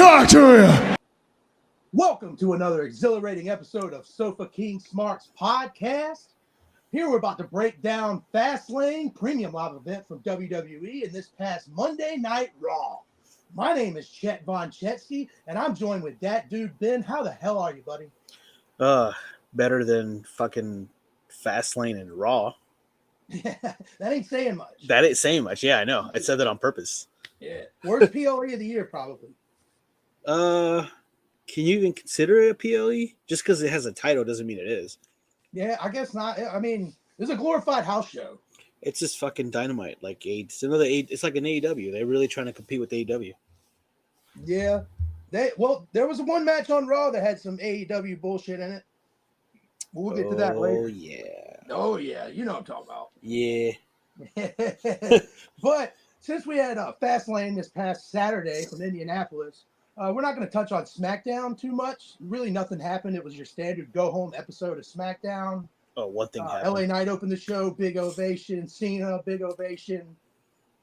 talk to you. Welcome to another exhilarating episode of Sofa King Smarks Podcast. Here we're about to break down Fastlane, premium live event from WWE, in this past Monday Night Raw. My name is Chet Von Chetsky, and I'm joined with that dude Ben. How the hell are you, buddy? Better than fucking Fastlane and Raw. That ain't saying much. That ain't saying much. Yeah, I know. I said that on purpose. Yeah. Worst PLE of the year, probably. Can you even consider it a PLE? Just because it has a title doesn't mean it is. Yeah, I guess not. I mean, it's a glorified house show. It's just fucking dynamite. Like it's another. It's like an AEW. They're really trying to compete with AEW. Yeah. There was one match on Raw that had some AEW bullshit in it. We'll get to that later. Oh yeah. Oh yeah. You know what I'm talking about. Yeah. But since we had Fastlane this past Saturday from Indianapolis, we're not going to touch on SmackDown too much. Really, nothing happened. It was your standard go-home episode of SmackDown. Oh, one thing happened. LA Knight opened the show, big ovation. Cena, big ovation.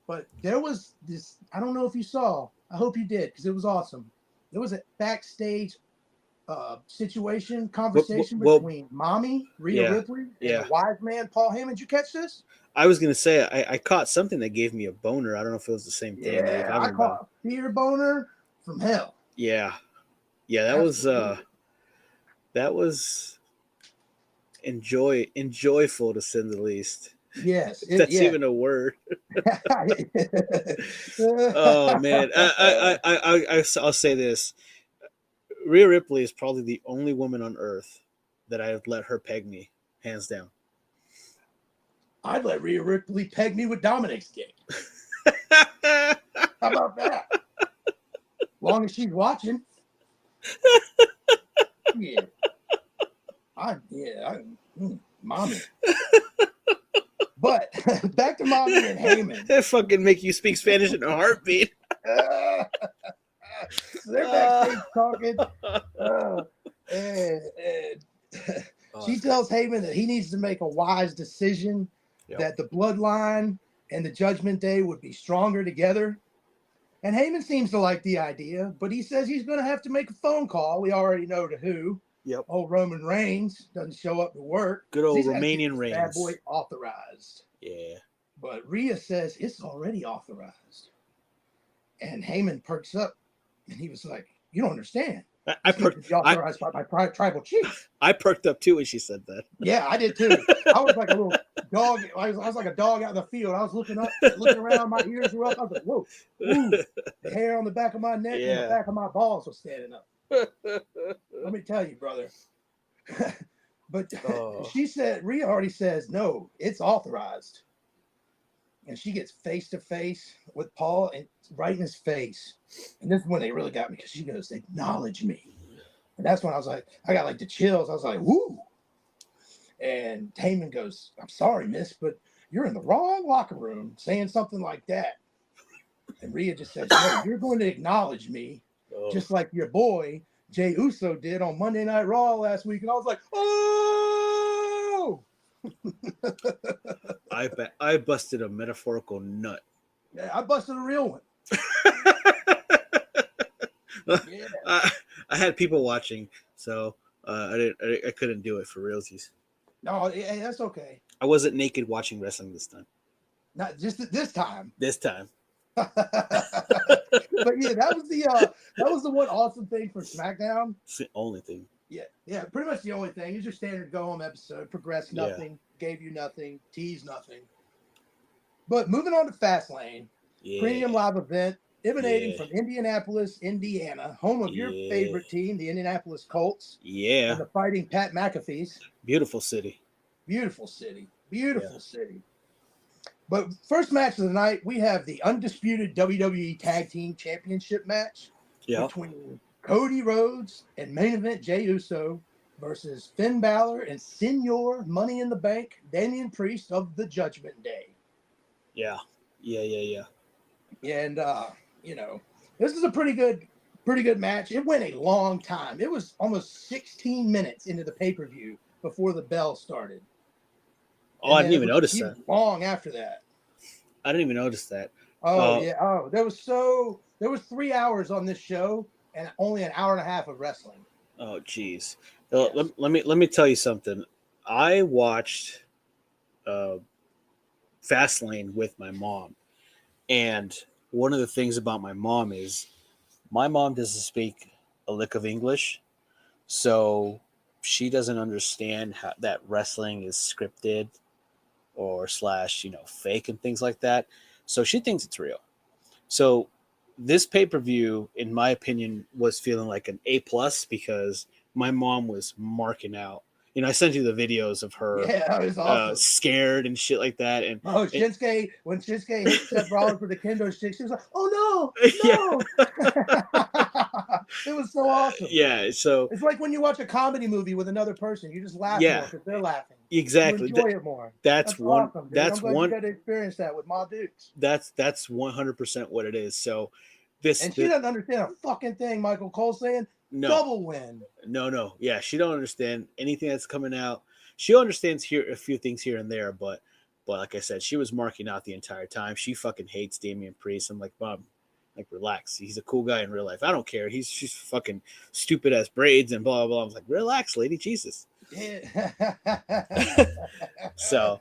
But there was this, I don't know if you saw. I hope you did, because it was awesome. There was a backstage conversation between Mommy, Rhea Ripley, and the wise man, Paul Heyman. Did you catch this? I was going to say, I caught something that gave me a boner. I don't know if it was the same thing. Yeah, I caught a fear boner from hell. Yeah. Yeah, that was enjoyful to say the least. Yes. That's even a word. Oh man. I'll say this. Rhea Ripley is probably the only woman on earth that I'd let her peg me, hands down. I'd let Rhea Ripley peg me with Dominic's dick. How about that? Long as she's watching. Yeah. Mommy. But back to Mommy and Heyman. That fucking make you speak Spanish in a heartbeat. So they're backstage talking. She tells Heyman that he needs to make a wise decision, that the bloodline and the Judgment Day would be stronger together. And Heyman seems to like the idea, but he says he's going to have to make a phone call. We already know to who. Yep. Old Roman Reigns doesn't show up to work. Good old Romanian Reigns. Bad boy authorized. Yeah. But Rhea says it's already authorized. And Heyman perks up, and he was like, "You don't understand. I perked authorized by my tribal chief." I perked up too when she said that. Yeah, I did too. I was like a little dog. I was like a dog out in the field. I was looking around. My ears were up. I was like, "Whoa!" Ooh. The hair on the back of my neck and the back of my balls was standing up. Let me tell you, brother. But she said, Rhea already says, "No, it's authorized." And she gets face to face with Paul and right in his face. And this is when they really got me, because she goes, "Acknowledge me." And that's when I was like, I got like the chills. I was like, "Woo." And Heyman goes, "I'm sorry, miss, but you're in the wrong locker room saying something like that." And Rhea just says, "No, you're going to acknowledge me, just like your boy Jey Uso did on Monday Night Raw last week." And I was like, "Oh!" I busted a metaphorical nut. Yeah, I busted a real one. Yeah. I had people watching, so I couldn't do it for realsies. No, hey, that's okay. I wasn't naked watching wrestling this time. Not just this time. This time. But yeah, that was the one awesome thing for SmackDown. It's the only thing. Yeah, pretty much the only thing. It's your standard go-home episode. Progressed nothing, gave you nothing, teased nothing. But moving on to Fastlane, premium live event emanating from Indianapolis, Indiana, home of your favorite team, the Indianapolis Colts. Yeah. And the Fighting Pat McAfees. Beautiful city. Beautiful city. Beautiful city. But first match of the night, we have the undisputed WWE Tag Team Championship match between Cody Rhodes and main event Jey Uso versus Finn Balor and Senior Money in the Bank Damian Priest of the Judgment Day. Yeah. And this is a pretty good match. It went a long time. It was almost 16 minutes into the pay-per-view before the bell started. Oh, I didn't even notice that. Long after that. I didn't even notice that. Oh, yeah. Oh, there was 3 hours on this show. and only an hour and a half of wrestling. Oh, geez. Yes. Let me tell you something. I watched Fastlane with my mom, and one of the things about my mom is my mom doesn't speak a lick of English, so she doesn't understand how that wrestling is scripted or slash fake and things like that. So she thinks it's real. So this pay-per-view, in my opinion, was feeling like an A+ because my mom was marking out. I sent you the videos of her That was awesome. scared and shit like that. And when Shinsuke hit Seth Rollins with the kendo stick, she was like, "Oh no!" It was so awesome. Yeah, so it's like when you watch a comedy movie with another person, you just laugh more because they're laughing. Exactly, you enjoy it more. That's one. Awesome, dude. That's I'm glad one. you got to experience that with Ma Dukes. That's 100% what it is. So and she doesn't understand a fucking thing. Michael Cole saying double win. No. Yeah, she don't understand anything that's coming out. She understands a few things here and there, but like I said, she was marking out the entire time. She fucking hates Damian Priest. I'm like, Mom, like, relax. He's a cool guy in real life. I don't care. She's fucking stupid ass braids and blah blah blah. I was like, relax, lady, Jesus. Yeah. so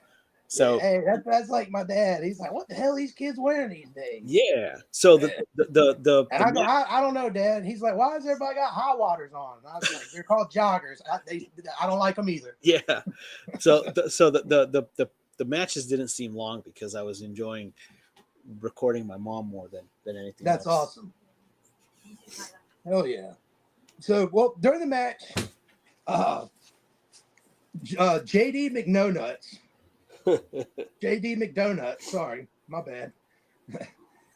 hey, that's like my dad. He's like, what the hell are these kids wearing these days? Yeah. So I don't know, Dad. He's like, why has everybody got high waters on? And I was like, they're called joggers. I don't like them either. Yeah. So the matches didn't seem long because I was enjoying recording my mom more than anything. That's else. Awesome. Hell yeah. So, well, during the match, JD McNonuts. JD McDonuts, sorry, my bad.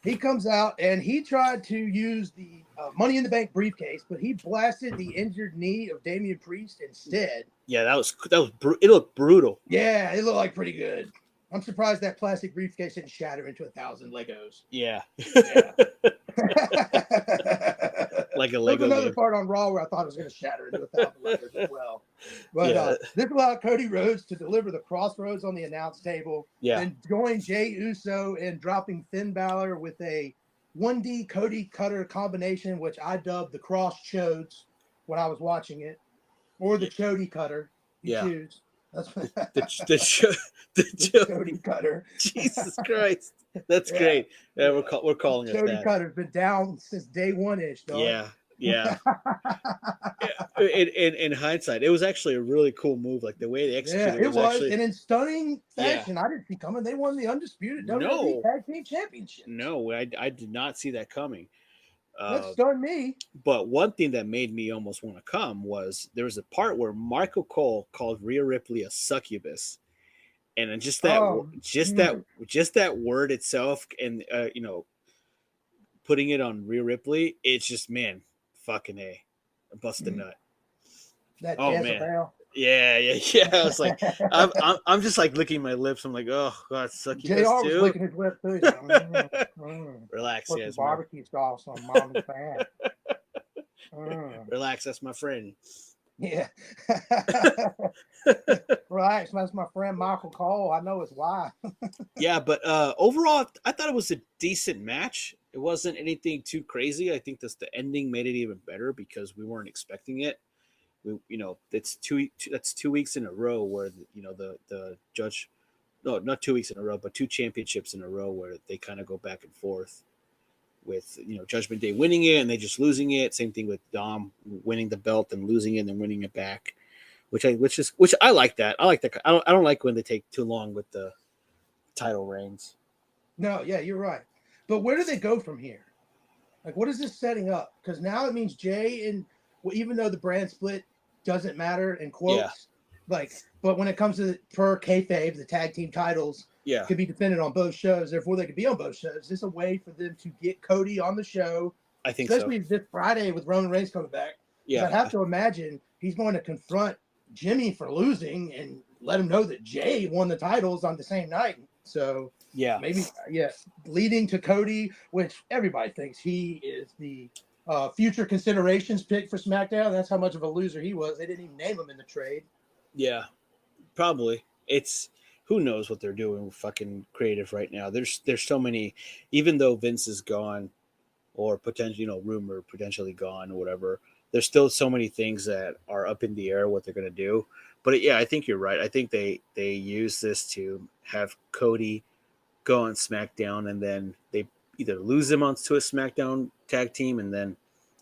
He comes out and he tried to use the Money in the Bank briefcase, but he blasted the injured knee of Damian Priest instead. Yeah, it looked brutal. Yeah, it looked like pretty good. I'm surprised that plastic briefcase didn't shatter into 1,000 Legos. Yeah. Like a Lego. There's another part on Raw where I thought it was going to shatter into 1,000 Legos as well. But this allowed Cody Rhodes to deliver the crossroads on the announce table. Yeah. And join Jey Uso in dropping Finn Balor with a 1D Cody Cutter combination, which I dubbed the Cross Chodes when I was watching it, or the Chody Cutter. You choose. That's the Cody Cutter. Jesus Christ, that's great. Yeah, we're calling it that. Cody Cutter's been down since day one-ish, dog. Yeah. In hindsight, it was actually a really cool move. Like the way they executed it. It was actually, and in stunning fashion. I didn't see coming. They won the undisputed WWE Tag Team Championship. No, I did not see that coming. That stunned me. But one thing that made me almost want to come was there was a part where Michael Cole called Rhea Ripley a succubus, and just that word itself, and putting it on Rhea Ripley, it's just, man, fucking A, bust a nut. That man. Yeah. I was like, I'm just like licking my lips. I'm like, oh God, succubus JR too. was licking his lips too. Relax, put some barbecue sauce on Mom's fan. Relax, that's my friend. Yeah. Relax, that's my friend Michael Cole. I know his wife. Yeah, but overall, I thought it was a decent match. It wasn't anything too crazy. I think the ending made it even better because we weren't expecting it. That's 2 weeks in a row where the judge, no, not 2 weeks in a row, but 2 championships in a row where they kind of go back and forth with Judgment Day winning it and they just losing it. Same thing with Dom winning the belt and losing it and then winning it back, which I like that. I like that. I don't like when they take too long with the title reigns. No, yeah, you're right. But where do they go from here? Like, what is this setting up? Because now it means Jay and even though the brand split doesn't matter in quotes, but when it comes to per kayfabe, the tag team titles could be defended on both shows. Therefore, they could be on both shows. Is this a way for them to get Cody on the show? I think especially this Friday with Roman Reigns coming back. Yeah, I have to imagine he's going to confront Jimmy for losing and let him know that Jay won the titles on the same night. So maybe leading to Cody, which everybody thinks he is the future considerations pick for SmackDown. That's how much of a loser he was. They didn't even name him in the trade. Yeah, probably. It's who knows what they're doing with fucking creative right now. There's so many. Even though Vince is gone, or potentially, rumor potentially gone or whatever. There's still so many things that are up in the air what they're going to do. But yeah, I think you're right. I think they use this to have Cody go on SmackDown, and then they either lose him onto a SmackDown tag team, and then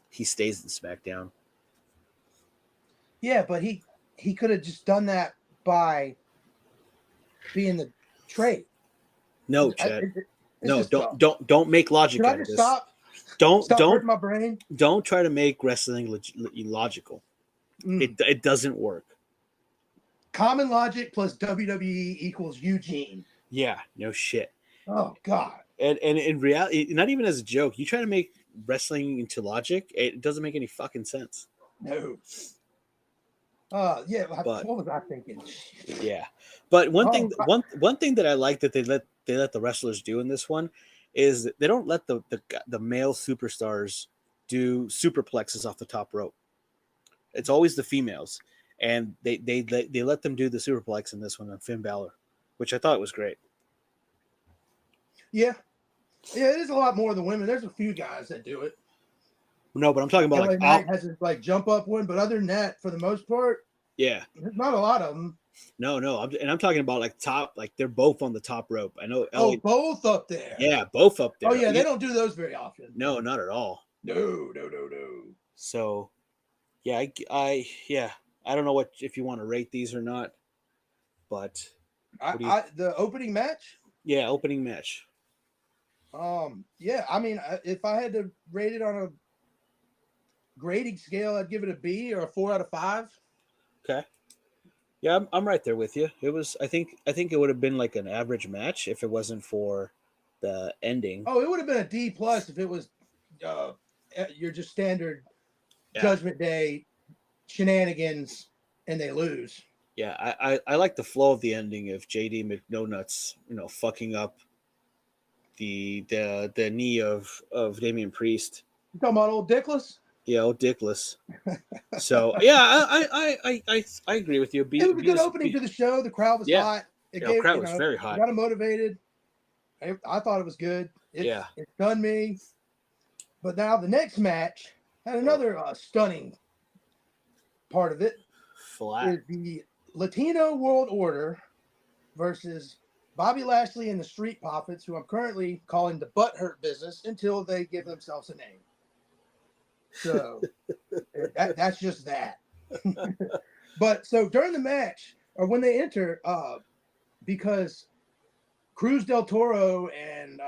he stays in SmackDown. Yeah, but he could have just done that by being the trade. No, Chad. No, don't make logic Can out I just of this. Stop hurting my brain. Don't try to make wrestling illogical. It doesn't work. Common logic plus WWE equals Eugene. Yeah, no shit. Oh God. And in reality, not even as a joke, you try to make wrestling into logic, it doesn't make any fucking sense. No. Yeah. What was I thinking? Yeah, but one thing that I like that they let the wrestlers do in this one is they don't let the male superstars do superplexes off the top rope. It's always the females, and they let them do the superplex in this one on Finn Balor, which I thought was great. Yeah, it is a lot more than women. There's a few guys that do it. No, but I'm talking about LA Knight has his jump up one, but other than that, for the most part, yeah, there's not a lot of them. No, I'm talking about top, they're both on the top rope. I know. Both up there. Yeah, both up there. Oh yeah, they don't do those very often. No, not at all. No. So, yeah, I don't know if you want to rate these or not, but the opening match. Yeah, opening match. Yeah, I mean, if I had to rate it on a grading scale, I'd give it a B or a 4 out of 5. Okay. Yeah, I'm right there with you. It was, I think it would have been like an average match if it wasn't for the ending. Oh, it would have been a D plus if it was your just standard Judgment Day shenanigans and they lose. Yeah, I like the flow of the ending of JD McNonuts, fucking up the knee of Damian Priest. You talking about old Dickless? Yeah, old Dickless. So yeah, I agree with you. It was a good opening to the show. The crowd was hot. The crowd was very hot. Got them motivated. I thought it was good. It stunned me. But now the next match had another stunning part of it. Is the Latino World Order versus Bobby Lashley and the Street Profits, who I'm currently calling the Butt Hurt Business until they give themselves a name. So that's just that. But so during the match, or when they enter, because Cruz del Toro and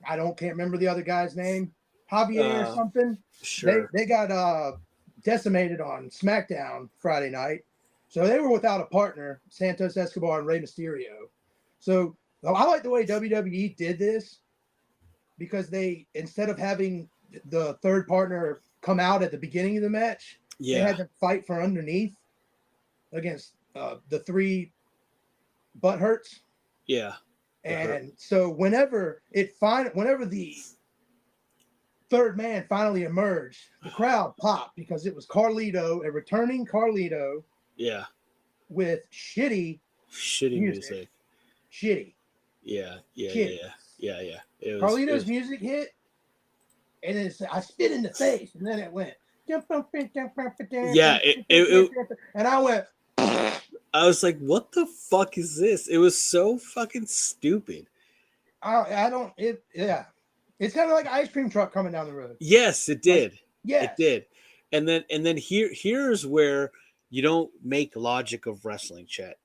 can't remember the other guy's name, Javier or something. Sure. They got decimated on SmackDown Friday night. So they were without a partner, Santos Escobar and Rey Mysterio. So I like the way WWE did this because they, instead of having the third partner come out at the beginning of the match, they had them fight from underneath against the three butt hurts. Yeah. And so whenever the third man finally emerged, the crowd popped because it was Carlito, a returning Carlito. Yeah. With shitty music. Shitty. Yeah. Carlito's music hit, and then I spit in the face, and then it went. Yeah, and I went. I was like, "What the fuck is this?" It was so fucking stupid. It's kind of like an ice cream truck coming down the road. Yes, it did. Yes. It did. And then here's where you don't make logic of wrestling, Chet.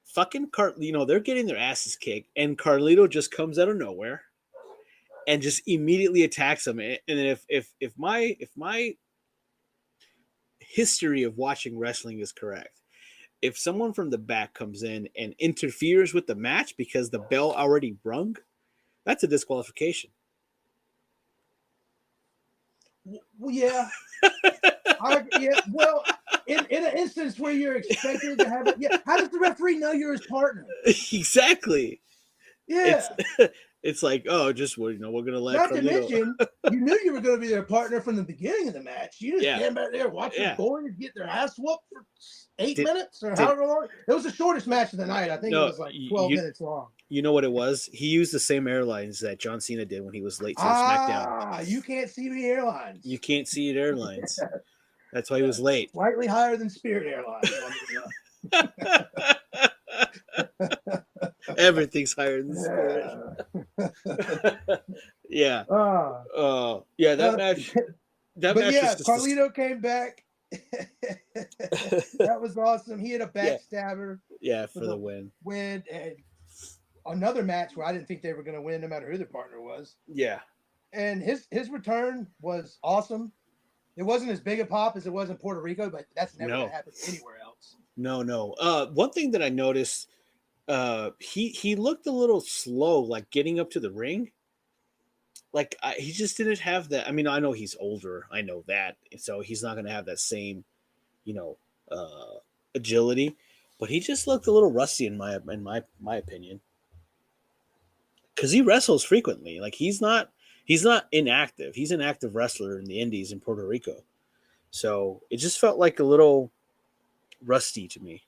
Fucking they're getting their asses kicked, and Carlito just comes out of nowhere and just immediately attacks them. And then if my history of watching wrestling is correct, if someone from the back comes in and interferes with the match because the bell already rung, that's a disqualification. Well, yeah. Well, in an instance where you're expected to have it, how does the referee know you're his partner? Exactly. Yeah. It's like, we're gonna let. Not to mention, you knew you were going to be their partner from the beginning of the match. You just stand back there watching the boys get their ass whooped for 8 minutes or however long. It was the shortest match of the night. I think it was 12 minutes long. You know what it was? He used the same airlines that John Cena did when he was late to the SmackDown. You can't see me airlines. You can't see it airlines. That's why he was late. Slightly higher than Spirit Airlines. Everything's higher than Spirit. Yeah. Yeah, that match. That match was just Carlito came back. That was awesome. He had a backstabber. Yeah, for the win. And another match where I didn't think they were going to win no matter who the partner was. Yeah. And his return was awesome. It wasn't as big a pop as it was in Puerto Rico, but that's never going to happen anywhere else. No. One thing that I noticed, he looked a little slow, like getting up to the ring. Like he just didn't have that. I mean, I know he's older. I know that, so he's not going to have that same, agility. But he just looked a little rusty in my opinion. Because he wrestles frequently. Like he's not inactive. He's an active wrestler in the Indies in Puerto Rico. So it just felt like a little rusty to me.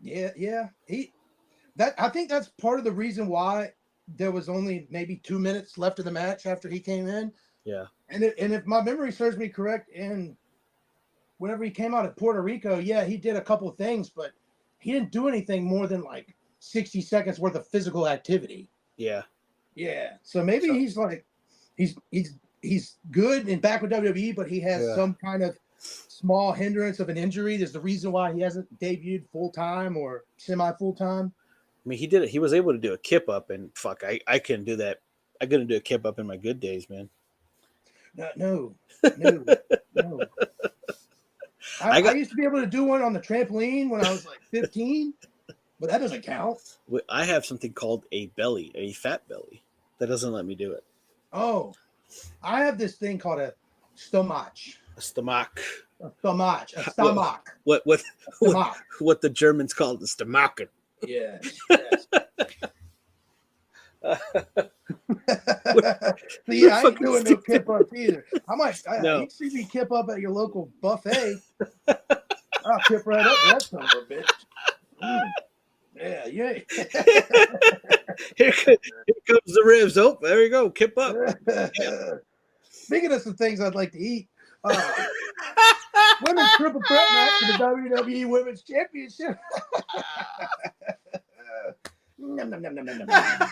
Yeah. I think that's part of the reason why there was only maybe 2 minutes left of the match after he came in. Yeah. And if my memory serves me correct, and whenever he came out of Puerto Rico, he did a couple of things, but he didn't do anything more than like 60 seconds worth of physical activity. Yeah. Yeah. So maybe he's good and back with WWE, but he has some kind of small hindrance of an injury. There's the reason why he hasn't debuted full-time or semi-full-time. I mean, he did it. He was able to do a kip up, and fuck, I couldn't do that. I couldn't do a kip up in my good days, man. No. I used to be able to do one on the trampoline when I was like 15, but that doesn't count. I have something called a belly, a fat belly. That doesn't let me do it. Oh, I have this thing called a stomach. A stomach. A stomach. What the Germans call the stomach. Yes. I ain't doing no kip up either. You see me kip up at your local buffet. I'll kip right up that son of a bitch. Yeah. Here comes the ribs. Oh, there you go. Kip up. Speaking of some things I'd like to eat, women's triple threat match for the WWE Women's Championship. Nom, nom, nom, nom, nom, nom.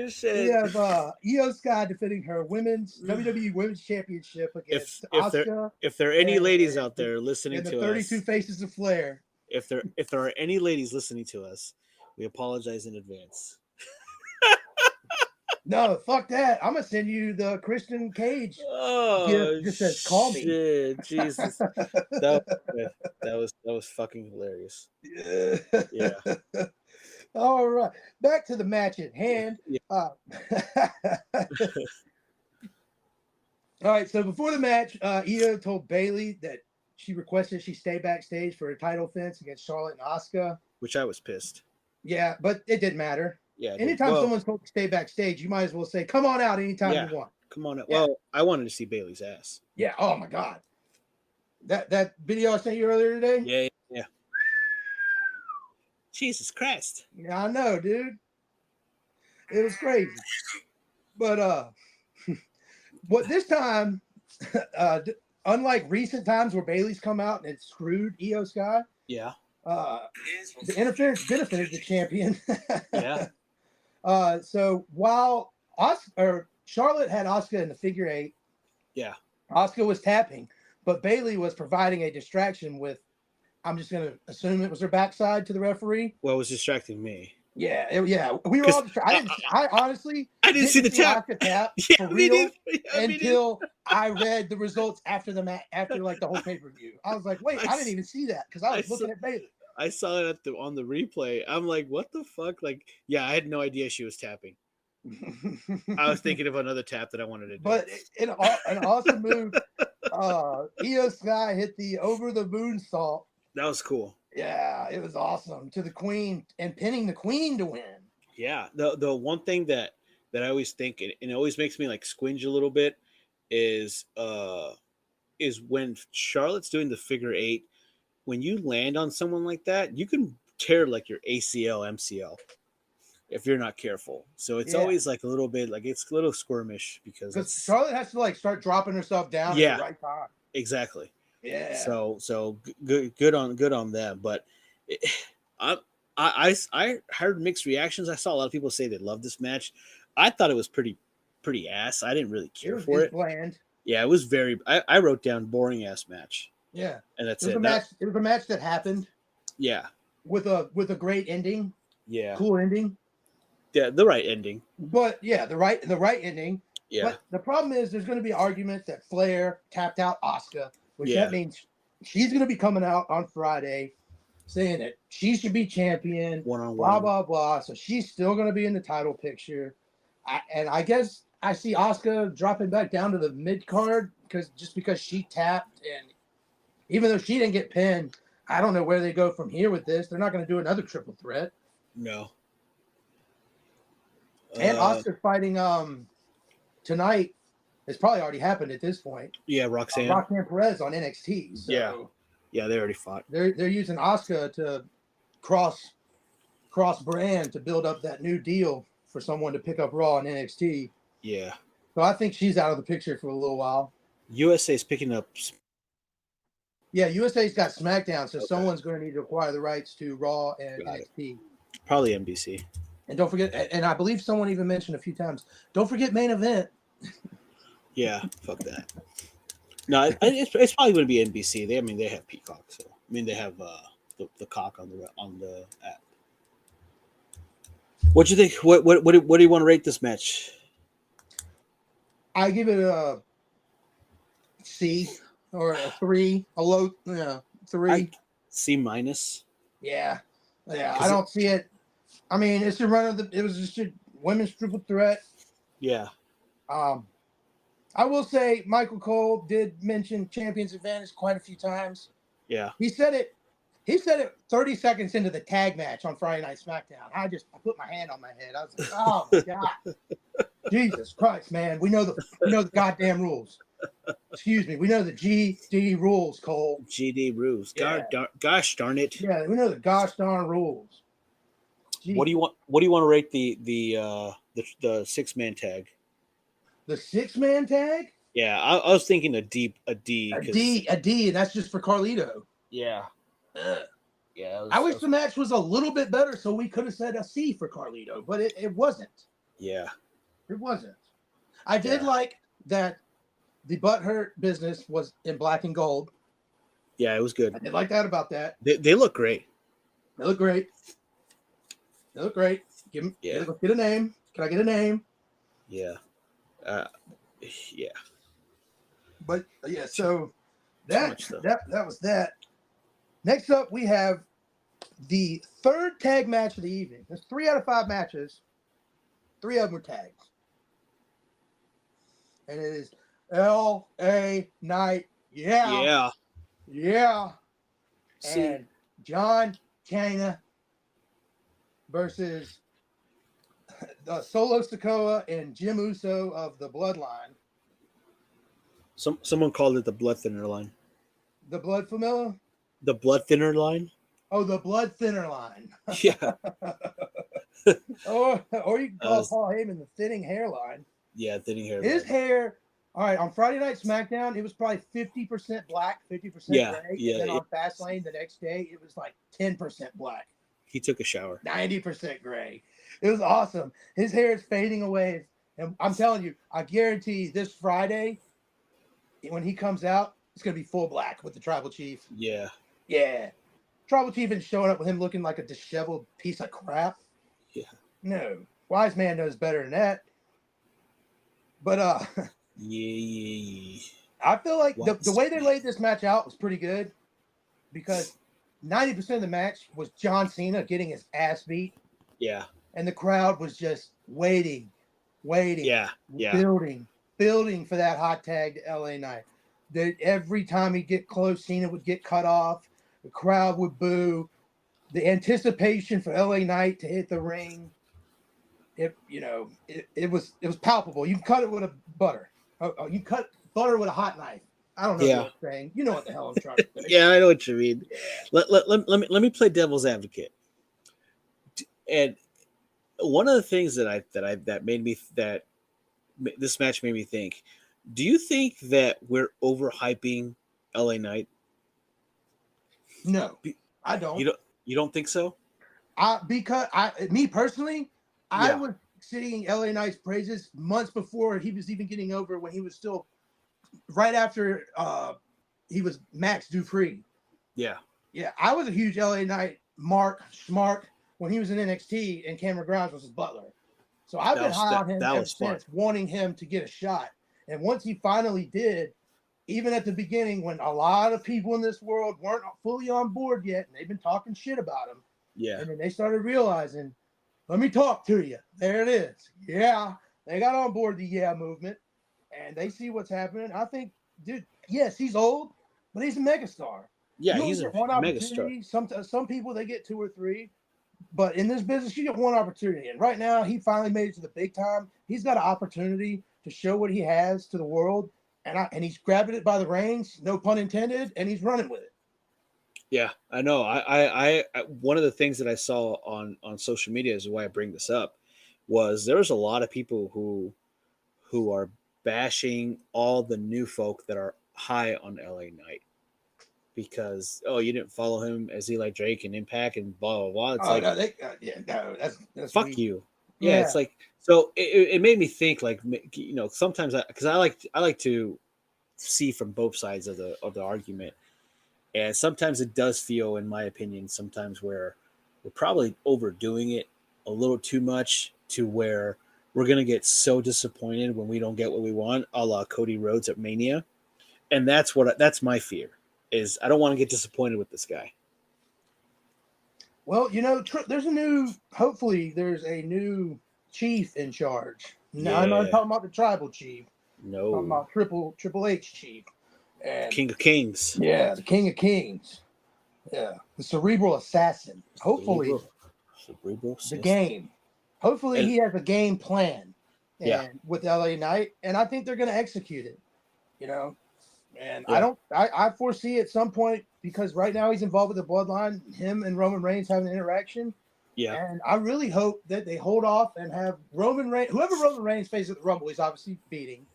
Shit. We have Io Sky defending her WWE Women's Championship against Asuka. If there are any ladies out there listening to us, 32 Faces of Flair. If there are any ladies listening to us, we apologize in advance. No, fuck that. I'm gonna send you the Christian Cage. Oh, just says call me. Jesus, that was fucking hilarious. Yeah. All right, back to the match at hand. Yeah. All right, so before the match, Io told Bayley that she requested she stay backstage for a title defense against Charlotte and Asuka. Which I was pissed. Yeah, but it didn't matter. Yeah. Anytime someone's told to stay backstage, you might as well say, "Come on out anytime you want." Come on out. Yeah. Well, I wanted to see Bayley's ass. Yeah. Oh my God. That video I sent you earlier today. Yeah. Jesus Christ. Yeah, I know, dude. It was crazy. But what this time, unlike recent times where Bayley's come out and it's screwed Io Sky. Yeah. The interference benefited the champion. Yeah. So while Charlotte had Asuka in the figure 8, Asuka was tapping, but Bayley was providing a distraction with, I'm just going to assume it was her backside to the referee. Well, it was distracting me. Yeah. We were all distracted. I honestly didn't see the tap. For real until I read the results after the match, after like the whole pay-per-view. I was like, wait, I didn't even see that because I was looking at Bayley. I saw it on the replay. I'm like, what the fuck? Like, yeah, I had no idea she was tapping. I was thinking of another tap that I wanted to do. But an awesome move. Io Sky hit the over the moonsault. That was cool. Yeah, it was awesome to the Queen and pinning the Queen to win. Yeah, the one thing that I always think, and it always makes me like squinge a little bit, is is when Charlotte's doing the figure eight, when you land on someone like that, you can tear like your ACL, MCL if you're not careful. So it's always like a little bit like it's a little squirmish because Charlotte has to like start dropping herself down at the right time. Exactly. Yeah. So good on them. But I heard mixed reactions. I saw a lot of people say they loved this match. I thought it was pretty ass. I didn't really care for it. Bland. Yeah, it was very. I wrote down boring ass match. Yeah, and that's it. It was a match that happened. Yeah, with a great ending. Yeah, cool ending. Yeah, the right ending. But yeah, the right ending. Yeah. But the problem is, there's going to be arguments that Flair tapped out Asuka, which that means she's going to be coming out on Friday, saying that she should be champion. One-on-one. Blah blah blah. So she's still going to be in the title picture, and I guess I see Asuka dropping back down to the mid card because she tapped, and even though she didn't get pinned, I don't know where they go from here with this. They're not going to do another triple threat. No. And Asuka's fighting tonight. It's probably already happened at this point. Yeah, Roxanne Perez on NXT. So yeah, they already fought. They're using Asuka to cross brand to build up that new deal for someone to pick up Raw and NXT. Yeah. So I think she's out of the picture for a little while. USA's picking up. Yeah, USA's got SmackDown, so someone's going to need to acquire the rights to Raw and NXT. Probably NBC. And don't forget, and I believe someone even mentioned a few times, don't forget Main Event. Yeah, fuck that. No, it's probably going to be NBC. They have Peacock, so they have the cock on the app. What do you think? What do you want to rate this match? I give it a C or a 3, a low 3. C minus. Yeah. I don't see it. I mean, it's a it was just a women's triple threat. Yeah. I will say Michael Cole did mention Champion's Advantage quite a few times. Yeah. He said it 30 seconds into the tag match on Friday Night SmackDown. I put my hand on my head. I was like, oh my God. Jesus Christ, man. We know the goddamn rules. Excuse me. We know the GD rules, Cole. GD rules. Yeah. Gosh darn it. Yeah, we know the gosh darn rules. Jeez. What do you want to rate the 6-man tag? The 6-man tag? Yeah, I was thinking a D. A D, and that's just for Carlito. Yeah. Yeah. I wish the match was a little bit better, so we could have said a C for Carlito, but it wasn't. Yeah. It wasn't. I did like that the butthurt business was in black and gold. Yeah, it was good. I did like that about that. They look great. They look great. Get a name. Can I get a name? Yeah. Yeah. But yeah, so that was that. Next up, we have the third tag match of the evening. There's 3 out of 5 matches. 3 of them were tags. And it is LA Knight. Yeah. And John Cena versus Solo Sikoa and Jim Uso of the Bloodline. Someone called it the blood thinner line. The blood familiar? The blood thinner line? Oh, the blood thinner line. Yeah. or you can call Paul Heyman the thinning hairline. Yeah, thinning hairline. His hair, all right, on Friday Night SmackDown, it was probably 50% black, 50% gray. Yeah. And then on Fastlane the next day, it was like 10% black. He took a shower. 90% gray. It was awesome. His hair is fading away. And I'm telling you, I guarantee this Friday, when he comes out, it's going to be full black with the Tribal Chief. Yeah. Yeah. Tribal Chief isn't showing up with him looking like a disheveled piece of crap. Yeah. No. Wise man knows better than that. But yeah. I feel like the way they laid this match out was pretty good because 90% of the match was John Cena getting his ass beat. Yeah. And the crowd was just waiting. Yeah. Building for that hot tag to LA Knight. That every time he'd get close, Cena would get cut off. The crowd would boo. The anticipation for LA Knight to hit the ring. It was palpable. You can cut it with a butter. You cut butter with a hot knife. I don't know what I'm saying. You know what the hell I'm trying to say. Yeah, I know what you mean. Yeah. Let me play devil's advocate. And one of the things that made me that this match made me think. Do you think that we're overhyping LA Knight? No, I don't. You don't think so? Me personally, I Yeah. was singing LA Knight's praises months before he was even getting over, when he was still right after he was Max Dupree. Yeah. Yeah, I was a huge LA Knight Smark when he was in NXT and Cameron Grimes was his butler. So I've been high on him ever since, wanting him to get a shot. And once he finally did, even at the beginning when a lot of people in this world weren't fully on board yet, and they've been talking shit about him. Yeah. And then they started realizing, let me talk to you. There it is. Yeah. They got on board the movement, and they see what's happening. I think, dude, yes, he's old, but he's a megastar. Yeah, he's a megastar. Some people, they get 2 or 3. But in this business, you get one opportunity. And right now, he finally made it to the big time. He's got an opportunity to show what he has to the world. And he's grabbing it by the reins, no pun intended, and he's running with it. Yeah, I know. I one of the things that I saw on social media is why I bring this up was there's a lot of people who are bashing all the new folk that are high on LA Knight because you didn't follow him as Eli Drake and Impact and blah blah blah. It's that's fuck weak. You. Yeah, it's like so. It made me think like sometimes because I like to see from both sides of the argument. And sometimes it does feel, in my opinion, sometimes where we're probably overdoing it a little too much to where we're going to get so disappointed when we don't get what we want, a la Cody Rhodes at Mania. And that's my fear is I don't want to get disappointed with this guy. Well, hopefully there's a new chief in charge. No, I'm not talking about the tribal chief. No. I'm talking about Triple H chief. And King of Kings. Yeah, the King of Kings. Yeah, the cerebral assassin. Hopefully, the game. Hopefully, he has a game plan. With LA Knight, and I think they're going to execute it. And I foresee at some point, because right now he's involved with the Bloodline, him and Roman Reigns having an interaction. Yeah, and I really hope that they hold off and have Roman Reigns, whoever Roman Reigns faces at the Rumble, he's obviously beating.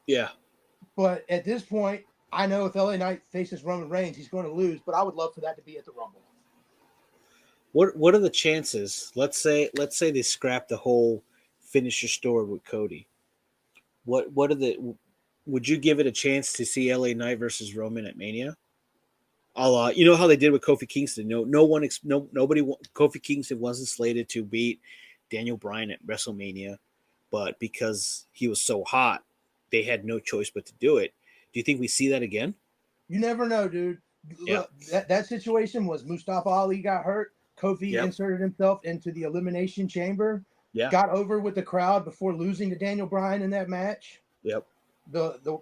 Yeah, but at this point, I know if LA Knight faces Roman Reigns, he's going to lose, but I would love for that to be at the Rumble. What are the chances? Let's say they scrap the whole finish your story with Cody. Would you give it a chance to see LA Knight versus Roman at Mania? You know how they did with Kofi Kingston. Nobody. Kofi Kingston wasn't slated to beat Daniel Bryan at WrestleMania, but because he was so hot, they had no choice but to do it. Do you think we see that again? You never know, dude. Look, that situation was Mustafa Ali got hurt. Kofi inserted himself into the Elimination Chamber. Yeah. Got over with the crowd before losing to Daniel Bryan in that match. Yep. The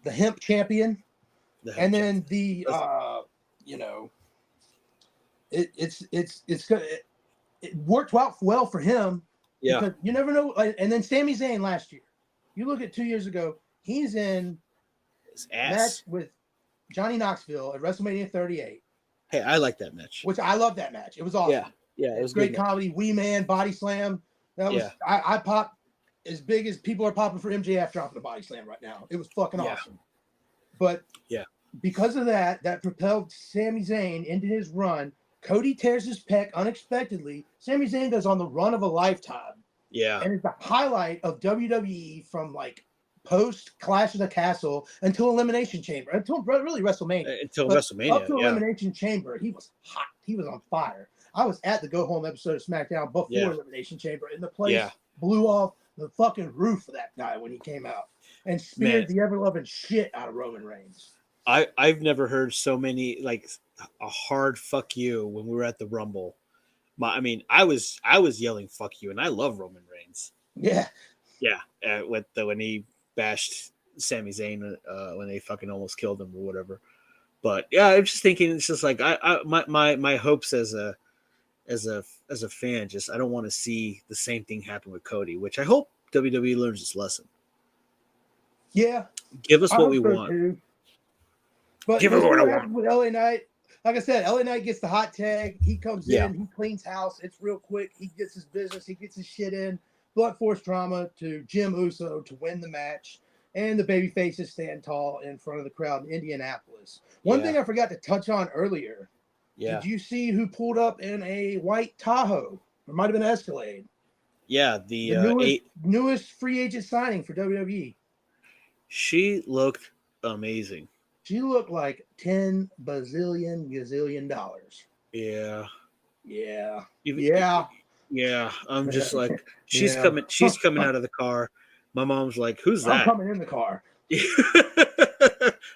hemp champion. And then it worked out well for him. Yeah. Because you never know. And then Sami Zayn last year. You look at 2 years ago, he's in his ass match with Johnny Knoxville at WrestleMania 38. Hey, I like that match. Which I love that match. It was awesome. Yeah, it was great comedy. Wee Man, body slam. That was I popped as big as people are popping for MJF dropping a body slam right now. It was fucking awesome. But because of that propelled Sami Zayn into his run. Cody tears his pec unexpectedly. Sami Zayn goes on the run of a lifetime. Yeah. And it's the highlight of WWE from like post Clash of the Castle until Elimination Chamber, until really WrestleMania. Up to Elimination Chamber, he was hot. He was on fire. I was at the Go Home episode of SmackDown before Elimination Chamber, and the place blew off the fucking roof of that guy when he came out and speared the ever-loving shit out of Roman Reigns. I've never heard so many, like, a hard fuck you when we were at the Rumble. I was yelling fuck you, and I love Roman Reigns. Yeah. Yeah. When he bashed Sami Zayn when they fucking almost killed him or whatever. But yeah, I'm just thinking, it's just like my hopes as a fan, just I don't want to see the same thing happen with Cody, which I hope WWE learns its lesson. Yeah, Give us I what hope we so want. too. But Give we'll us see what I what want. happens with LA Knight. Like I said, LA Knight gets the hot tag. He comes Yeah. in, he cleans house. It's real quick. He gets his business. He gets his shit in. Blunt force drama to Jim Uso to win the match. And the baby faces stand tall in front of the crowd in Indianapolis. One thing I forgot to touch on earlier. Yeah. Did you see who pulled up in a white Tahoe? It might have been Escalade. Yeah, the newest free agent signing for WWE. She looked amazing. She looked like $10 bazillion gazillion. Yeah. Yeah. Yeah. I'm just like, she's Yeah. coming out of the car. My mom's like, who's that? I'm coming in the car.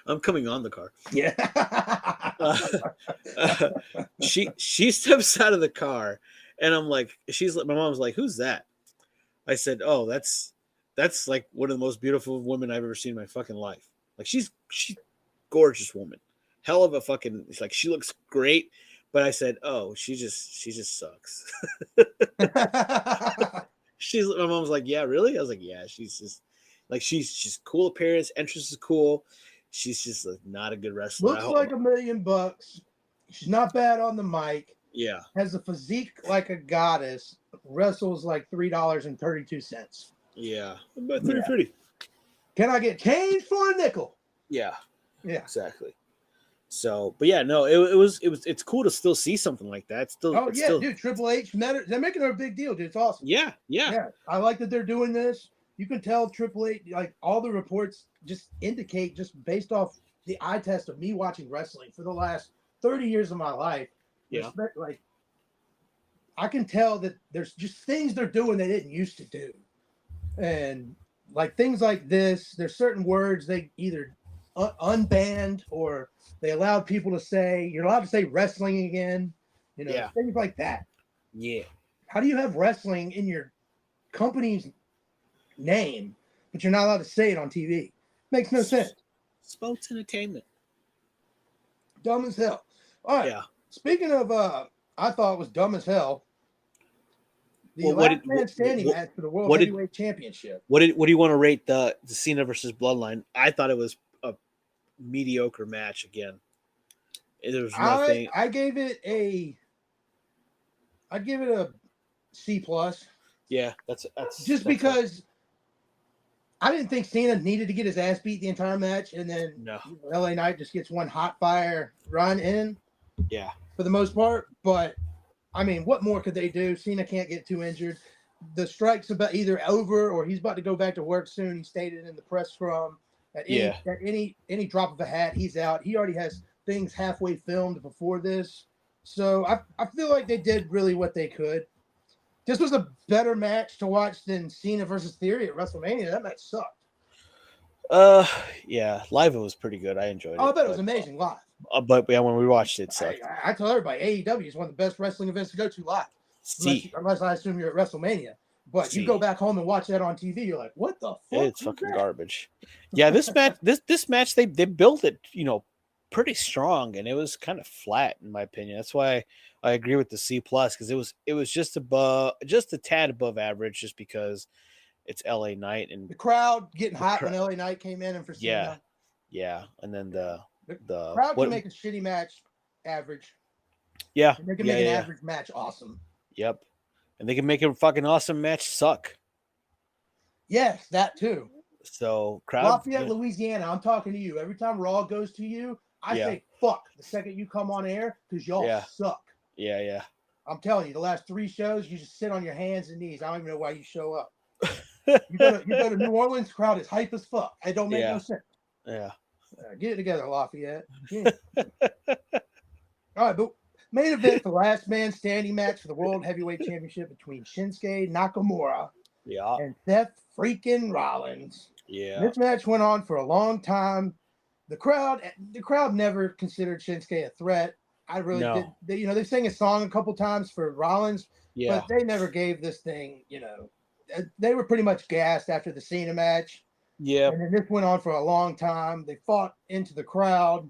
I'm coming on the car. Yeah. She steps out of the car, and I'm like, my mom's like, who's that? I said, oh, that's like one of the most beautiful women I've ever seen in my fucking life. Like she's gorgeous woman, hell of a fucking, it's like she looks great. But I said, oh, she just sucks. My mom's like, yeah, really? I was like, yeah, she's just like, she's cool appearance, entrance is cool. She's just like, not a good wrestler. Looks like $1 million. She's not bad on the mic. Yeah. Has a physique like a goddess. Wrestles like $3.32. Yeah. But pretty. Can I get change for a nickel? Yeah. Yeah. Exactly. So, but yeah, no, it's cool to still see something like that. Dude, Triple H, they're making it a big deal, dude. It's awesome. Yeah. I like that they're doing this. You can tell Triple H, like all the reports just indicate, just based off the eye test of me watching wrestling for the last 30 years of my life. Yeah. Like, I can tell that there's just things they're doing they didn't used to do. And like things like this, there's certain words they either unbanned or they allowed people to say, you're allowed to say wrestling again, things like that. Yeah. How do you have wrestling in your company's name, but you're not allowed to say it on TV? Makes no sense. Sports entertainment. Dumb as hell. All right. Yeah. Speaking of, I thought it was dumb as hell. The last man standing match for the World Heavyweight Championship. What do you want to rate the Cena versus Bloodline? I thought it was a mediocre match again. There was nothing. I'd give it a C+. Yeah, that's because I didn't think Cena needed to get his ass beat the entire match, and then LA Knight just gets one hot fire run in. Yeah, for the most part. But I mean, what more could they do? Cena can't get too injured. The strike's about either over or he's about to go back to work soon. He stated in the press scrum at any drop of a hat, he's out. He already has things halfway filmed before this. So I feel like they did really what they could. This was a better match to watch than Cena versus Theory at WrestleMania. That match sucked. Yeah, live it was pretty good. I enjoyed it. I bet it was amazing live. But yeah, when we watched it, sucked. I tell everybody, AEW is one of the best wrestling events to go to live. Unless I assume you're at WrestleMania. But you go back home and watch that on TV, you're like, what the fuck? It's fucking garbage. Yeah, this match they built it, pretty strong, and it was kind of flat in my opinion. That's why I agree with the C+, because it was just a tad above average, just because it's LA Knight and the crowd getting hot when LA Knight came in and for Cena. Yeah, and then the crowd can make a shitty match average. Yeah, and they can make an average match awesome. Yep, and they can make a fucking awesome match suck. Yes, that too. So crowd, Lafayette, Louisiana. I'm talking to you. Every time Raw goes to you, I say fuck the second you come on air because y'all suck. Yeah. I'm telling you, the last 3 shows, you just sit on your hands and knees. I don't even know why you show up. You go to New Orleans, crowd is hype as fuck. It don't make no sense. Yeah. Get it together, Lafayette. Yeah. All right, but main event, the last man standing match for the World Heavyweight Championship between Shinsuke Nakamura and Seth freaking Rollins. Yeah. This match went on for a long time. The crowd never considered Shinsuke a threat. I really did. They sang a song a couple times for Rollins, but they never gave this thing, they were pretty much gassed after the Cena match. Yeah. And then this went on for a long time. They fought into the crowd,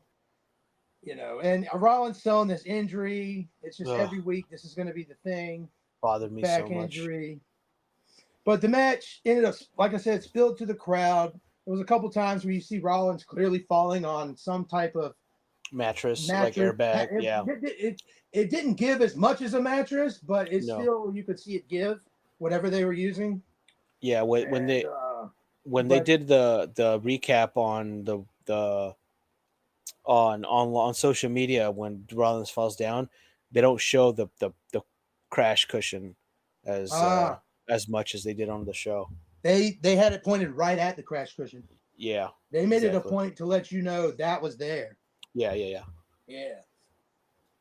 and Rollins selling this injury. It's just every week this is going to be the thing. Bothered me back so much. Injury. But the match ended up, like I said, spilled to the crowd. There was a couple times where you see Rollins clearly falling on some type of mattress. Like airbag. It didn't give as much as a mattress, but it's No. still, you could see it give whatever they were using. Yeah, when they did the recap on the on social media when Rollins falls down, they don't show the crash cushion as much as they did on the show. They had it pointed right at the crash cushion. Yeah, they made it a point to let you know that was there. Yeah.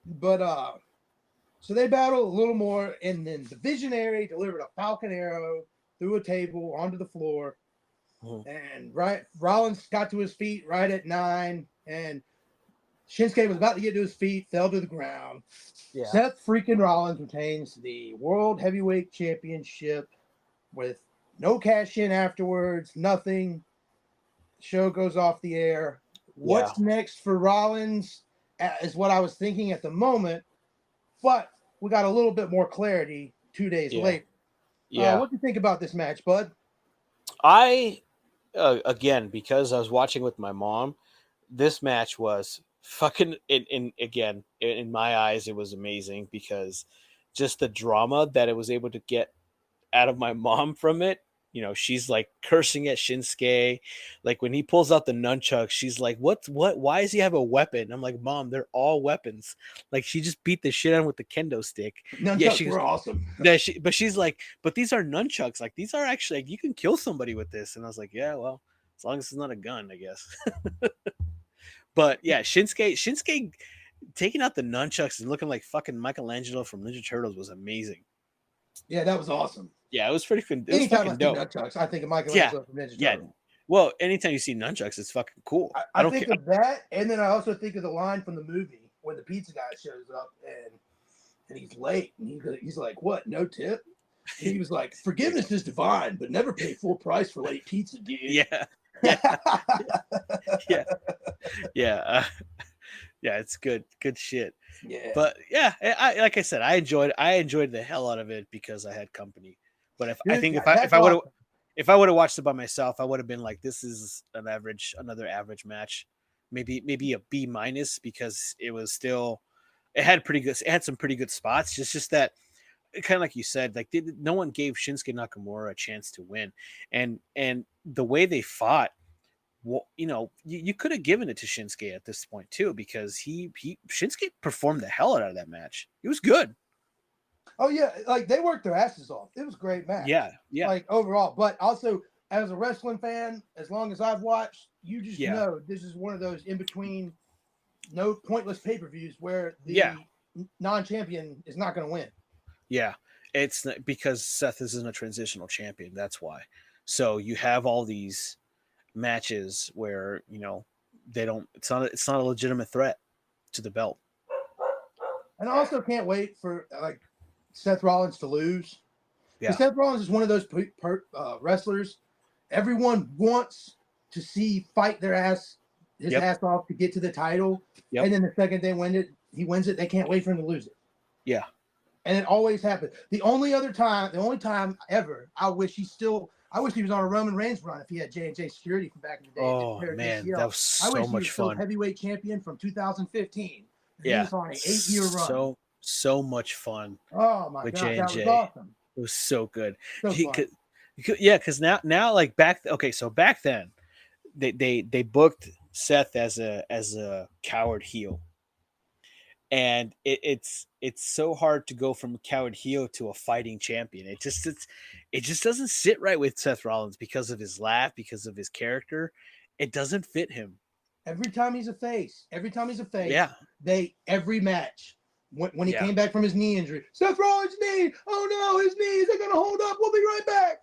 But so they battle a little more, and then the Visionary delivered a Falcon Arrow through a table onto the floor. And Rollins got to his feet right at 9, and Shinsuke was about to get to his feet, fell to the ground. Yeah. Seth freaking Rollins retains the World Heavyweight Championship with no cash in afterwards, nothing. Show goes off the air. What's next for Rollins is what I was thinking at the moment, but we got a little bit more clarity 2 days later. What do you think about this match, bud? I again, because I was watching with my mom, this match was fucking in my eyes, it was amazing because just the drama that it was able to get out of my mom from it. You know, she's like cursing at Shinsuke. Like when he pulls out the nunchucks, she's like, what? Why does he have a weapon? I'm like, Mom, they're all weapons. Like she just beat the shit out with the kendo stick. Nunchucks were awesome. But she's like, but these are nunchucks. Like these are actually, like, you can kill somebody with this. And I was like, yeah, well, as long as it's not a gun, I guess. But yeah, Shinsuke taking out the nunchucks and looking like fucking Michelangelo from Ninja Turtles was amazing. Yeah, that was awesome. Yeah, it was pretty good. Anytime I see nunchucks, I think of Michelangelo from Ninja Turtles. Yeah. Well, anytime you see nunchucks, it's fucking cool. I think of that, and then I also think of the line from the movie when the pizza guy shows up and he's late, and he's like, "What? No tip?" And he was like, "Forgiveness is divine, but never pay full price for late pizza, dude." Yeah. Yeah, it's good shit. Yeah. But yeah, like I said, I enjoyed the hell out of it because I had company. But if I would have watched it by myself, I would have been like, this is another average match, maybe a B- because it had some pretty good spots. Just that, kind of like you said, like no one gave Shinsuke Nakamura a chance to win, and the way they fought. Well, you know, you could have given it to Shinsuke at this point too, because Shinsuke performed the hell out of that match. He was good. Oh yeah, like they worked their asses off. It was a great match. Yeah. Like overall, but also as a wrestling fan, as long as I've watched, you just know this is one of those in between, no pointless pay-per-views where the non-champion is not going to win. Yeah, it's because Seth isn't a transitional champion. That's why. So you have all these matches where, you know, it's not a legitimate threat to the belt. And I also can't wait for like Seth Rollins to lose. Yeah. Seth Rollins is one of those wrestlers everyone wants to see fight his ass off to get to the title. Yep. And then the second he wins it, they can't wait for him to lose it. Yeah. And it always happens. The only time ever, I wish he was on a Roman Reigns run if he had J&J security from back in the day. Oh, man, that was so much fun. I wish he was still heavyweight champion from 2015. Yeah. He was on an 8-year run. So much fun. Oh, my God, J&J. that was awesome. It was so good. So fun. Because now like so back then, they booked Seth as a coward heel. And it's so hard to go from a coward heel to a fighting champion. It just doesn't sit right with Seth Rollins because of his laugh, because of his character. It doesn't fit him. Every time he's a face, yeah. Every match when he came back from his knee injury, Seth Rollins' knee. Oh no, his knee. Is it gonna hold up? We'll be right back.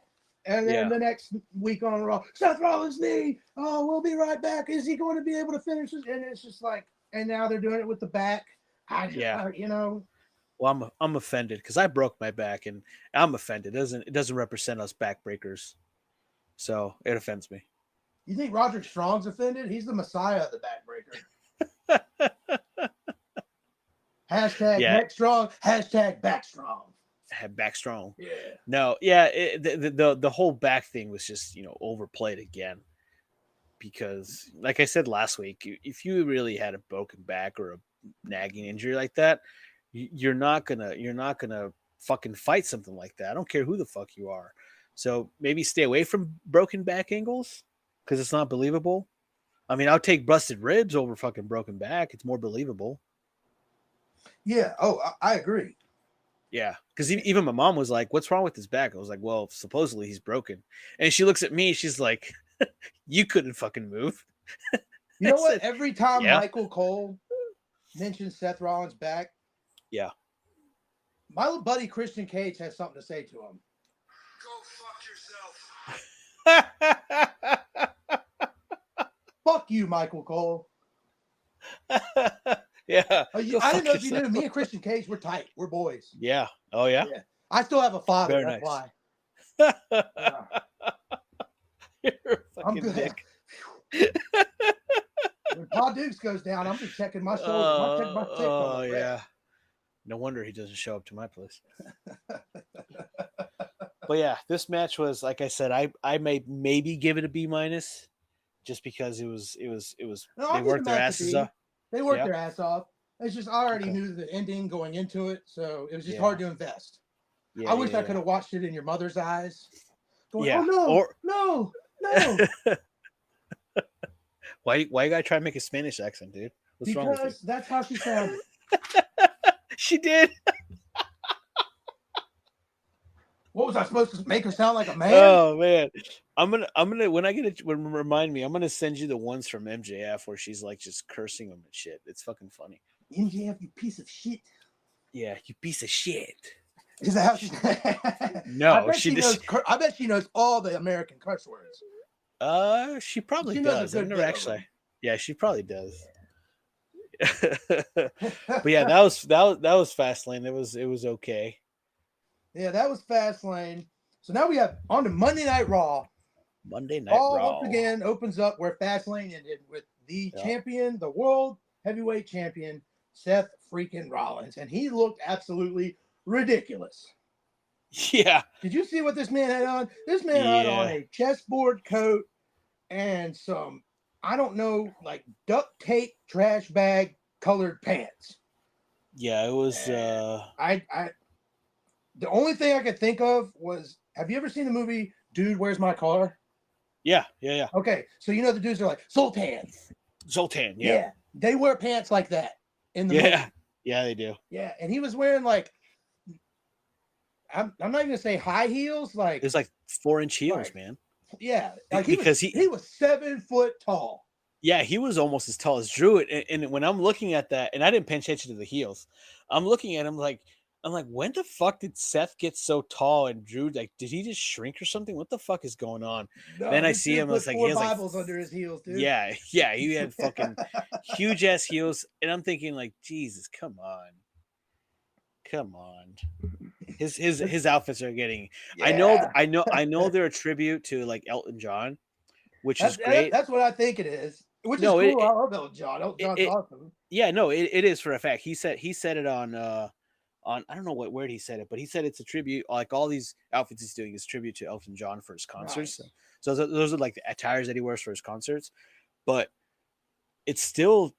And then the next week on Raw, Seth Rollins' knee. Oh, we'll be right back. Is he going to be able to finish it? And it's just like, and now they're doing it with the back. You know. Well, I'm offended because I broke my back, and I'm offended. It doesn't represent us backbreakers, so it offends me. You think Roderick Strong's offended? He's the messiah of the backbreaker. Hashtag neck strong. Hashtag back strong. Back strong. Yeah. No. Yeah. The whole back thing was just overplayed again. because, like I said last week, if you really had a broken back or a nagging injury like that, you're not gonna fucking fight something like that. I don't care who the fuck you are. So maybe stay away from broken back angles because it's not believable. I mean, I'll take busted ribs over fucking broken back. It's more believable. Yeah. Oh, I agree. Yeah, because even my mom was like, "What's wrong with his back?" I was like, "Well, supposedly he's broken." And she looks at me. She's like, "You couldn't fucking move." You know what? Every time yeah. Michael Cole mentions Seth Rollins' back, yeah, my little buddy Christian Cage has something to say to him. Go fuck yourself. Fuck you, Michael Cole. yeah. I didn't know if you knew. Me and Christian Cage, we're tight. We're boys. Yeah. Oh yeah. Yeah. I still have a father. Very that's nice. why. You're a I'm fucking good. dick. When Todd Dukes goes down, I'm just checking my shoulder. I'm checking my tape Oh on yeah. No wonder he doesn't show up to my place. But yeah, this match was, like I said, I may maybe give it a B-, just because it was No, they worked their asses off. They worked their ass off. It's just I already knew the ending going into it, so it was just hard to invest. Yeah, I wish I could have watched it in your mother's eyes. Going, yeah. Oh no, no. Why you gotta try to make a Spanish accent, dude? What's wrong with you? Because that's how she sounded. She did. What was I supposed to make her sound like a man? Oh man, I'm gonna remind me. I'm gonna send you the ones from MJF where she's like just cursing him and shit. It's fucking funny. MJF, you piece of shit. Yeah, you piece of shit. Is that how she? No, I bet she knows all the American curse words. She probably does. I've never actually. Yeah, she probably does. But yeah, that was Fastlane. It was okay. Yeah, that was Fastlane. So now we have on to Monday Night Raw. Monday Night Raw once again opens up where Fastlane ended with the champion, the world heavyweight champion, Seth freaking Rollins, and he looked absolutely ridiculous. Yeah. Did you see what this man had on? This man had on a chessboard coat and some, I don't know, like duct tape trash bag colored pants. Yeah, it was. The only thing I could think of was, have you ever seen the movie Dude, Where's My Car? Yeah. Okay, so you know the dudes are like Zoltan. Yeah. They wear pants like that in the movie. Yeah, they do. Yeah, and he was wearing like, I'm not even gonna say high heels, like it's like 4-inch heels, man. Yeah, like he was 7 foot tall. Yeah, he was almost as tall as Drew. And when I'm looking at that, and I didn't pay attention to the heels, I'm looking at him like, when the fuck did Seth get so tall? And Drew, like, did he just shrink or something? What the fuck is going on? No, then I see him, I was like, he has Bibles under his heels, dude. Yeah, he had fucking huge ass heels, and I'm thinking like, Jesus, come on. His outfits are getting. Yeah. I know they're a tribute to like Elton John, which is great. That's what I think it is. Which is cool. I love Elton John. Elton John's awesome. Yeah, no, it is for a fact. He said it on I don't know what word he said it, but he said it's a tribute. Like all these outfits he's doing is tribute to Elton John for his concerts. Nice. So those are like the attires that he wears for his concerts, but it's still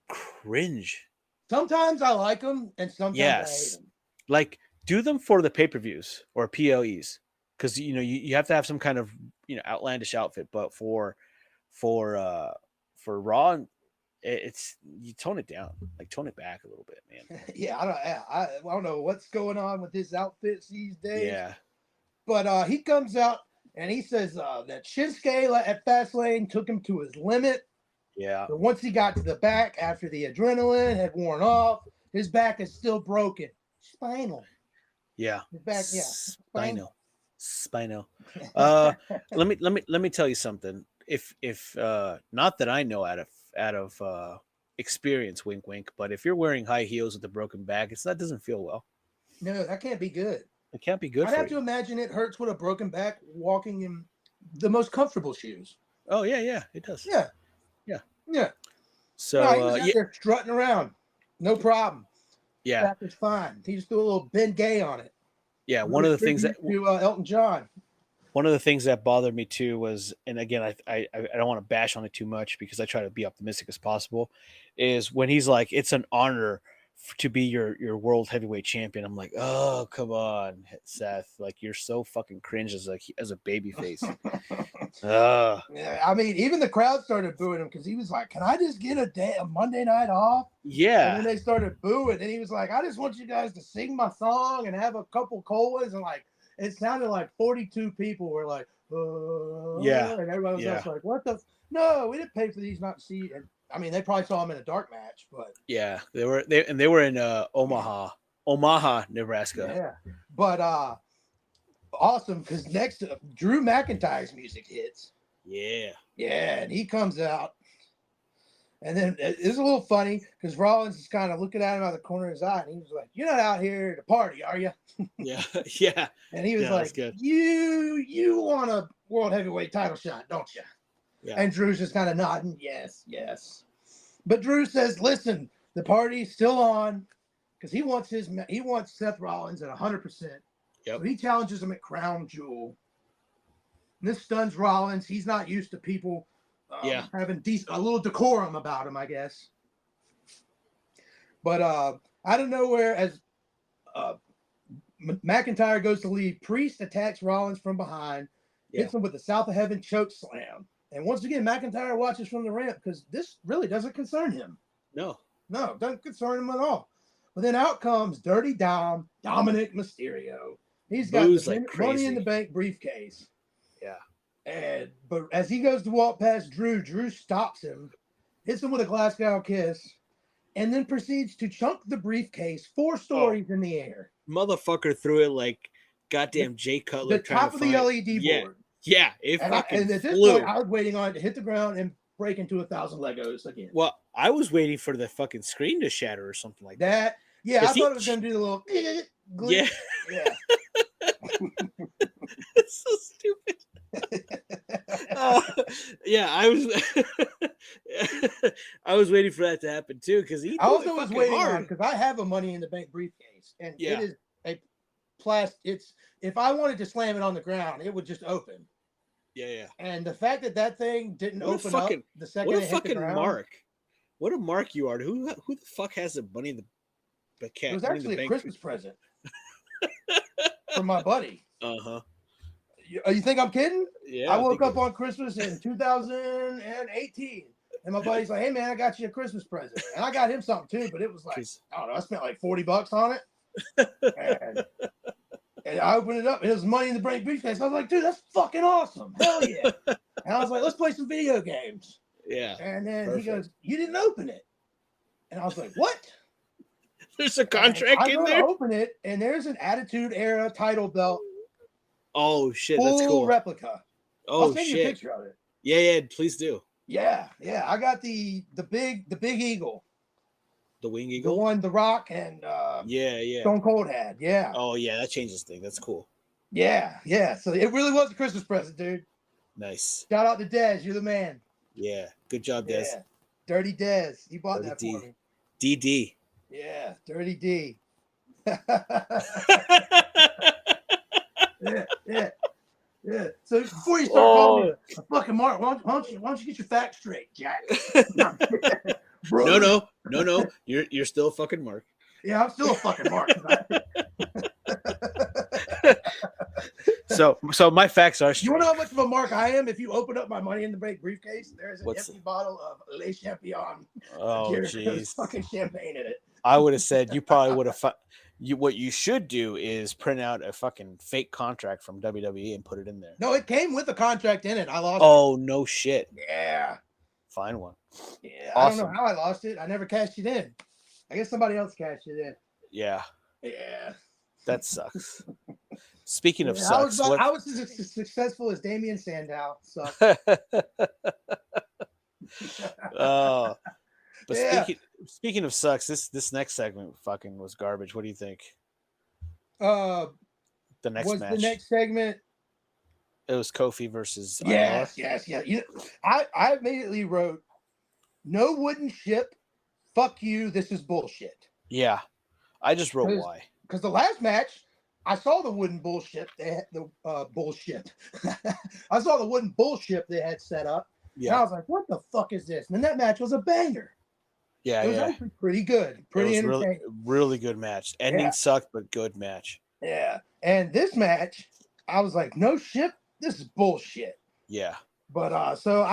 cringe. Sometimes I like them, and sometimes I hate them. Like do them for the pay-per-views or PLEs, because you have to have some kind of outlandish outfit. But for Raw, it's you tone it down, like tone it back a little bit, man. Yeah, I don't know what's going on with his outfits these days. Yeah, but he comes out and he says that Shinsuke at Fastlane took him to his limit. Yeah. But once he got to the back after the adrenaline had worn off, his back is still broken. Spinal. Yeah. His back, Spinal. Let me tell you something. If not that I know out of experience, wink wink, but if you're wearing high heels with a broken back, that doesn't feel well. No, that can't be good. It can't be good. I'd have to imagine it hurts with a broken back walking in the most comfortable shoes. Oh yeah, it does. Yeah. So they're strutting around, no problem. Yeah, back is fine. He just threw a little Ben Gay on it. Yeah, one of the things that to Elton John. One of the things that bothered me too was, and again, I don't want to bash on it too much because I try to be optimistic as possible, is when he's like, it's an honor to be your world heavyweight champion. I'm like, oh, come on, Seth. Like, you're so fucking cringe as a baby face. Yeah, I mean, even the crowd started booing him because he was like, can I just get a Monday night off? Yeah. And then they started booing. And he was like, I just want you guys to sing my song and have a couple colas. And like, it sounded like 42 people were like, yeah. And everybody was just like, what the? No, we didn't pay for these not to see. And I mean, they probably saw him in a dark match, but yeah, they were in Omaha, Nebraska. Yeah, but awesome because next Drew McIntyre's music hits. Yeah, and he comes out, and then it's a little funny because Rollins is kind of looking at him out of the corner of his eye, and he was like, "You're not out here to party, are you?" yeah. And he was like, "You want a world heavyweight title shot, don't you?" Yeah. And Drew's just kind of nodding, yes. But Drew says, "Listen, the party's still on because he wants Seth Rollins at 100%. Yep. So he challenges him at Crown Jewel. And this stuns Rollins. He's not used to people having a little decorum about him, I guess. But out of nowhere, as McIntyre goes to leave, Priest attacks Rollins from behind, hits him with the South of Heaven choke slam. And once again, McIntyre watches from the ramp because this really doesn't concern him. No, doesn't concern him at all. But then out comes Dirty Dom, Dominic Mysterio. He's got the Money in the Bank briefcase. Yeah. But as he goes to walk past Drew stops him, hits him with a Glasgow kiss, and then proceeds to chunk the briefcase 4 stories in the air. Motherfucker threw it like goddamn Jay Cutler. The top of the LED board. Yeah, it fucking and at this flew. point, I was waiting on it to hit the ground and break into 1,000 Legos again. Well, I was waiting for the fucking screen to shatter or something like that. Yeah, I thought it was going to do the little glitch. Yeah. It's so stupid. I was waiting for that to happen too because I also was waiting on because I have a Money in the Bank briefcase and it is a plastic. If I wanted to slam it on the ground, it would just open. Yeah. And the fact that thing didn't open up the second it hit the ground. Mark. What a mark you are. Who the fuck has the Money in the Bank? It was actually a Christmas present from my buddy. Uh-huh. You think I'm kidding? Yeah. I woke up on Christmas in 2018, and my buddy's like, "Hey man, I got you a Christmas present," and I got him something too. But it was like I don't know, I spent like $40 on it, and I opened it up, and it was Money in the Bank briefcase. I was like, "Dude, that's fucking awesome! Hell yeah!" And I was like, "Let's play some video games." Yeah. And then he goes, "You didn't open it," and I was like, "What?" There's a contract in there. I open it, and there's an Attitude Era title belt. Oh shit, that's cool. Full replica. Oh I'll send you a picture of it. Yeah, please do. Yeah. I got the big eagle. The wing eagle? The one The Rock and Stone Cold had. Yeah. Oh yeah, that changes things. That's cool. Yeah. So it really was a Christmas present, dude. Nice. Shout out to Dez. You're the man. Yeah. Good job, Dez. Yeah. Dirty Dez. He bought that for me. DD. Yeah, Dirty D. Yeah. So before you start calling me a fucking Mark, why don't you get your facts straight, Jack? No. You're still a fucking Mark. Yeah, I'm still a fucking Mark. So my facts are. You want to know how much of a Mark I am? If you open up my Money in the Bank briefcase, there's an empty bottle of Le Champion. Oh, jeez. Fucking champagne in it. I would have said you probably would have. What you should do is print out a fucking fake contract from WWE and put it in there. No, it came with a contract in it. I lost it. Oh, no shit. Yeah. Find one. Yeah. Awesome. I don't know how I lost it. I never cashed it in. I guess somebody else cashed it in. Yeah. Yeah. That sucks. Speaking of sucks. I was as successful as Damian Sandow. So. But speaking of sucks, this next segment fucking was garbage. What do you think? The next match. The next segment? It was Kofi versus. Yes. I immediately wrote, "No wooden ship. Fuck you. This is bullshit." Yeah, I just wrote why. Because the last match, I saw the wooden bullshit. They had the bullshit. I saw the wooden bullshit they had set up. Yeah. And I was like, what the fuck is this? And then that match was a banger. Yeah, it was actually pretty good. Pretty entertaining. Really good match. Ending sucked, but good match. Yeah. And this match, I was like, no shit, this is bullshit. Yeah. But so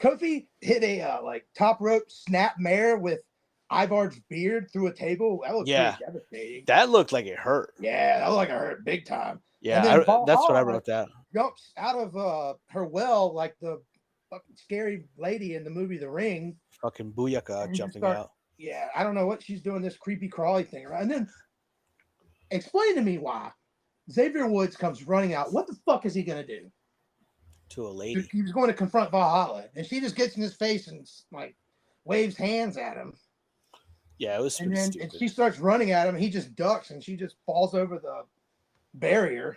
Kofi hit a like top rope snap mare with Ivar's beard through a table. That looked pretty devastating. That looked like it hurt. Yeah, that looked like it hurt big time. Yeah, that's what I wrote down. Jumps out of her well like the fucking scary lady in the movie The Ring. Fucking Booyaka jumping out. Yeah, I don't know what she's doing, this creepy crawly thing, right? And then explain to me why Xavier Woods comes running out. What the fuck is he gonna do? To a lady. He was going to confront Valhalla, and she just gets in his face and like waves hands at him. Yeah, it was and then and she starts running at him, and he just ducks, and she just falls over the barrier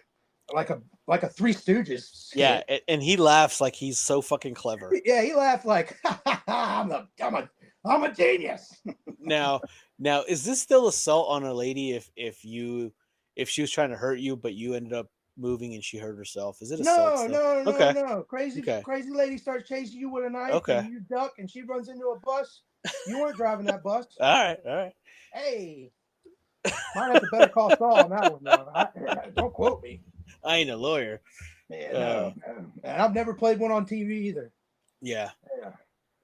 like a Three Stooges skit. Yeah, and he laughs like he's so fucking clever. Yeah, he laughed like I'm a genius. Now, is this still assault on a lady if she was trying to hurt you, but you ended up moving and she hurt herself? Is it assault? No. Crazy lady starts chasing you with a knife, and you duck, and she runs into a bus. You weren't driving that bus. All right. Hey, might have to better call Saul on that one, though. Don't quote me. I ain't a lawyer. Yeah, no. And I've never played one on TV either. Yeah. Yeah.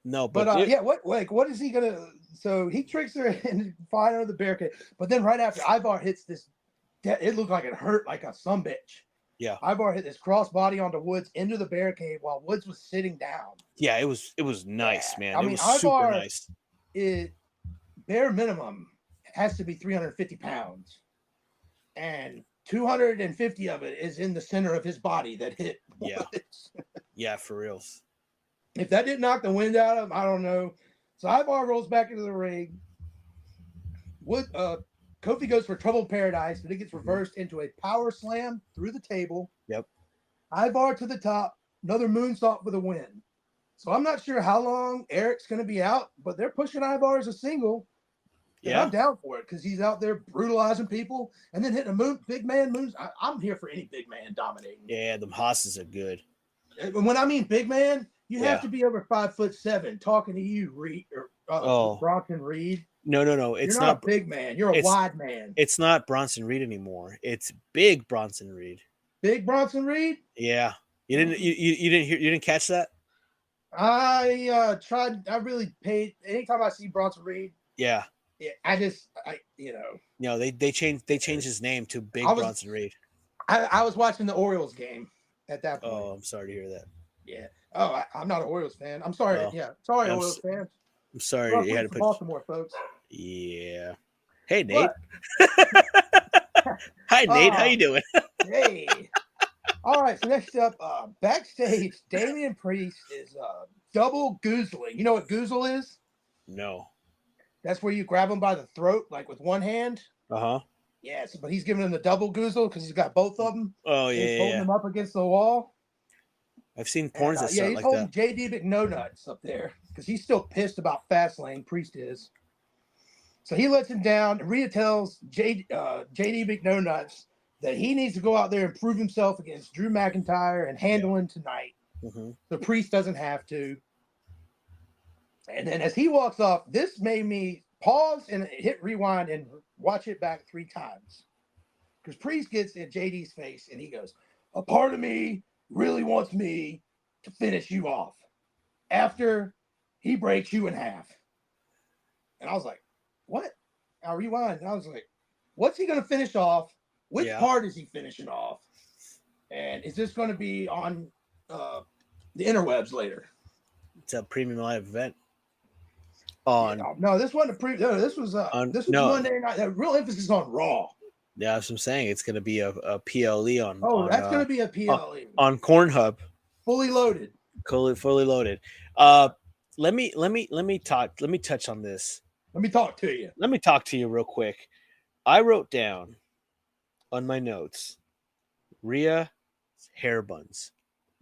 No, but what is he gonna? So he tricks her into flying over the barricade, but then right after Ivar hits this, it looked like it hurt like a sumbitch. Yeah. Ivar hit this crossbody onto Woods into the barricade while Woods was sitting down. Yeah, it was nice, man. It was Ivar, super nice. Bare minimum has to be 350 pounds, and 250 of it is in the center of his body that hit Woods. Yeah, for reals. If that didn't knock the wind out of him, I don't know. So Ivar rolls back into the ring. Kofi goes for Trouble Paradise, but it gets reversed into a power slam through the table. Yep. Ivar to the top, another moonsault for the win. So I'm not sure how long Eric's going to be out, but they're pushing Ivar as a single. Yeah, I'm down for it because he's out there brutalizing people and then hitting a big man moons. I'm here for any big man dominating. Yeah, the hosses are good. When I mean big man, you have to be over 5'7". Talking to you, Reed or Bronson Reed. No. It's not a big man. You're a wide man. It's not Bronson Reed anymore. It's big Bronson Reed. Big Bronson Reed? Yeah. You didn't catch that? I tried. I really paid. Anytime I see Bronson Reed. Yeah. No, they changed his name to Big Bronson Reed. I was watching the Orioles game at that point. Oh, I'm sorry to hear that. Yeah. Oh, I'm not an Orioles fan. I'm sorry. Sorry, Orioles fans. I'm sorry you had to put Baltimore folks. Yeah. Hey, Nate. Hi, Nate. How you doing? Hey. All right. So next up, backstage, Damian Priest is double goozling. You know what goozle is? No. That's where you grab him by the throat, like with one hand. Uh-huh. Yes, but he's giving him the double goozle because he's got both of them. Oh, yeah. He's holding them up against the wall. I've seen porns that start like that. Yeah, he's holding JD McNonuts up there because he's still pissed about Fastlane. Priest is. So he lets him down. Rhea tells JD McNonuts that he needs to go out there and prove himself against Drew McIntyre and handle him tonight. Mm-hmm. So Priest doesn't have to. And then as he walks off, this made me pause and hit rewind and watch it back 3 times. Because Priest gets in JD's face and he goes, a part of me really wants me to finish you off after he breaks you in half. And I was like, what? I rewind. And I was like, what's he going to finish off? Which part is he finishing off? And is this going to be on the interwebs later? It's a premium live event. No, this wasn't this was Monday night. The real emphasis on Raw. Yeah, that's what I'm saying. It's going to be a PLE on. Oh, that's going to be a PLE on Cornhub. Fully loaded. Fully loaded. Let me touch on this. Let me talk to you. Let me talk to you real quick. I wrote down on my notes, Rhea hair buns.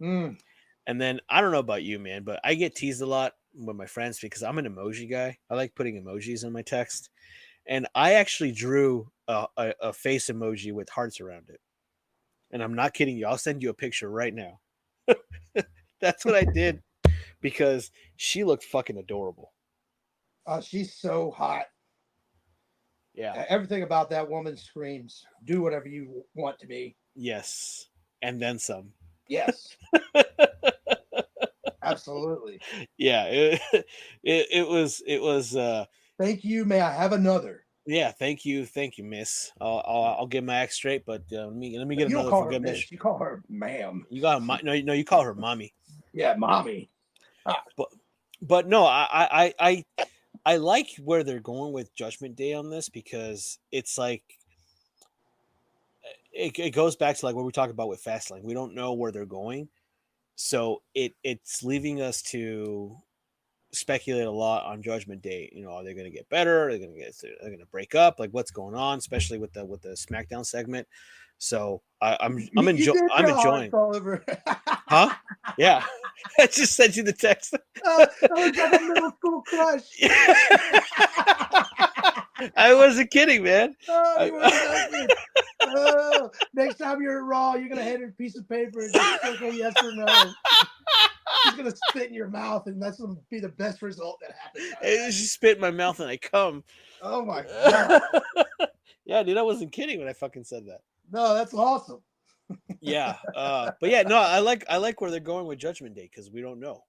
Mm. And then I don't know about you, man, but I get teased a lot with my friends because I'm an emoji guy. I like putting emojis in my text. And I actually drew a face emoji with hearts around it. And I'm not kidding you. I'll send you a picture right now. That's what I did because she looked fucking adorable. She's so hot. Yeah. Everything about that woman screams, do whatever you want to be. Yes. And then some. Yes. Absolutely. Yeah. It was thank you. May I have another? Yeah, thank you, miss. I'll get my act straight, but let me get you another don't call for her good miss. measure. You call her ma'am. You got no, you call her mommy. Yeah, mommy. But no, I like where they're going with Judgment Day on this because it's like it goes back to like what we talked about with Fastlane. We don't know where they're going, so it's leaving us to speculate a lot on Judgment Day. You know, are they going to get better? Are they going to break up? Like what's going on, especially with the SmackDown segment. So I'm enjoying. All over. Huh? Yeah, I just sent you the text. That was like a middle school crush. I wasn't kidding, man. Next time you're at Raw, you're gonna hand her a piece of paper and just circle yes or no. She's gonna spit in your mouth, and that's gonna be the best result that happens. She spit in my mouth and I come. Oh my god! Yeah, dude, I wasn't kidding when I fucking said that. No, that's awesome. Yeah, but yeah, no, I like where they're going with Judgment Day because we don't know.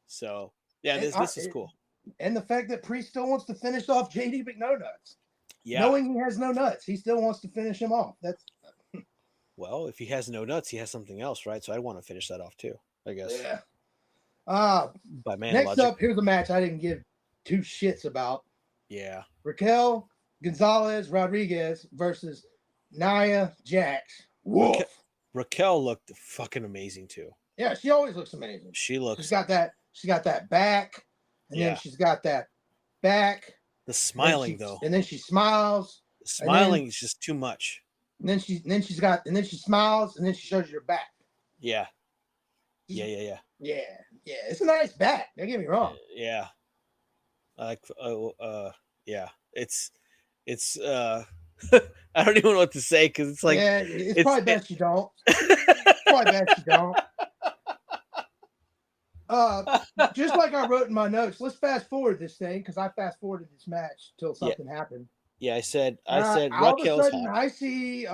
So yeah, this is cool. And the fact that Priest still wants to finish off JD McNuts. Yeah, knowing he has no nuts, he still wants to finish him off. That's well, if he has no nuts, he has something else, right? So I want to finish that off too, I guess. Yeah. By man next logic. up, here's a match I didn't give two shits about. Yeah. Raquel Gonzalez Rodriguez versus Nia Jax. Wolf. Raquel looked fucking amazing too. Yeah, she always looks amazing. She looks. She's got that back, and then she's got that back. The smiling though, and then she smiles. The smiling is just too much. And then she smiles, and then she shows you her back. Yeah. Yeah. It's a nice back. Don't get me wrong. Yeah. Like yeah. It's I don't even know what to say because it's like it's probably best you don't. Probably best you don't. Just like I wrote in my notes, let's fast forward this thing because I fast forwarded this match till something happened. Yeah, I said Raquel's all of a sudden I see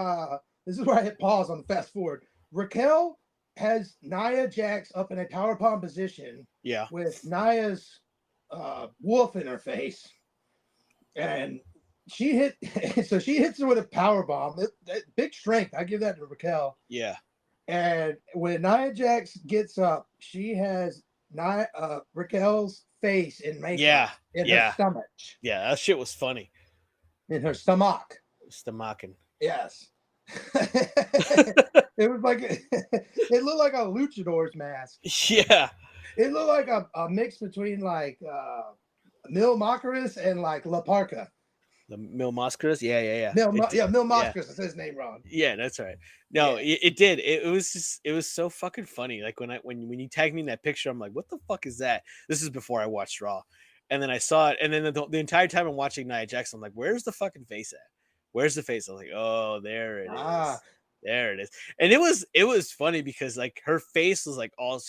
this is where I hit pause on the fast forward. Raquel has Nia Jax up in a power bomb position. Yeah. With Nia's wolf in her face. And she hits her with a power bomb. Big strength. I give that to Raquel. Yeah. And when Nia Jax gets up, she has Raquel's face in makeup in her stomach. Yeah, that shit was funny. In her stomach. Stomaching. Yes. It was like it looked like a luchador's mask. Yeah. It looked like a mix between like Mil Máscaras and like La Parca. The Mil Máscaras? Yeah. Mil Máscaras. I said his name wrong. Yeah, that's right. No, it did. It was so fucking funny. Like when you tagged me in that picture, I'm like, what the fuck is that? This is before I watched Raw. And then I saw it, and then the entire time I'm watching Nia Jax, I'm like, where's the fucking face at? Where's the face? I'm like, oh, there it is. There it is. And it was funny because like her face was like all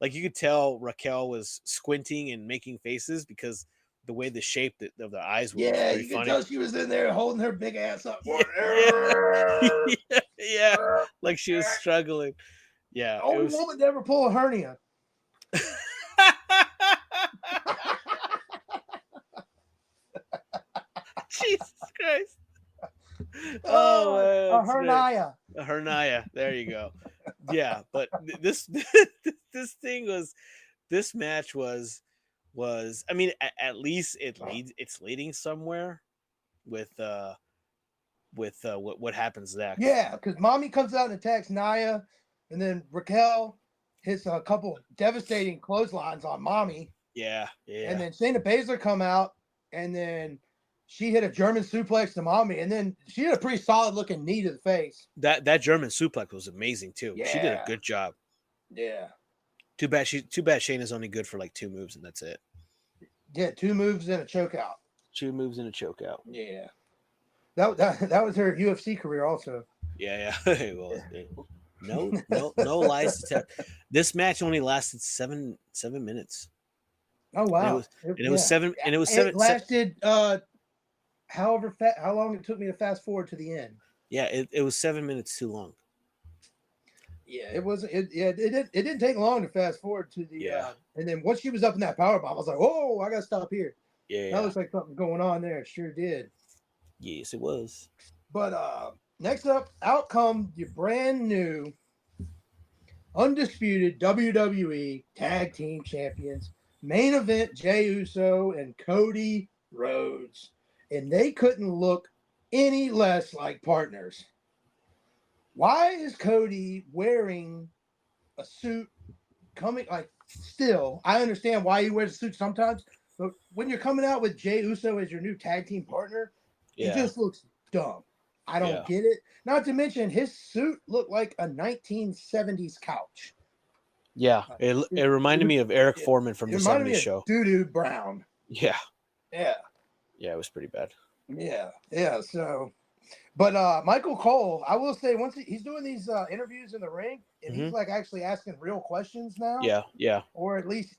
like you could tell Raquel was squinting and making faces because the way the shape of the eyes were. Yeah, you could tell she was in there holding her big ass up. Yeah. Like she was struggling. Yeah. Only woman to ever pull a hernia. Jesus Christ. Oh, man. A hernia. There you go. Yeah, but this match was I mean at least it's leading somewhere with what happens next. Yeah, because Mommy comes out and attacks Nia, and then Raquel hits a couple devastating clotheslines on Mommy. Yeah. And then Shayna Baszler come out, and then she hit a German suplex to Mommy, and then she hit a pretty solid looking knee to the face. That German suplex was amazing too. Yeah. She did a good job. Yeah. Too bad Shayna's only good for like 2 moves and that's it. Yeah, 2 moves and a choke out. 2 moves and a choke out. Yeah. That was her UFC career also. Yeah. Well, no lies to tell. This match only lasted seven minutes. Oh And it wow! was seven. And it was It seven. lasted however how long it took me to fast forward to the end. Yeah, it was 7 minutes too long. Yeah, it was. It didn't take long to fast forward to the. Yeah. And then once she was up in that power bomb, I was like, "Oh, I gotta stop here." Yeah. That looks like something going on there. Sure did. Yes, it was. But next up, out come your brand new, undisputed WWE Tag Team Champions. Main event: Jey Uso and Cody Rhodes, and they couldn't look any less like partners. Why is Cody wearing a suit coming like still? I understand why he wears a suit sometimes, but when you're coming out with Jey Uso as your new tag team partner, it just looks dumb. I don't get it. Not to mention his suit looked like a 1970s couch. Yeah, it reminded me of Eric Foreman from the 70s show. Doo-doo Brown. Yeah. Yeah. Yeah, it was pretty bad. Yeah. So, but Michael Cole, I will say, once he's doing these interviews in the ring, and he's like actually asking real questions now. Yeah. Or at least,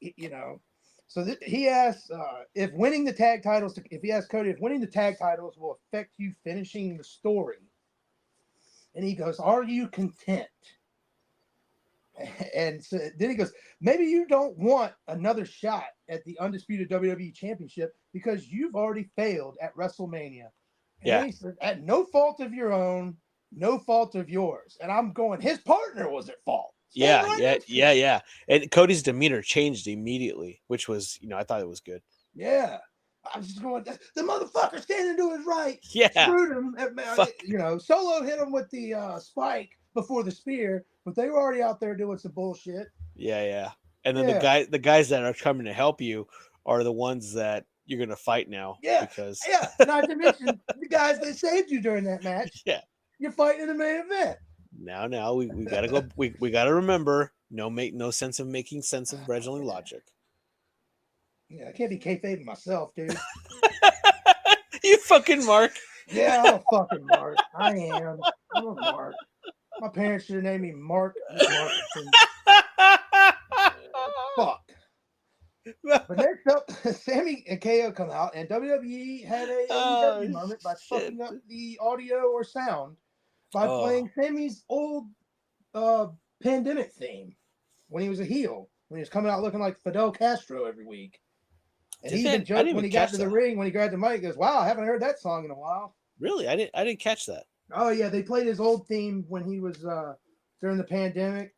So he asked if winning the tag titles. If he asked Cody if winning the tag titles will affect you finishing the story, and he goes, "Are you content?" And so then he goes, "Maybe you don't want another shot at the undisputed WWE Championship because you've already failed at WrestleMania." And he said, "At no fault of your own, no fault of yours." And I'm going, his partner was at fault. Yeah. And Cody's demeanor changed immediately, which was, I thought it was good. Yeah. I was just going, the motherfucker standing to his right. Yeah. Screwed him. Solo hit him with the spike before the spear, but they were already out there doing some bullshit. Yeah. And then the guys that are coming to help you are the ones that you're going to fight now. Yeah. Because... Yeah. Not to mention the guys that saved you during that match. Yeah. You're fighting in the main event. Now we gotta go. We gotta remember no sense of making sense of wrestling logic. Yeah, I can't be kayfabing myself, dude. You fucking Mark. Yeah, I'm a fucking Mark. I am. I'm a Mark. My parents should have named me Mark Markinson. Fuck. But next up, Sammy and KO come out, and WWE had a AEW moment by fucking up the audio or sound by playing Sammy's old pandemic theme when he was a heel, when he was coming out looking like Fidel Castro every week. And he even joked when he got to the ring, when he grabbed the mic, he goes, "Wow, I haven't heard that song in a while." Really? I didn't catch that. Oh yeah, they played his old theme when he was during the pandemic.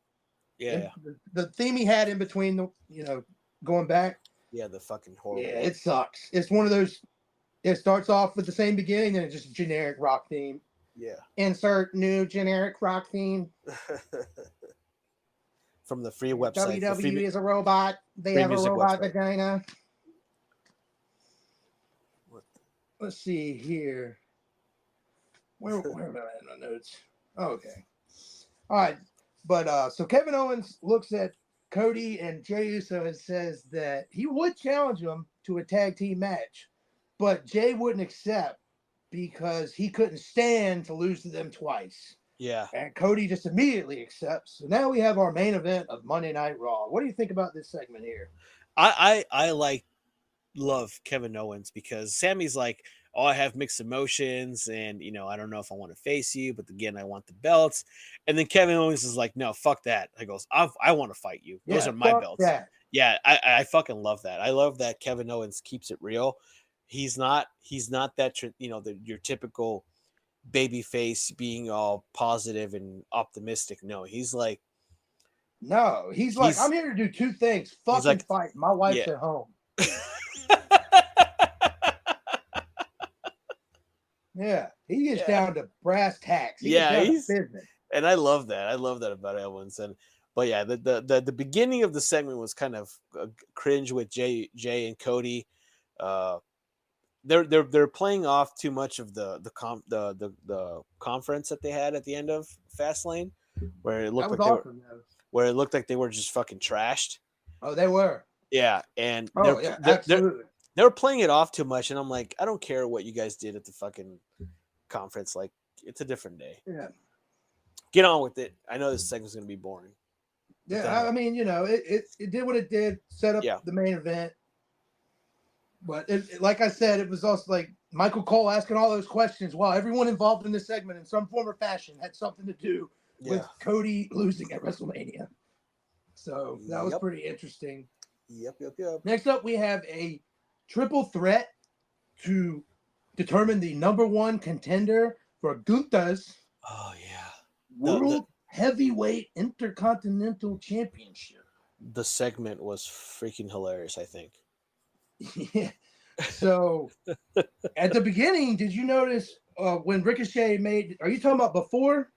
Yeah. The theme he had in between the going back. Yeah, the fucking horrible. Yeah, it sucks. It's one of those. It starts off with the same beginning, and it's just generic rock theme. Yeah. Insert new generic rock theme. From the free website. WWE is a robot. They have a robot vagina. Let's see here. Where am I in the notes? Oh, okay. All right. But so Kevin Owens looks at Cody and Jey Uso and says that he would challenge them to a tag team match, but Jey wouldn't accept because he couldn't stand to lose to them twice. Yeah. And Cody just immediately accepts. So now we have our main event of Monday Night Raw. What do you think about this segment here? I love Kevin Owens because Sammy's like, "Oh, I have mixed emotions, and I don't know if I want to face you, but again, I want the belts." And then Kevin Owens is like, "No, fuck that." I goes, "I want to fight you. Those are my belts." That. Yeah, I fucking love that. I love that Kevin Owens keeps it real. He's not that your typical baby face being all positive and optimistic. No, he's like, I'm here to do two things. Fucking fight. My wife's at home. Yeah, he gets down to brass tacks. He's business. And I love that. I love that about Owens. But yeah, the beginning of the segment was kind of cringe with Jey and Cody. They're playing off too much of the conference that they had at the end of Fastlane, where it looked like they were just fucking trashed. Oh, they were. Yeah, and absolutely. They were playing it off too much, and I'm like, I don't care what you guys did at the fucking conference. Like, it's a different day. Yeah. Get on with it. I know this segment's going to be boring. Yeah, I mean, it did what it did, set up the main event. But like I said, it was also like Michael Cole asking all those questions while everyone involved in this segment in some form or fashion had something to do with Cody losing at WrestleMania. So that was pretty interesting. Yep. Next up, we have a triple threat to determine the number one contender for Gunther's World Heavyweight Intercontinental Championship. The segment was freaking hilarious, I think. Yeah. So at the beginning, did you notice when Ricochet made? Are you talking about before?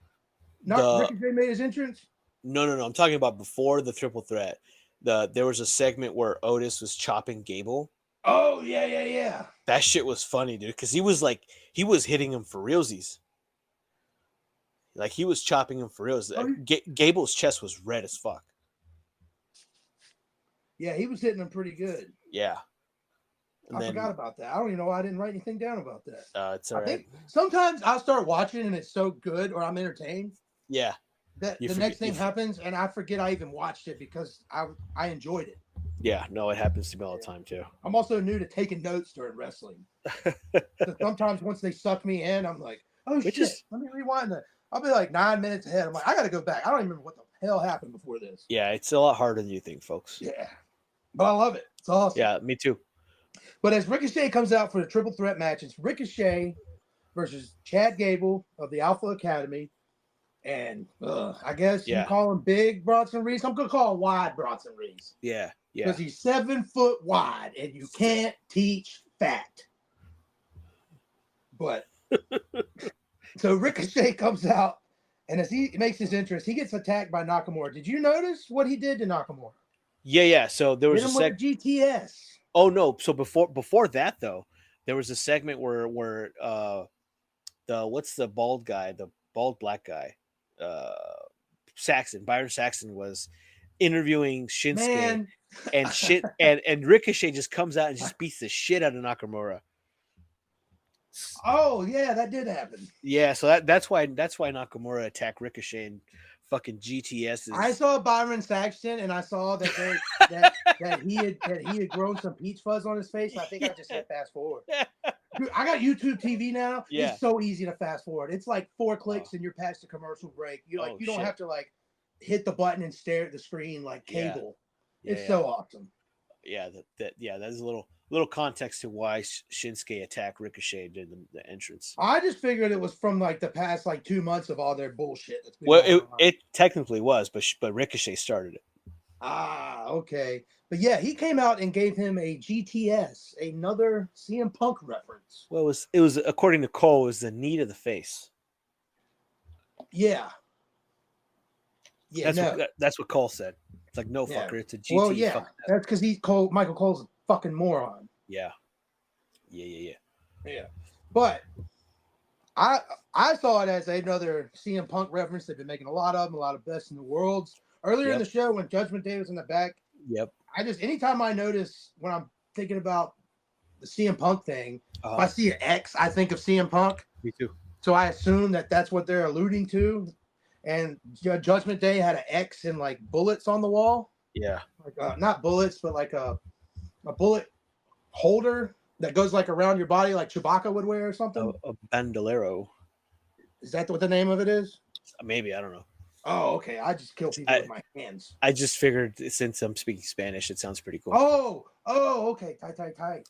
Ricochet made his entrance? No. I'm talking about before the triple threat. There was a segment where Otis was chopping Gable. Oh yeah. That shit was funny, dude, because he was hitting him for realsies. Like, he was chopping him for reals. Gable's chest was red as fuck. Yeah, he was hitting him pretty good. Yeah. I forgot about that. I don't even know why I didn't write anything down about that. It's all right. I think sometimes I'll start watching and it's so good or I'm entertained. Yeah. That the next thing happens and I forget I even watched it because I enjoyed it. Yeah, no, it happens to me all the time too. I'm also new to taking notes during wrestling. So sometimes once they suck me in, I'm like, oh shit, let me rewind that. I'll be like 9 minutes ahead. I'm like, I got to go back. I don't even remember what the hell happened before this. Yeah, it's a lot harder than you think, folks. Yeah, but I love it. It's awesome. Yeah, me too. But as Ricochet comes out for the triple threat match, it's Ricochet versus Chad Gable of the Alpha Academy. And I guess you call him Big Bronson Reed. I'm going to call him Wide Bronson Reed. Yeah. Because he's 7 foot wide and you can't teach fat. But so Ricochet comes out and as he makes his entrance, he gets attacked by Nakamura. Did you notice what he did to Nakamura? Yeah. So there was a segment. GTS. Oh no! So before that though, there was a segment where what's the bald guy, the bald black guy, Byron Saxton was interviewing Shinsuke, and Ricochet just comes out and just beats the shit out of Nakamura. Oh yeah, that did happen. Yeah, so that's why Nakamura attacked Ricochet and fucking GTS. I saw Byron Saxton and I saw that that he had grown some peach fuzz on his face. I think I just hit fast forward. Dude, I got YouTube TV now. Yeah. It's so easy to fast forward. It's like 4 clicks and you're past the commercial break. You don't have to like hit the button and stare at the screen like cable. Yeah. It's so awesome. Yeah, that is a little context to why Shinsuke attacked Ricochet did the entrance. I just figured it was from like the past like 2 months of all their bullshit. That's been it technically was, but Ricochet started it. Ah, okay. But yeah, he came out and gave him a GTS, another CM Punk reference. Well, it was according to Cole, it was the knee to the face. Yeah. Yeah, that's what Cole said. It's like, no, fucker, it's a GT. Well, yeah, that's because Michael Cole's a fucking moron. Yeah. But I saw it as another CM Punk reference. They've been making a lot of them, a lot of best in the worlds. Earlier in the show, when Judgment Day was in the back, anytime I notice when I'm thinking about the CM Punk thing, if I see an X, I think of CM Punk. Me too. So I assume that that's what they're alluding to. And Judgment Day had an X and like bullets on the wall. Yeah. Like not bullets, but like a bullet holder that goes like around your body, like Chewbacca would wear or something. A bandolero. Is that what the name of it is? Maybe, I don't know. Oh, okay. I just kill people with my hands. I just figured since I'm speaking Spanish, it sounds pretty cool. Oh, okay. Tight.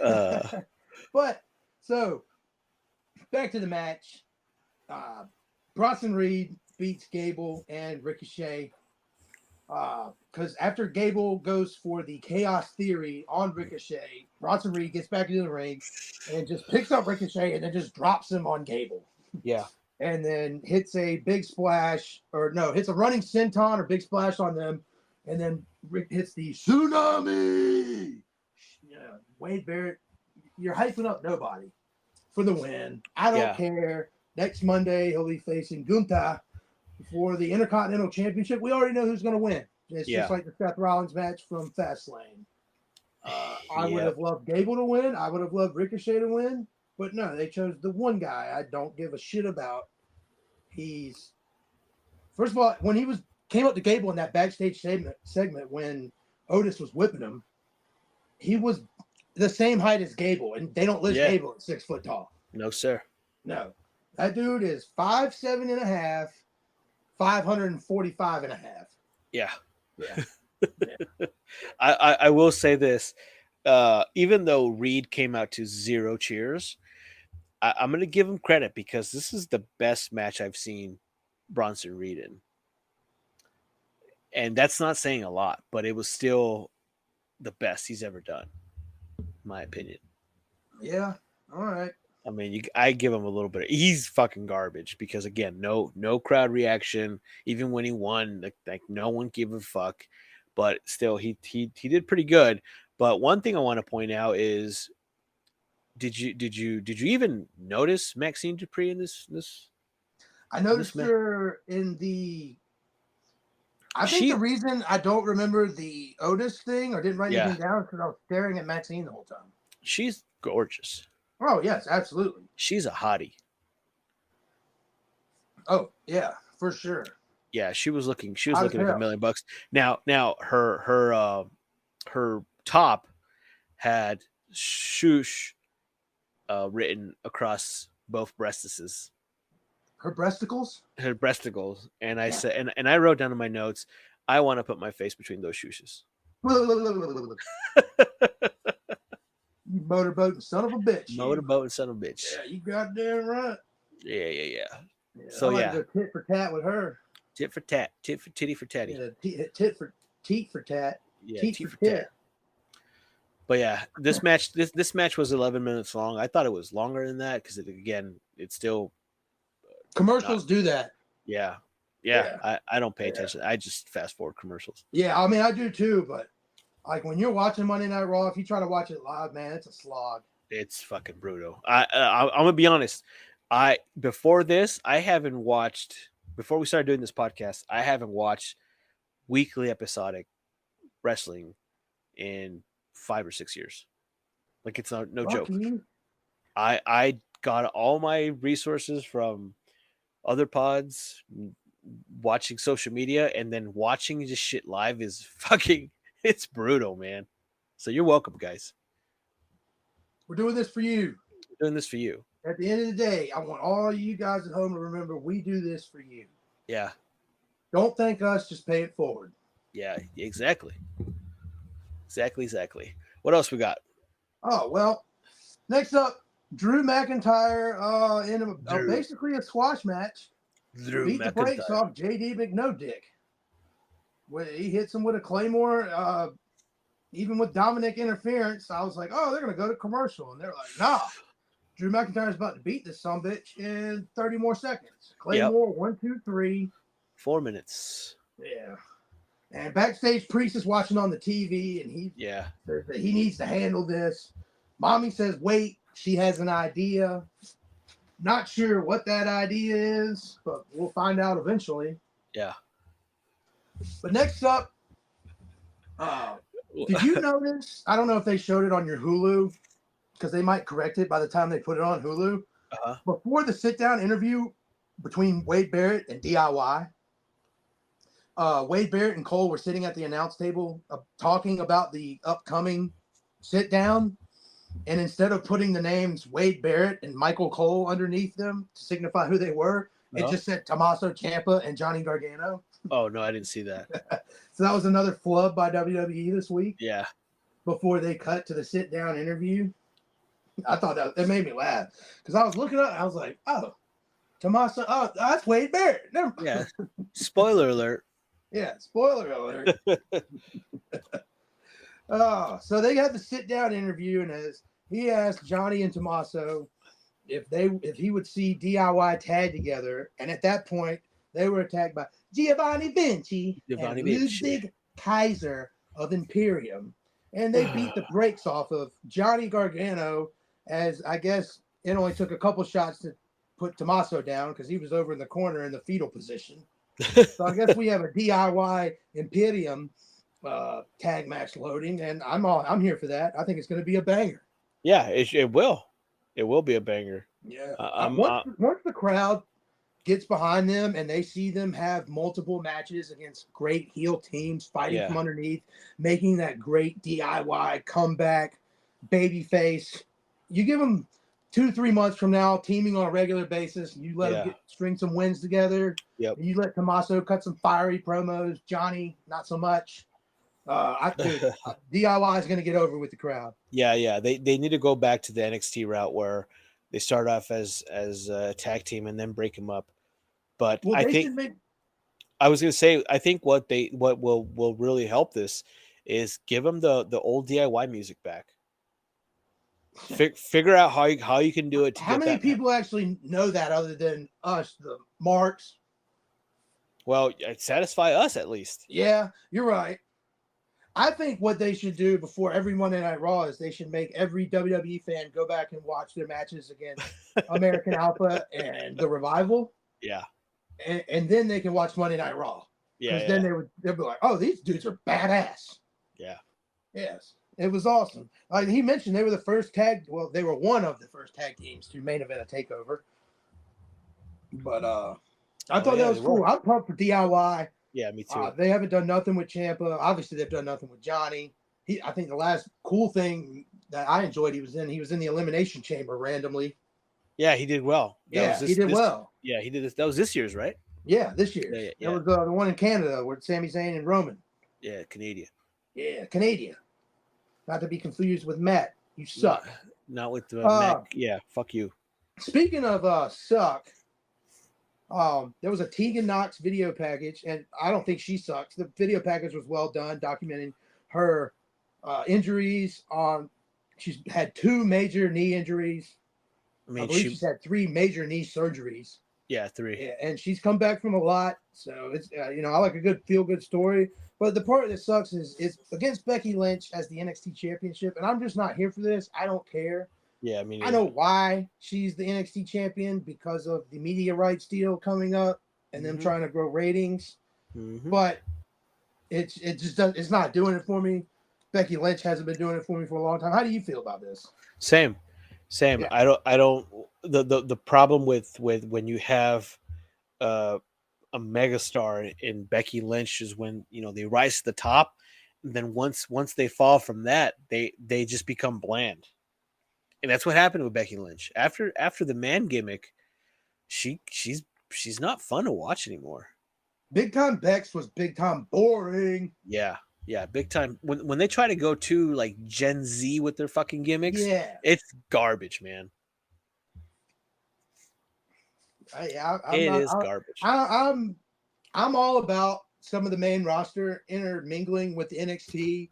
Yeah. But so back to the match. Bronson Reed beats Gable and Ricochet. Because after Gable goes for the Chaos Theory on Ricochet, Bronson Reed gets back into the ring and just picks up Ricochet and then just drops him on Gable. Yeah. And then hits a big splash, hits a running senton or big splash on them. And then Rick hits the tsunami. Yeah, Wade Barrett, you're hyping up nobody for the win. I don't care. Next Monday, he'll be facing Gunther for the Intercontinental Championship. We already know who's going to win. It's just like the Seth Rollins match from Fastlane. I would have loved Gable to win. I would have loved Ricochet to win. But no, they chose the one guy I don't give a shit about. He's first of all, when he came up to Gable in that backstage segment when Otis was whipping him, he was the same height as Gable, and they don't list Gable at 6 foot tall. No, sir. No. That dude is 5'7" and a half, 545 and a half. Yeah. Yeah. I will say this. Even though Reed came out to 0 cheers, I'm going to give him credit because this is the best match I've seen Bronson Reed in. And that's not saying a lot, but it was still the best he's ever done, in my opinion. Yeah. All right. I mean, I give him a little bit. He's fucking garbage because, again, no crowd reaction. Even when he won, like no one gave a fuck. But still, he did pretty good. But one thing I want to point out is, did you even notice Maxine Dupree in this? I noticed her in the. I think the reason I don't remember the Otis thing or didn't write anything down is because I was staring at Maxine the whole time. She's gorgeous. Oh yes, absolutely. She's a hottie. Oh yeah, for sure. Yeah, she was looking like $1 million. Now her top had "shush" written across both breastises. Her breasticles? Her breasticles. And I said, and I wrote down in my notes, I want to put my face between those shoes. You motorboating son of a bitch. Motorboating son of a bitch. Yeah, you goddamn right. Yeah. So I like to go tit for tat with her. Tit for tat. Tit for titty for tatty. Yeah, teat for tat. Yeah, teat for tat. But yeah, this match was 11 minutes long. I thought it was longer than that because it's still commercials do that. Yeah. I don't pay attention. I just fast forward commercials. Yeah, I mean I do too, but like when you're watching Monday Night Raw, if you try to watch it live, man, it's a slog. It's fucking brutal. I'm gonna be honest. Before we started doing this podcast, I haven't watched weekly episodic wrestling in 5 or 6 years. Like it's no joke. I got all my resources from other pods, watching social media, and then watching this shit live is fucking. It's brutal, man. So you're welcome, guys. We're doing this for you. We're doing this for you. At the end of the day, I want all you guys at home to remember we do this for you. Yeah. Don't thank us, just pay it forward. Yeah, exactly. Exactly. What else we got? Oh, well, next up, Drew McIntyre in basically a squash match. Beat the brakes off JD McNodick. He hits him with a Claymore. Even with Dominic interference, I was like, oh, they're going to go to commercial. And they're like, nah. Drew McIntyre's about to beat this sumbitch in 30 more seconds. Claymore, 1, 2, 3. 4 minutes. Yeah. And backstage, Priest is watching on the TV, and he says that he needs to handle this. Mommy says, wait, she has an idea. Not sure what that idea is, but we'll find out eventually. Yeah. But next up, did you notice? I don't know if they showed it on your Hulu, because they might correct it by the time they put it on Hulu. Uh-huh. Before the sit-down interview between Wade Barrett and DIY, Wade Barrett and Cole were sitting at the announce table talking about the upcoming sit-down. And instead of putting the names Wade Barrett and Michael Cole underneath them to signify who they were, it just said Tommaso Ciampa and Johnny Gargano. Oh, no, I didn't see that. So that was another flub by WWE this week. Yeah. Before they cut to the sit-down interview. I thought that made me laugh. Because I was looking up, I was like, oh, Tommaso, that's Wade Barrett. Never mind. Yeah. Spoiler alert. Yeah, spoiler alert. So they had the sit-down interview, and as he asked Johnny and Tommaso if he would see DIY tag together, and at that point they were attacked by Giovanni Vinci and Ludwig Kaiser of Imperium, and they beat the brakes off of Johnny Gargano. As I guess it only took a couple shots to put Tommaso down because he was over in the corner in the fetal position. So I guess we have a DIY Imperium tag match loading, and I'm here for that. I think it's going to be a banger. Yeah, it will. It will be a banger. Yeah. I'm Once the crowd gets behind them and they see them have multiple matches against great heel teams fighting from underneath, making that great DIY comeback, babyface. You give them 2-3 months from now, teaming on a regular basis, and you let them string some wins together. Yep. And you let Tommaso cut some fiery promos. Johnny, not so much. DIY is going to get over with the crowd. Yeah. They need to go back to the NXT route where they start off as a tag team and then break them up. But I think I was going to say I think what will really help this is give them the old DIY music back. Figure out how you can do it. How many people actually know that other than us, the marks? Well, satisfy us at least. Yeah, you're right. I think what they should do before every Monday Night Raw is they should make every WWE fan go back and watch their matches against American Alpha and the Revival. Yeah. And then they can watch Monday Night Raw. Yeah. Because then they'll be like, oh, these dudes are badass. Yeah. Yes. It was awesome. He mentioned they were the first they were one of the first tag teams to main event a takeover. But I thought that was cool. I'm pumped for DIY. Yeah, me too. They haven't done nothing with Ciampa. Obviously, they've done nothing with Johnny. I think the last cool thing that I enjoyed, he was in the Elimination Chamber randomly. Yeah, he did well. He did well. Yeah, he did this. That was this year's, right? Yeah, this year. Yeah. That was the one in Canada with Sami Zayn and Roman. Yeah, Canadian. Yeah, Canadian. Not to be confused with Matt. You suck. Not with Matt. Yeah, fuck you. Speaking of suck, there was a Tegan Knox video package, and I don't think she sucks. The video package was well done, documenting her injuries. She's had 2 major knee injuries. I believe she's had 3 major knee surgeries. Yeah, 3. Yeah, and she's come back from a lot. So it's I like a good feel-good story. But the part that sucks is against Becky Lynch as the NXT Championship, and I'm just not here for this. I don't care. Yeah, I mean, I know why she's the NXT champion because of the media rights deal coming up and them trying to grow ratings. But it's not doing it for me. Becky Lynch hasn't been doing it for me for a long time. How do you feel about this? Same. Yeah. I don't. The problem with when you have a megastar in Becky Lynch is when they rise to the top, and then once they fall from that, they just become bland. And that's what happened with Becky Lynch. After the man gimmick, she's not fun to watch anymore. Big Time Bex was big time boring. Yeah, big time. When they try to go to like Gen Z with their fucking gimmicks, it's garbage, man. It is garbage. I'm all about some of the main roster intermingling with the NXT,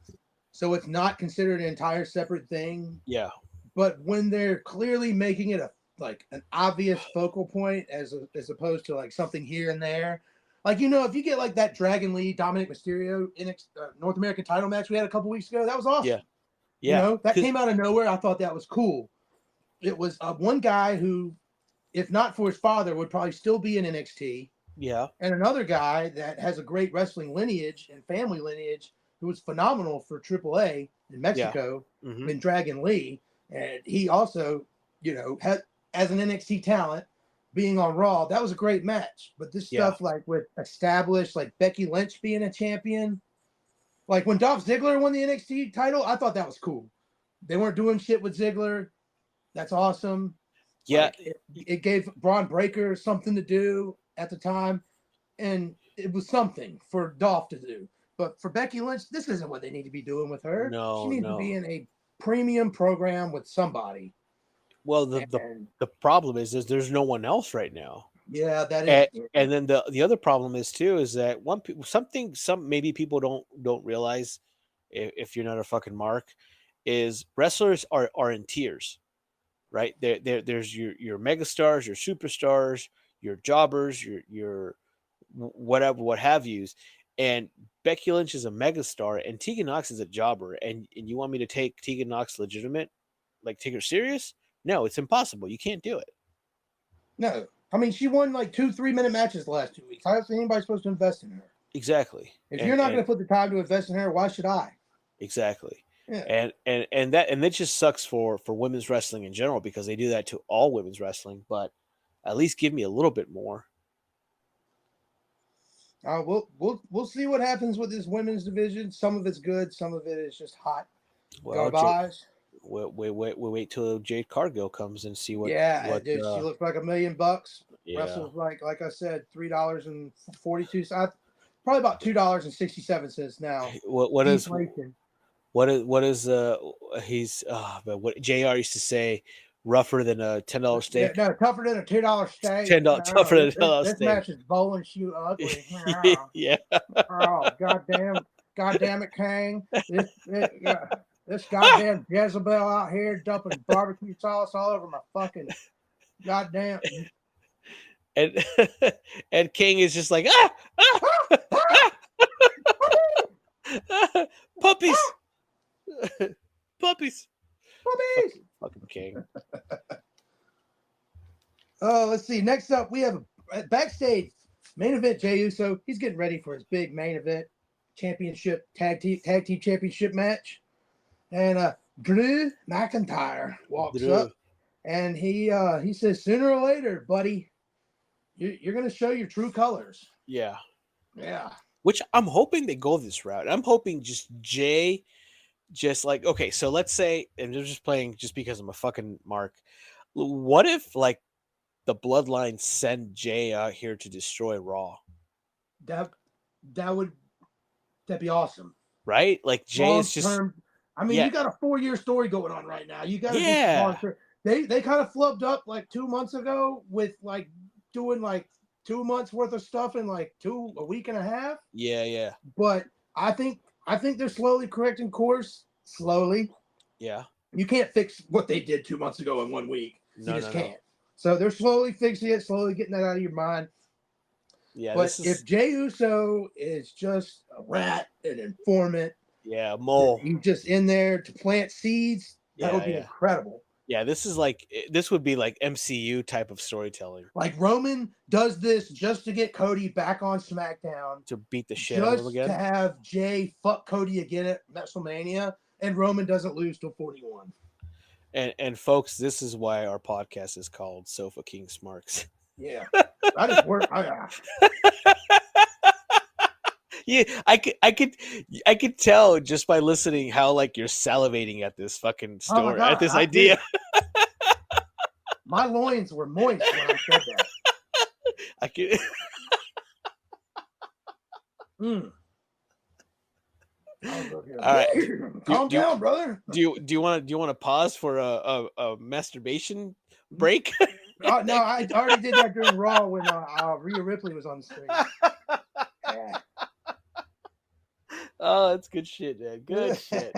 so it's not considered an entire separate thing. Yeah. But when they're clearly making it an obvious focal point as opposed to like something here and there, like if you get like that Dragon Lee Dominic Mysterio North American title match we had a couple weeks ago, that was awesome. Yeah. That came out of nowhere. I thought that was cool. It was one guy who, if not for his father, would probably still be in NXT. Yeah. And another guy that has a great wrestling lineage and family lineage who was phenomenal for AAA in Mexico, in Dragon Lee. And he also, had as an NXT talent being on Raw, that was a great match. But this stuff like with established, like Becky Lynch being a champion, like when Dolph Ziggler won the NXT title, I thought that was cool. They weren't doing shit with Ziggler. That's awesome. Yeah. Like, it gave Braun Breaker something to do at the time. And it was something for Dolph to do. But for Becky Lynch, this isn't what they need to be doing with her. No, she needs to be in a premium program with somebody. Well, the problem is there's no one else right now. Yeah, that is. And then the other problem is too is that maybe people don't realize if you're not a fucking mark is wrestlers are in tiers, right? There's your megastars, your superstars, your jobbers, your whatever what have yous, and Becky Lynch is a megastar and Tegan Knox is a jobber, and you want me to take Tegan Knox legitimate, like take her serious? No, it's impossible. You can't do it. No. I mean, she won like 2 3-minute matches the last 2 weeks. How is anybody supposed to invest in her? Exactly. If you're not going to put the time to invest in her, why should I? Exactly. Yeah. And that just sucks for women's wrestling in general, because they do that to all women's wrestling, but at least give me a little bit more. We'll see what happens with this women's division. Some of it's good, some of it is just hot Well, garbage. we wait till Jade Cargill comes and see what. Yeah, dude, she looks like $1 million. Yeah. Wrestles like I said, $3.42. Probably about $2.67 now. What is he's but what JR used to say, rougher than a $10 steak. Yeah, no, tougher than a $2 steak. Tougher than a $10 this steak. match is bowling shoe ugly. Yeah. Oh, goddamn it, King. This goddamn Jezebel out here dumping barbecue sauce all over my fucking goddamn. And King is just like, puppies. Puppies. Fucking King. Let's see. Next up, we have a backstage main event. Jey Uso, he's getting ready for his big main event championship tag team championship match, and Drew McIntyre walks up, and he says, "Sooner or later, buddy, you're going to show your true colors." Yeah. Yeah. Which I'm hoping they go this route. I'm hoping just Jay, just like, okay, so let's say, and I'm just playing just because I'm a fucking mark. What if like the Bloodline send Jay out here to destroy Raw? That'd be awesome. Right? Like Jay is just. I mean, you got a 4-year story going on right now. You got to They kind of flubbed up like 2 months ago with like doing like 2 months worth of stuff in like a week and a half. Yeah. But I think they're slowly correcting course. Slowly. Yeah. You can't fix what they did 2 months ago in 1 week. You just can't. No. So they're slowly fixing it, slowly getting that out of your mind. Yeah. But if Jey Uso is just a rat, an informant, a mole, he's just in there to plant seeds, that would be incredible. Yeah, this would be like MCU type of storytelling. Like Roman does this just to get Cody back on SmackDown, to beat the shit out of him again, to have Jay fuck Cody again at WrestleMania, and Roman doesn't lose till 41. And folks, this is why our podcast is called Sofa King Smarks. Yeah, that is work. Yeah, I could tell just by listening how like you're salivating at this fucking story, at this idea. My loins were moist when I said that. I could. All right, calm down, brother. Do you want to pause for a masturbation break? No, I already did that during Raw when Rhea Ripley was on the screen. Yeah. Oh, that's good shit, man. Good shit.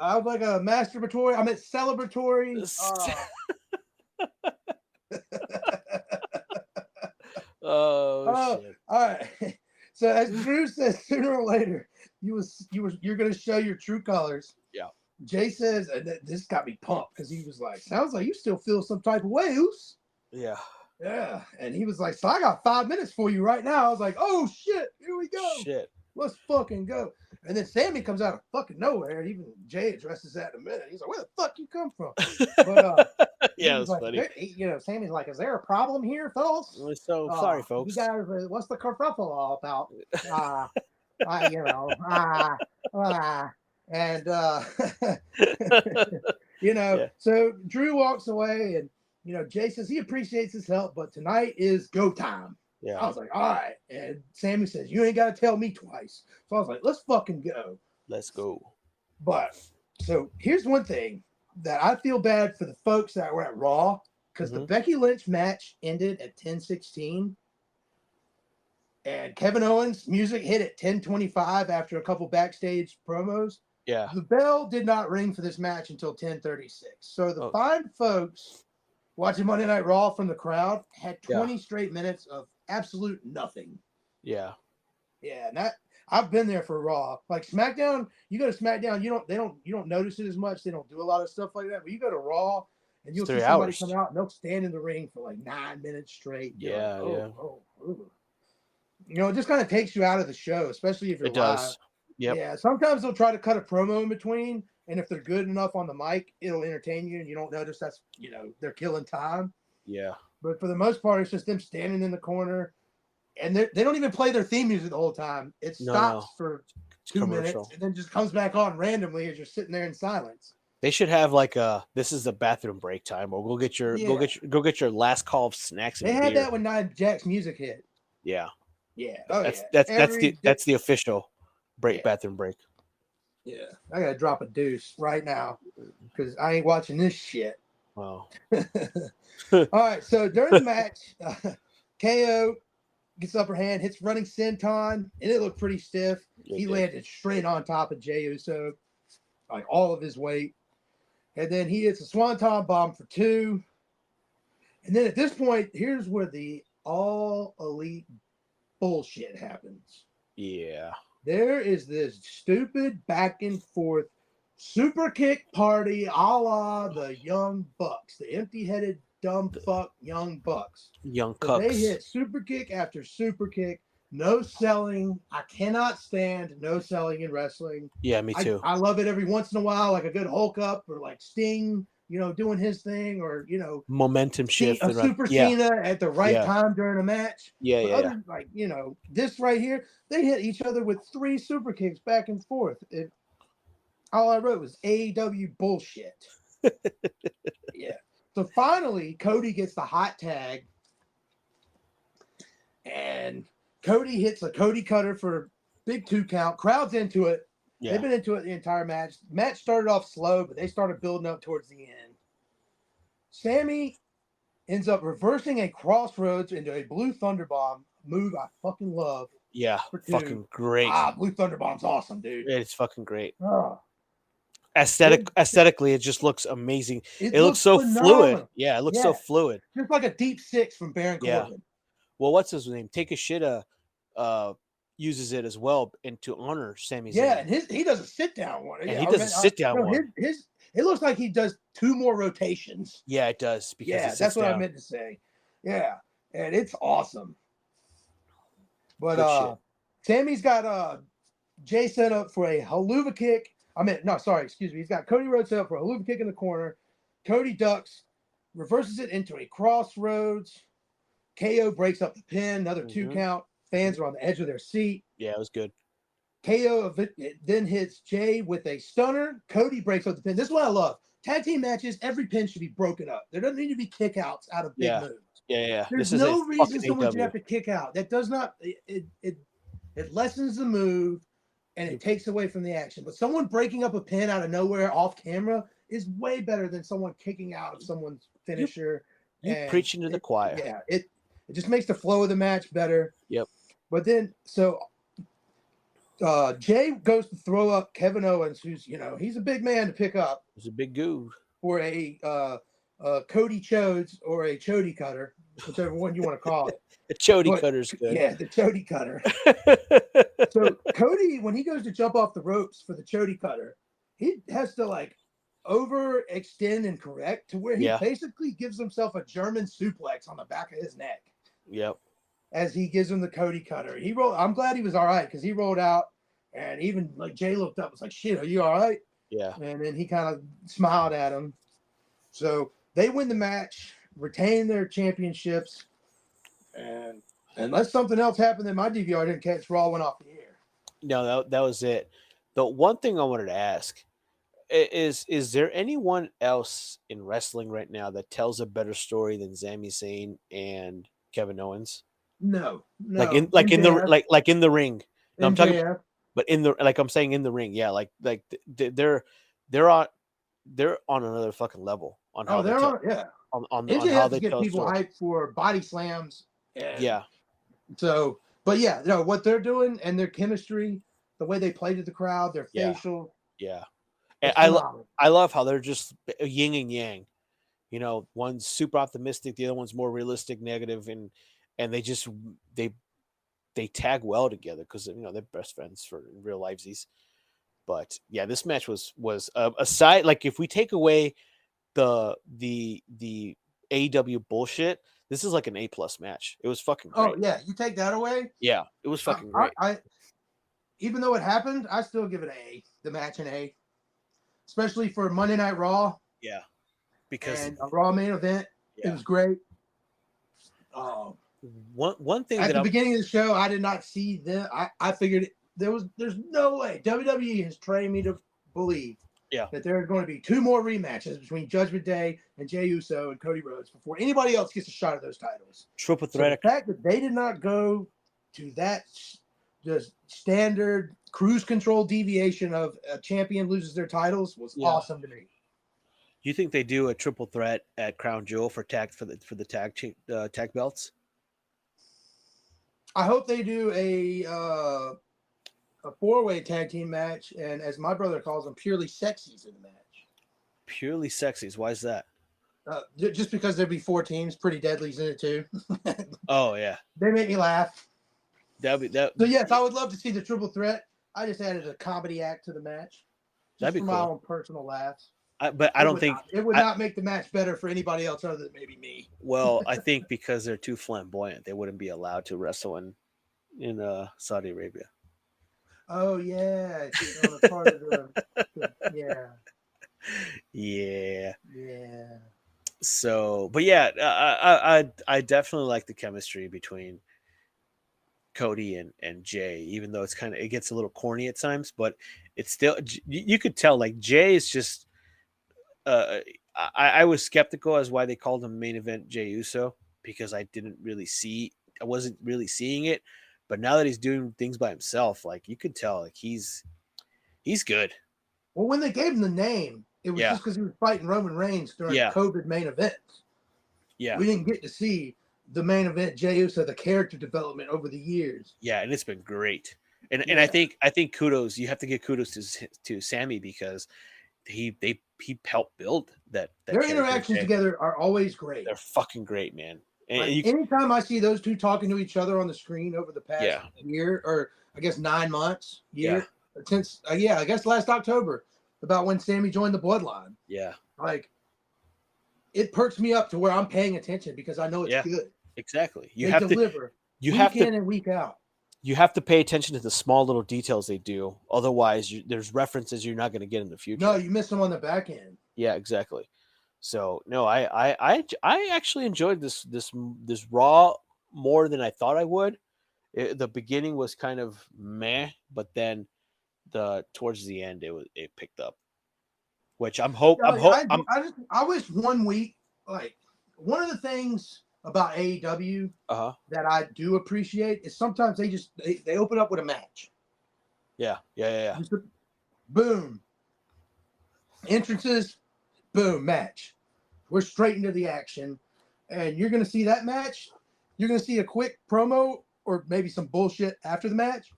I was like a masturbatory. I meant celebratory. Shit. All right. So as Drew says, sooner or later, you're going to show your true colors. Yeah. Jay says, and this got me pumped because he was like, "Sounds like you still feel some type of way, Oos." Yeah. Yeah. And he was like, "So I got 5 minutes for you right now." I was like, "Oh shit, here we go. Shit. Let's fucking go." And then Sammy comes out of fucking nowhere. Even Jay addresses that in a minute. He's like, "Where the fuck you come from?" But yeah, it was like, funny. Sammy's like, "Is there a problem here, fellas?" So sorry, folks. You guys, what's the kerfuffle all about? So Drew walks away, and Jay says he appreciates his help, but tonight is go time. Yeah. I was like, all right. And Sammy says, "You ain't got to tell me twice." So I was like, let's fucking go. Let's go. But so here's one thing that I feel bad for the folks that were at Raw, because the Becky Lynch match ended at 10:16. And Kevin Owens' music hit at 10:25 after a couple backstage promos. Yeah. The bell did not ring for this match until 10:36. So the fine folks watching Monday Night Raw from the crowd had 20 straight minutes of absolute nothing. Yeah. Yeah, and I've been there for Raw. Like SmackDown, you go to SmackDown, you don't notice it as much. They don't do a lot of stuff like that. But you go to Raw and you'll see somebody come out and they'll stand in the ring for like 9 minutes straight. Yeah, like, it just kind of takes you out of the show, especially if you're It live. does. Yep. Yeah, sometimes they'll try to cut a promo in between, and if they're good enough on the mic, it'll entertain you, and you don't notice that's they're killing time. Yeah. But for the most part, it's just them standing in the corner, and they don't even play their theme music the whole time. It stops for 2 minutes, and then just comes back on randomly as you're sitting there in silence. They should have this is the bathroom break time, or go get your last call of snacks. They had that when Nia Jax's music hit. Yeah. Yeah. That's the official bathroom break. Yeah. I gotta drop a deuce right now because I ain't watching this shit. Wow. All right. So during the match, KO gets upper hand, hits running senton, and it looked pretty stiff. He landed straight on top of Jey Uso, like all of his weight. And then he hits a swanton bomb for 2. And then at this point, here's where the all elite bullshit happens. Yeah. There is this stupid back and forth super kick party a la the Young Bucks, the empty-headed, dumb fuck Young Bucks. Young So Cucks. they hit super kick after super kick. No selling. I cannot stand no selling in wrestling. Yeah, me too. I love it every once in a while, like a good Hulk up or like Sting, doing his thing, or momentum shift. A Super Cena at the right time during a match. Yeah. Like this right here, they hit each other with 3 super kicks back and forth. All I wrote was AEW bullshit. Yeah. So finally, Cody gets the hot tag, and Cody hits a Cody cutter for big 2 count. Crowd's into it. Yeah. They've been into it the entire match. Match started off slow, but they started building up towards the end. Sammy ends up reversing a crossroads into a blue thunderbomb move I fucking love. Yeah, fucking great. Blue thunderbomb's awesome, dude. It's fucking great. Aesthetically, it just looks amazing. It looks so fluid. Yeah, it looks so fluid. Just like a deep 6 from Baron Corbin. Well, what's his name? Take a Shitta uses it as well and to honor Sami Zayn. Yeah, and he does a sit down one. And he does a sit down one. It looks like he does 2 more rotations. Yeah, it does. Because that's what I meant to say. Yeah, and it's awesome. But Sammy's got Jay set up for a haluva kick. He's got Cody Rhodes set up for a haluva kick in the corner. Cody ducks, reverses it into a crossroads. KO breaks up the pin, another 2 count. Fans are on the edge of their seat. Yeah, it was good. KO then hits Jay with a stunner. Cody breaks up the pin. This is what I love. Tag team matches, every pin should be broken up. There doesn't need to be kickouts out of big moves. Yeah. There's no reason someone should have to kick out. That does not. It lessens the move, and it takes away from the action. But someone breaking up a pin out of nowhere off camera is way better than someone kicking out of someone's finisher. You're preaching to the choir. Yeah, it just makes the flow of the match better. Yep. But then, Jay goes to throw up Kevin Owens, who's, he's a big man to pick up. He's a big goo. For a Cody Chodes or a Chody cutter, whichever one you want to call it. The Chody cutter's good. Yeah, the Chody cutter. So Cody, when he goes to jump off the ropes for the Chody cutter, he has to overextend and correct to where he basically gives himself a German suplex on the back of his neck. Yep. As he gives him the Cody cutter. I'm glad he was all right because he rolled out, and even Jay looked up, was like, "Shit, are you all right?" Yeah. And then he kind of smiled at him. So they win the match, retain their championships, and unless something else happened in my DVR didn't catch, Raw went off the air. No, that was it. The one thing I wanted to ask is there anyone else in wrestling right now that tells a better story than Sami Zayn and Kevin Owens? No. Like in the ring. No, I'm talking, but I'm saying in the ring. Yeah, they're on another fucking level on how on how they get people hyped for body slams. So, but what they're doing and their chemistry, the way they play to the crowd, their facial. Yeah. And I love how they're just yin and yang. One's super optimistic, the other one's more realistic, negative, and they tag well together because they're best friends for real livesies. But yeah, this match was aside, like if we take away the AEW bullshit, this is like an A+ match. It was fucking great. Oh yeah, you take that away. Yeah, it was fucking great. I even though it happened, I still give it an A. The match an A, especially for Monday Night Raw. Yeah, because and a Raw main event, it was great. One thing at the beginning of the show, I did not see them. I figured there's no way WWE has trained me to believe that there are going to be 2 more rematches between Judgment Day and Jey Uso and Cody Rhodes before anybody else gets a shot at those titles. Triple threat. So the fact that they did not go to that just standard cruise control deviation of a champion loses their titles was awesome to me. You think they do a triple threat at Crown Jewel for the tag belts? I hope they do a 4-way tag team match, and as my brother calls them, purely sexies in the match. Purely sexies. Why is that? Just because there'd be 4 teams, Pretty Deadly's in it too. Oh yeah, they make me laugh. That'd be that. So yes, I would love to see the triple threat. I just added a comedy act to the match, that'd be for cool. my own personal laughs. But I don't think it would not make the match better for anybody else other than maybe me. Well, I think because they're too flamboyant, they wouldn't be allowed to wrestle in Saudi Arabia. Oh yeah, on a part of yeah. Yeah. So, but yeah, I definitely like the chemistry between Cody and Jay, even though it gets a little corny at times, but it's still, you could tell like Jay is just, I was skeptical as why they called him main event Jey Uso, because I wasn't really seeing it, but now that he's doing things by himself, like you could tell like he's good. Well, when they gave him the name, it was just because he was fighting Roman Reigns during COVID main events. Yeah, we didn't get to see the main event Jey Uso, the character development over the years. Yeah, and it's been great. And I think kudos. You have to give kudos to Sammy, because he helped build that their interactions together are always great. They're fucking great, man. And like, anytime I see those two talking to each other on the screen over the past year, or I guess 9 months, since I guess last October, about when Sammy joined the Bloodline. Yeah, like it perks me up to where I'm paying attention because I know it's good. Exactly. They deliver. You have to, in and week out. You have to pay attention to the small little details they do. Otherwise, there's references you're not going to get in the future. No, you miss them on the back end. Yeah, exactly. So no, I actually enjoyed this Raw more than I thought I would. The beginning was kind of meh, but then towards the end it picked up, which I wish 1 week, like one of the things about AEW that I do appreciate is sometimes they open up with a match. Yeah. Boom. Entrances, boom, match. We're straight into the action. And you're going to see that match. You're going to see a quick promo or maybe some bullshit after the match.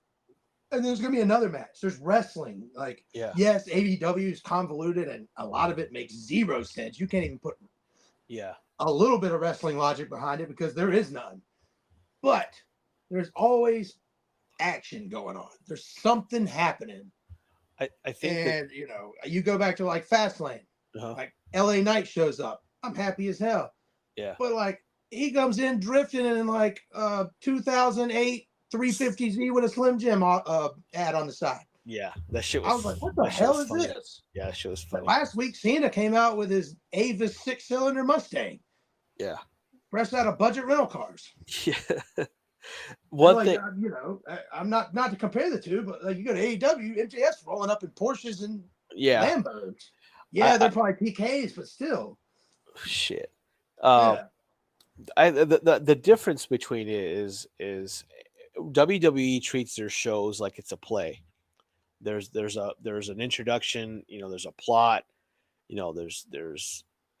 And there's going to be another match. There's wrestling. Like, yes, AEW is convoluted and a lot of it makes zero sense. You can't even put a little bit of wrestling logic behind it because there is none. But there's always action going on. There's something happening. I think you go back to like Fastlane. Like LA Knight shows up. I'm happy as hell. Yeah. But like he comes in drifting in like 2008 350Z with a Slim Jim ad on the side. Yeah, that shit was. I was like, what the hell is funny. this? Yeah, that shit was funny. Last week, Cena came out with his Avis 6-cylinder Mustang. Yeah. Fresh out of budget rental cars. Yeah. One thing, I'm not to compare the two, but like you go to AEW, MJF's rolling up in Porsches and Lamborghinis. Yeah, they're probably PKs, but still. Shit. The difference between it is WWE treats their shows like it's a play. There's an introduction, there's a plot,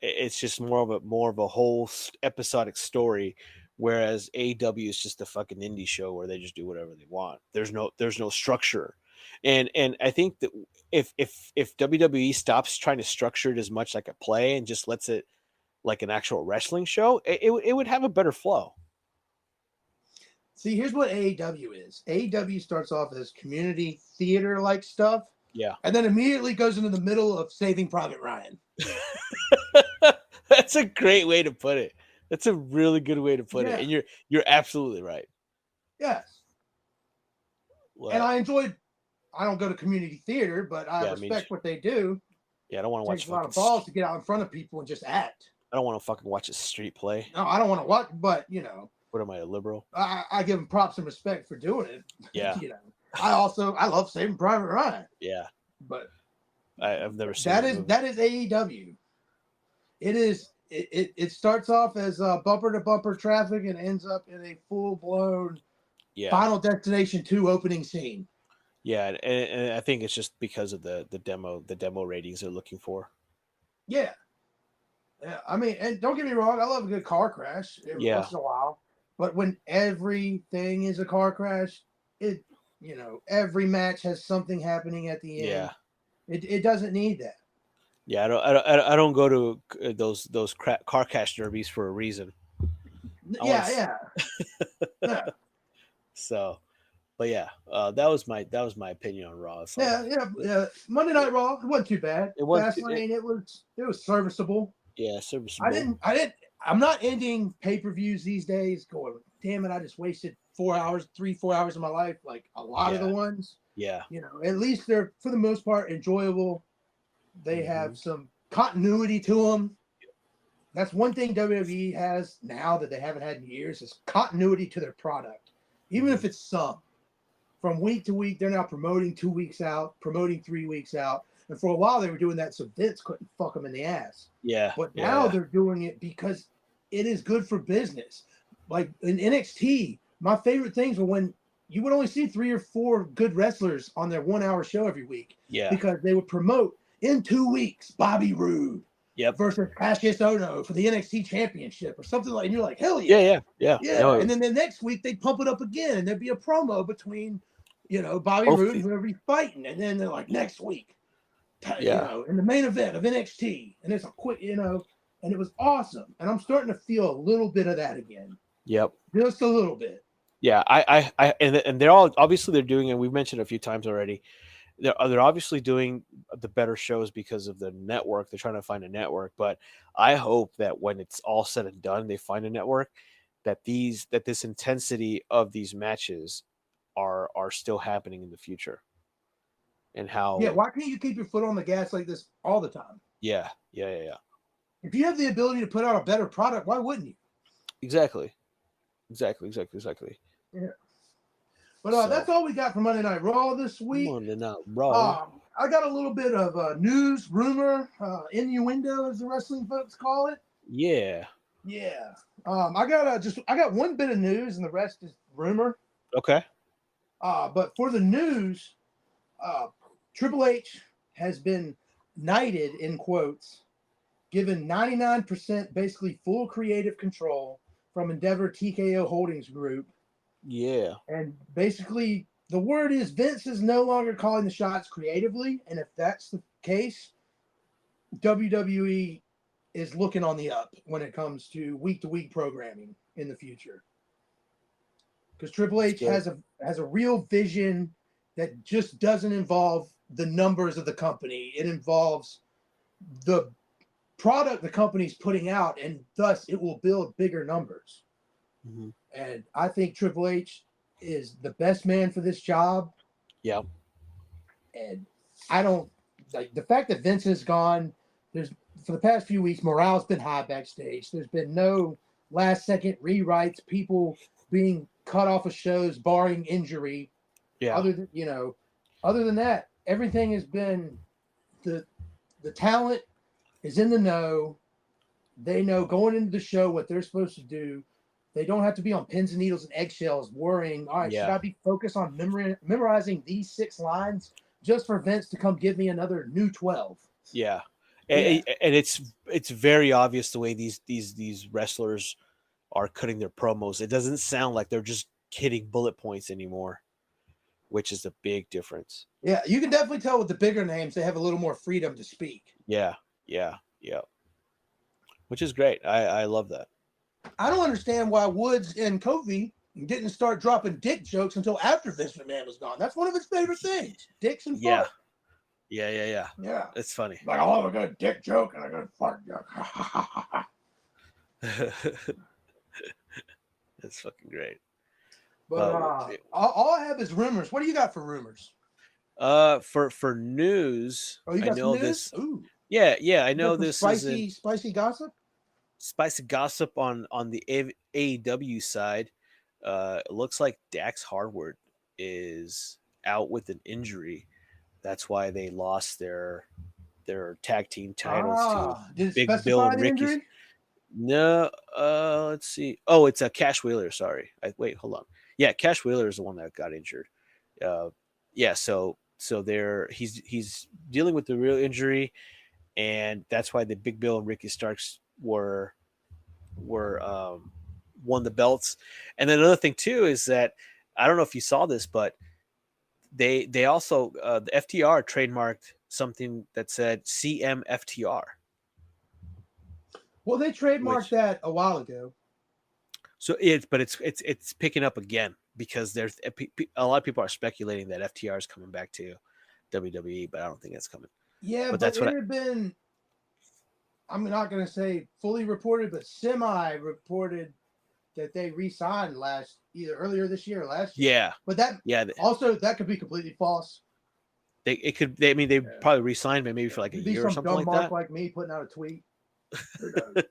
it's just more of a whole episodic story, whereas AEW is just a fucking indie show where they just do whatever they want. There's no structure. And I think that if WWE stops trying to structure it as much like a play and just lets it like an actual wrestling show, it would have a better flow. See, here's what AEW is. AEW starts off as community theater-like stuff. Yeah. And then immediately goes into the middle of Saving Private Ryan. That's a great way to put it. That's a really good way to put it. And you're absolutely right. Yes. Well, and I enjoyed. I don't go to community theater, but I respect what they do. Yeah, I don't want to watch. It takes a lot of balls to get out in front of people and just act. I don't want to fucking watch a street play. No, I don't want to watch, but What am I, a liberal? I give them props and respect for doing it. Yeah. I love Saving Private Ryan. Yeah. But I've never seen that is AEW. It starts off as bumper to bumper traffic and ends up in a full blown Final Destination 2 opening scene. Yeah, and I think it's just because of the demo ratings they're looking for. Yeah. Yeah, I mean, and don't get me wrong, I love a good car crash once in a while. But when everything is a car crash, every match has something happening at the end. Yeah. It doesn't need that. Yeah, I don't go to those car crash derbies for a reason. Yeah. So, but yeah, that was my opinion on Raw. So. Yeah. Monday Night Raw, it wasn't too bad. Fastlane, it was serviceable. Yeah, serviceable. I'm not ending pay-per-views these days going, damn it, I just wasted 4 hours of my life, like a lot of the ones. Yeah. At least they're, for the most part, enjoyable. They have some continuity to them. That's one thing WWE has now that they haven't had in years is continuity to their product. Even if it's some. From week to week, they're now promoting 2 weeks out, promoting 3 weeks out. And for a while, they were doing that so Vince couldn't fuck them in the ass. Yeah. But now they're doing it because it is good for business. Like in NXT, my favorite things were when you would only see 3 or 4 good wrestlers on their 1 hour show every week. Yeah. Because they would promote in 2 weeks Bobby Roode versus Cassius Ohno for the NXT Championship or something like. And you're like, hell yeah. Yeah. And then the next week they'd pump it up again, and there'd be a promo between, Bobby Roode and whoever he's fighting, and then they're like, next week. In the main event of NXT, and it's a quick, and it was awesome. And I'm starting to feel a little bit of that again. Yep, just a little bit. Yeah, and they're all obviously they're doing, and we've mentioned it a few times already. They're obviously doing the better shows because of the network. They're trying to find a network, but I hope that when it's all said and done, they find a network that this intensity of these matches are still happening in the future. And how? Yeah, why can't you keep your foot on the gas like this all the time? Yeah. If you have the ability to put out a better product, why wouldn't you? Exactly. Yeah. But that's all we got for Monday Night Raw this week. Monday Night Raw. I got a little bit of news, rumor, innuendo, as the wrestling folks call it. Yeah. I got one bit of news, and the rest is rumor. Okay. But for the news, Triple H has been knighted, in quotes, given 99% basically full creative control from Endeavor TKO Holdings Group. Yeah. And basically, the word is Vince is no longer calling the shots creatively. And if that's the case, WWE is looking on the up when it comes to week-to-week programming in the future. Because Triple H has a real vision that just doesn't involve the numbers of the company. It involves the product the company's putting out, and thus it will build bigger numbers. Mm-hmm. And I think Triple H is the best man for this job. Yeah. And I don't like the fact that Vince is gone. For the past few weeks, morale's been high backstage. There's been no last second rewrites, people being cut off of shows barring injury. Yeah. Other than that, everything has been the talent is in the know. They know going into the show what they're supposed to do. They don't have to be on pins and needles and eggshells worrying, all right, should I be focused on memorizing these 6 lines just for Vince to come give me another new 12? Yeah. And it's very obvious the way these wrestlers are cutting their promos. It doesn't sound like they're just hitting bullet points anymore, which is a big difference. Yeah, you can definitely tell with the bigger names, they have a little more freedom to speak. Yeah. Which is great. I love that. I don't understand why Woods and Kofi didn't start dropping dick jokes until after Vince McMahon was gone. That's one of his favorite things. Dicks and fart. Yeah. Yeah. It's funny. Like, I'll have a good dick joke and a good fart joke. That's fucking great. But all I have is rumors. What do you got for rumors? For news, Oh, you I got some know news? this. Ooh, Yeah, I you got know some this isn't spicy gossip. spicy gossip on the AEW side. It looks like Dax Harwood is out with an injury. That's why they lost their tag team titles to Did it Big Bill specify and the Ricky. injury? No, let's see. Oh, it's a Cash Wheeler. Sorry, wait, hold on. Yeah, Cash Wheeler is the one that got injured. Uh, yeah, so there he's dealing with the real injury, and that's why the Big Bill and Ricky Starks were won the belts. And then another thing too is that I don't know if you saw this, but they also the FTR trademarked something that said CMFTR. Well, they trademarked Which that a while ago. so it's picking up again because there's a lot of people are speculating that FTR is coming back to WWE, but I don't think that's coming. Yeah, But but that's it what had been, I'm not going to say fully reported, but semi-reported that they re-signed either earlier this year or last year. yeah, But that yeah. also, that could be completely false. I mean, they probably re-signed me maybe for like a It'd be year or some something dumb like mark that. like me putting out a tweet. Who knows?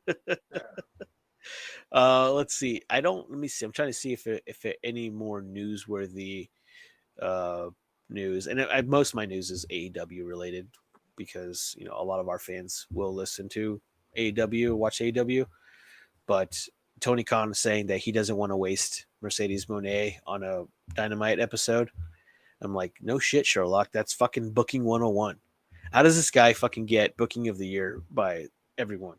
Yeah. Let's see. I don't. Let me see. I'm trying to see if any more newsworthy uh, news, and most of my news is AEW related because a lot of our fans will listen to AEW, watch AEW. But Tony Khan is saying that he doesn't want to waste Mercedes Moné on a Dynamite episode. I'm like, no shit, Sherlock. That's fucking booking 101. How does this guy fucking get booking of the year by everyone?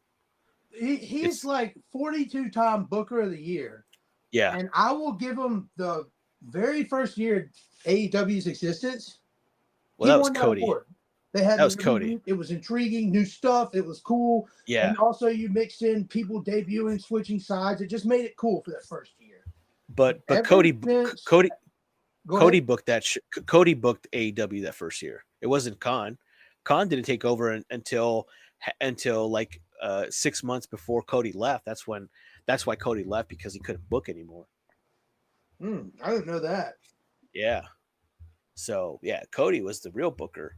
He's It's like 42-time Booker of the Year. yeah. And I will give him the very first year AEW's existence. Well, He that was won that Cody. award. They had That was Cody. it was intriguing, new stuff. It was cool. Yeah. And also you mixed in people debuting, switching sides. It just made it cool for that first year. But Ever Cody since, Cody go Cody ahead. booked Cody booked AEW that first year. It wasn't Khan. Khan didn't take over until like 6 months before Cody left. That's why Cody left, because he couldn't book anymore. I didn't know that. Yeah. So yeah, Cody was the real booker.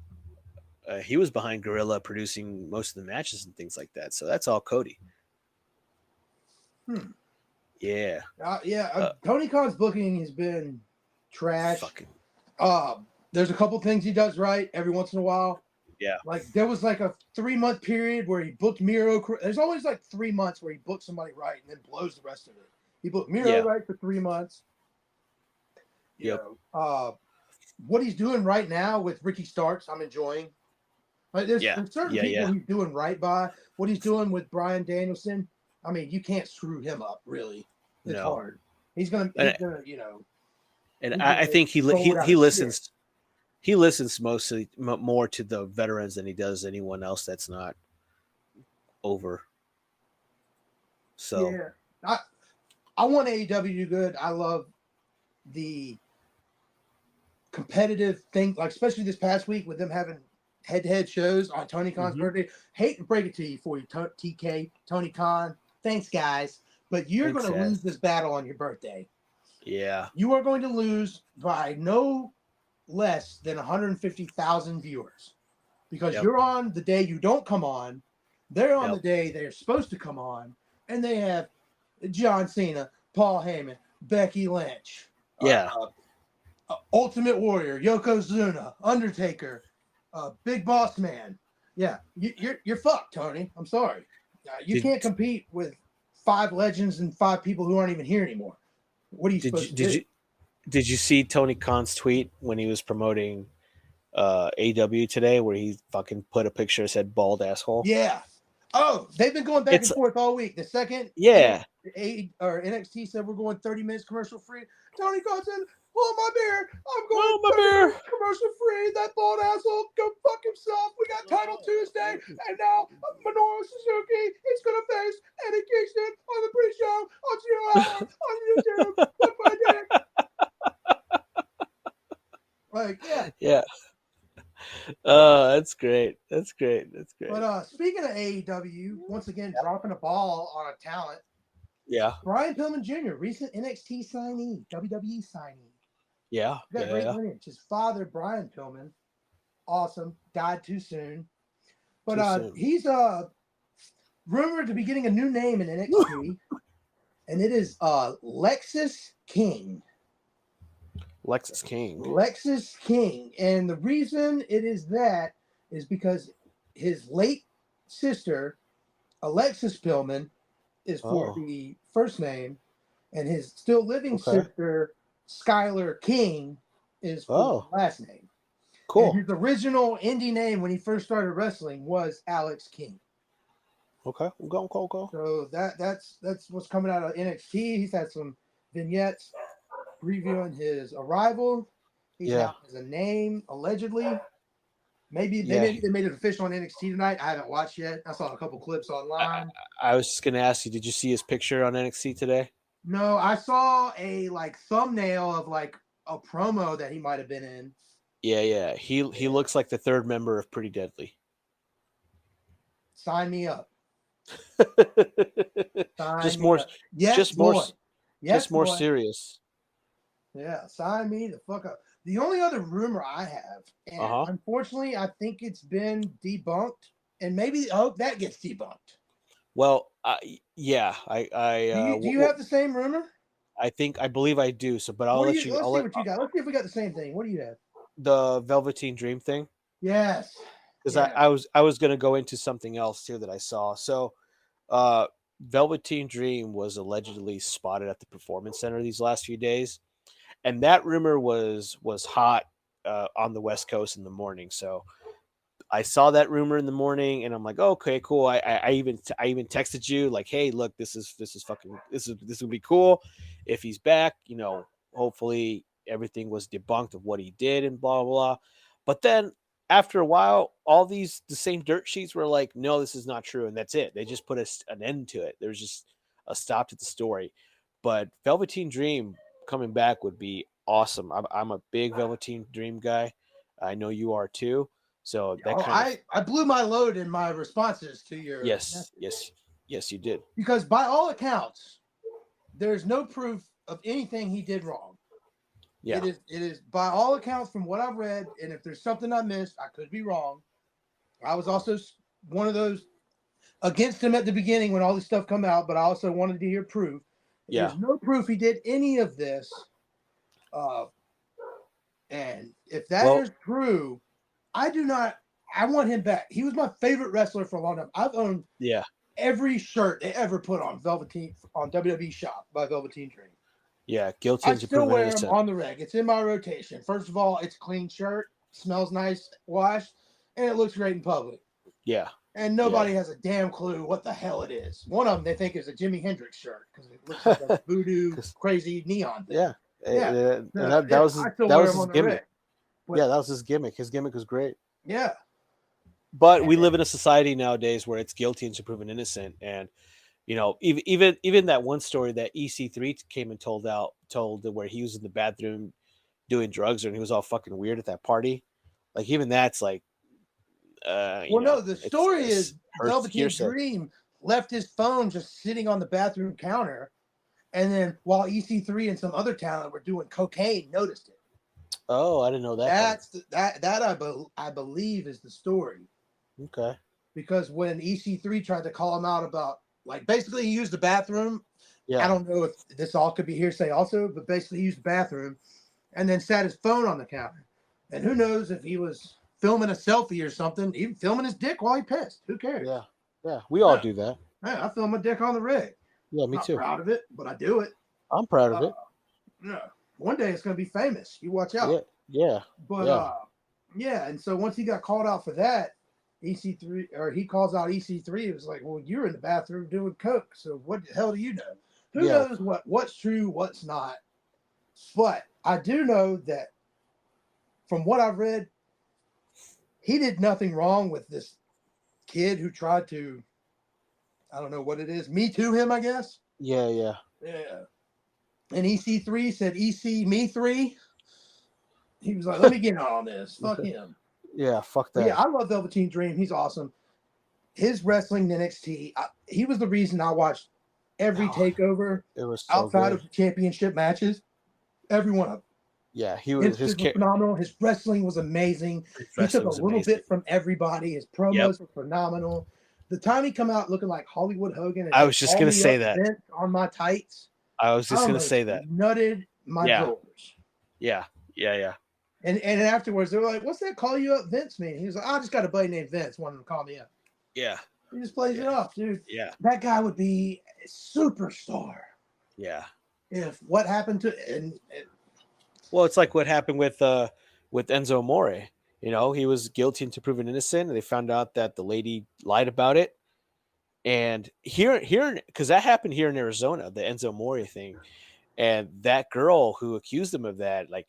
He was behind Gorilla producing most of the matches and things like that. So that's all Cody. Yeah. Tony Khan's booking has been trash. Fucking. There's a couple things he does right every once in a while. Yeah. Like there was like a 3-month period where he booked Miro. There's always like 3 months where he books somebody right and then blows the rest of it. He booked Miro right for 3 months. You know, what he's doing right now with Ricky Starks, I'm enjoying. Like there's certain people he's doing right by. What he's doing with Bryan Danielson, I mean, you can't screw him up, really. It's hard. He's gonna, And I think he listens. He listens mostly more to the veterans than he does anyone else that's not over. So yeah, I want AEW to do good. I love the competitive thing, like especially this past week with them having head-to-head shows on Tony Khan's birthday. Hate to break it to you TK, Tony Khan. Thanks, guys. But you're going to lose this battle on your birthday. Yeah. You are going to lose by no less than 150,000 viewers because you're on the day you don't come on. They're on the day they're supposed to come on. And they have John Cena, Paul Heyman, Becky Lynch. Yeah. Ultimate Warrior, Yokozuna, Undertaker, Big Boss Man. Yeah, you're fucked, Tony. I'm sorry. You can't compete with 5 legends and 5 people who aren't even here anymore. What are you supposed to do? Did you see Tony Khan's tweet when he was promoting AW today, where he fucking put a picture that said "bald asshole"? Yeah. Oh, they've been going back and forth all week. The second NXT said we're going 30 minutes commercial free, Tony Khan said, "Hold my beer. I'm going 30 minutes commercial free. That bald asshole go fuck himself. We got Title Tuesday, and now Minoru Suzuki is going to face Eddie Kingston on the pre-show on Zero Hour on YouTube. Look my dick." Like, yeah. Oh, that's great. That's great. But speaking of AEW, once again dropping a ball on a talent Yeah. Brian Pillman Jr., recent NXT signee, WWE signee. Yeah. Got great lineage. His father, Brian Pillman, awesome, died too soon. But he's rumored to be getting a new name in NXT, and it is Lexus King. Lexus King. Lexus King. And the reason it is that is because his late sister, Alexis Pillman, is for the first name, and his still living sister, Skylar King, is for the last name. Cool. And his original indie name when he first started wrestling was Alex King. Okay, go. So that's what's coming out of NXT. He's had some vignettes previewing his arrival. He's out as a name, allegedly. Maybe they made it official on NXT tonight. I haven't watched yet. I saw a couple clips online. I was just gonna ask you, did you see his picture on NXT today? No, I saw a thumbnail of a promo that he might have been in. Yeah. He looks like the third member of Pretty Deadly. Sign me up. Just more serious. Yeah, sign me the fuck up. The only other rumor I have, and unfortunately, I think it's been debunked, and maybe I hope that gets debunked. Well, yeah, Do you have the same rumor? I believe I do. So, but Let's see what you got. Let's see if we got the same thing. What do you have? The Velveteen Dream thing. Yes. Because I was going to go into something else here that I saw. So, Velveteen Dream was allegedly spotted at the Performance Center these last few days, and that rumor was hot on the West Coast in the morning. So I saw that rumor in the morning, and I'm like, oh, okay, cool. I even texted you like, hey, look, this would be cool if he's back. Hopefully everything was debunked of what he did and blah blah blah. But then after a while, all the same dirt sheets were like, no, this is not true, and that's it. They just put an end to it. There's just a stop to the story. But Velveteen Dream coming back would be awesome. I'm a big Velveteen Dream guy. I know you are too. So that I blew my load in my responses to your yes, you did. Because by all accounts, there's no proof of anything he did wrong. Yeah. It is by all accounts from what I've read, and if there's something I missed, I could be wrong. I was also one of those against him at the beginning when all this stuff come out, but I also wanted to hear proof. Yeah. There's no proof he did any of this. And if that is true, I want him back. He was my favorite wrestler for a long time. I've owned every shirt they ever put on WWE Shop by Velveteen Dream. Yeah, guilty. I still wear them on the reg. It's in my rotation. First of all, it's a clean shirt, smells nice, washed, and it looks great in public. Yeah. And nobody has a damn clue what the hell it is. One of them they think is a Jimi Hendrix shirt because it looks like a voodoo crazy neon thing. Yeah. That was his gimmick. That was his gimmick. His gimmick was great. Yeah. But we live in a society nowadays where it's guilty until proven innocent. And, even that one story that EC3 came and told where he was in the bathroom doing drugs and he was all fucking weird at that party. Like, even that's like, the story is Velveteen Dream left his phone just sitting on the bathroom counter. And then while EC3 and some other talent were doing cocaine, noticed it. Oh, I didn't know that. I believe is the story. Okay. Because when EC3 tried to call him out about, basically he used the bathroom. Yeah. I don't know if this all could be hearsay also, but basically he used the bathroom and then sat his phone on the counter. And who knows if he was filming a selfie or something, even filming his dick while he pissed. Who cares? Yeah. We all do that. Yeah, I film my dick on the rig. Yeah, me too. I'm proud of it, but I do it. I'm proud of it. Yeah. One day it's going to be famous. You watch out. Yeah. But and so once he got called out for that, EC3 or he calls out EC3. It was like, well, you're in the bathroom doing coke, so what the hell do you know? Who knows what's true, what's not? But I do know that from what I've read, he did nothing wrong with this kid who tried to, I don't know what it is, me too him, I guess. Yeah. And EC3 said, EC me 3. He was like, let me get on this. Fuck him. Yeah, fuck that. But yeah, I love Velveteen Dream. He's awesome. His wrestling in NXT, he was the reason I watched every takeover It was so outside good. of the championship matches. Every one of them. Yeah, His was phenomenal. His wrestling was amazing. He took a little bit from everybody. His promos were phenomenal. The time he come out looking like Hollywood Hogan and I was just gonna say that Vince on my tights. I was just gonna say that nutted my drawers. Yeah. And afterwards they were like, "What's that call you up Vince mean?" He was like, "I just got a buddy named Vince wanted to call me up." Yeah. He just plays it off, dude. Yeah. That guy would be a superstar. Yeah. If what happened to well, it's like what happened with Enzo Amore. You know, he was guilty until proven innocent, and they found out that the lady lied about it. And here, because that happened here in Arizona, the Enzo Amore thing, and that girl who accused him of that, like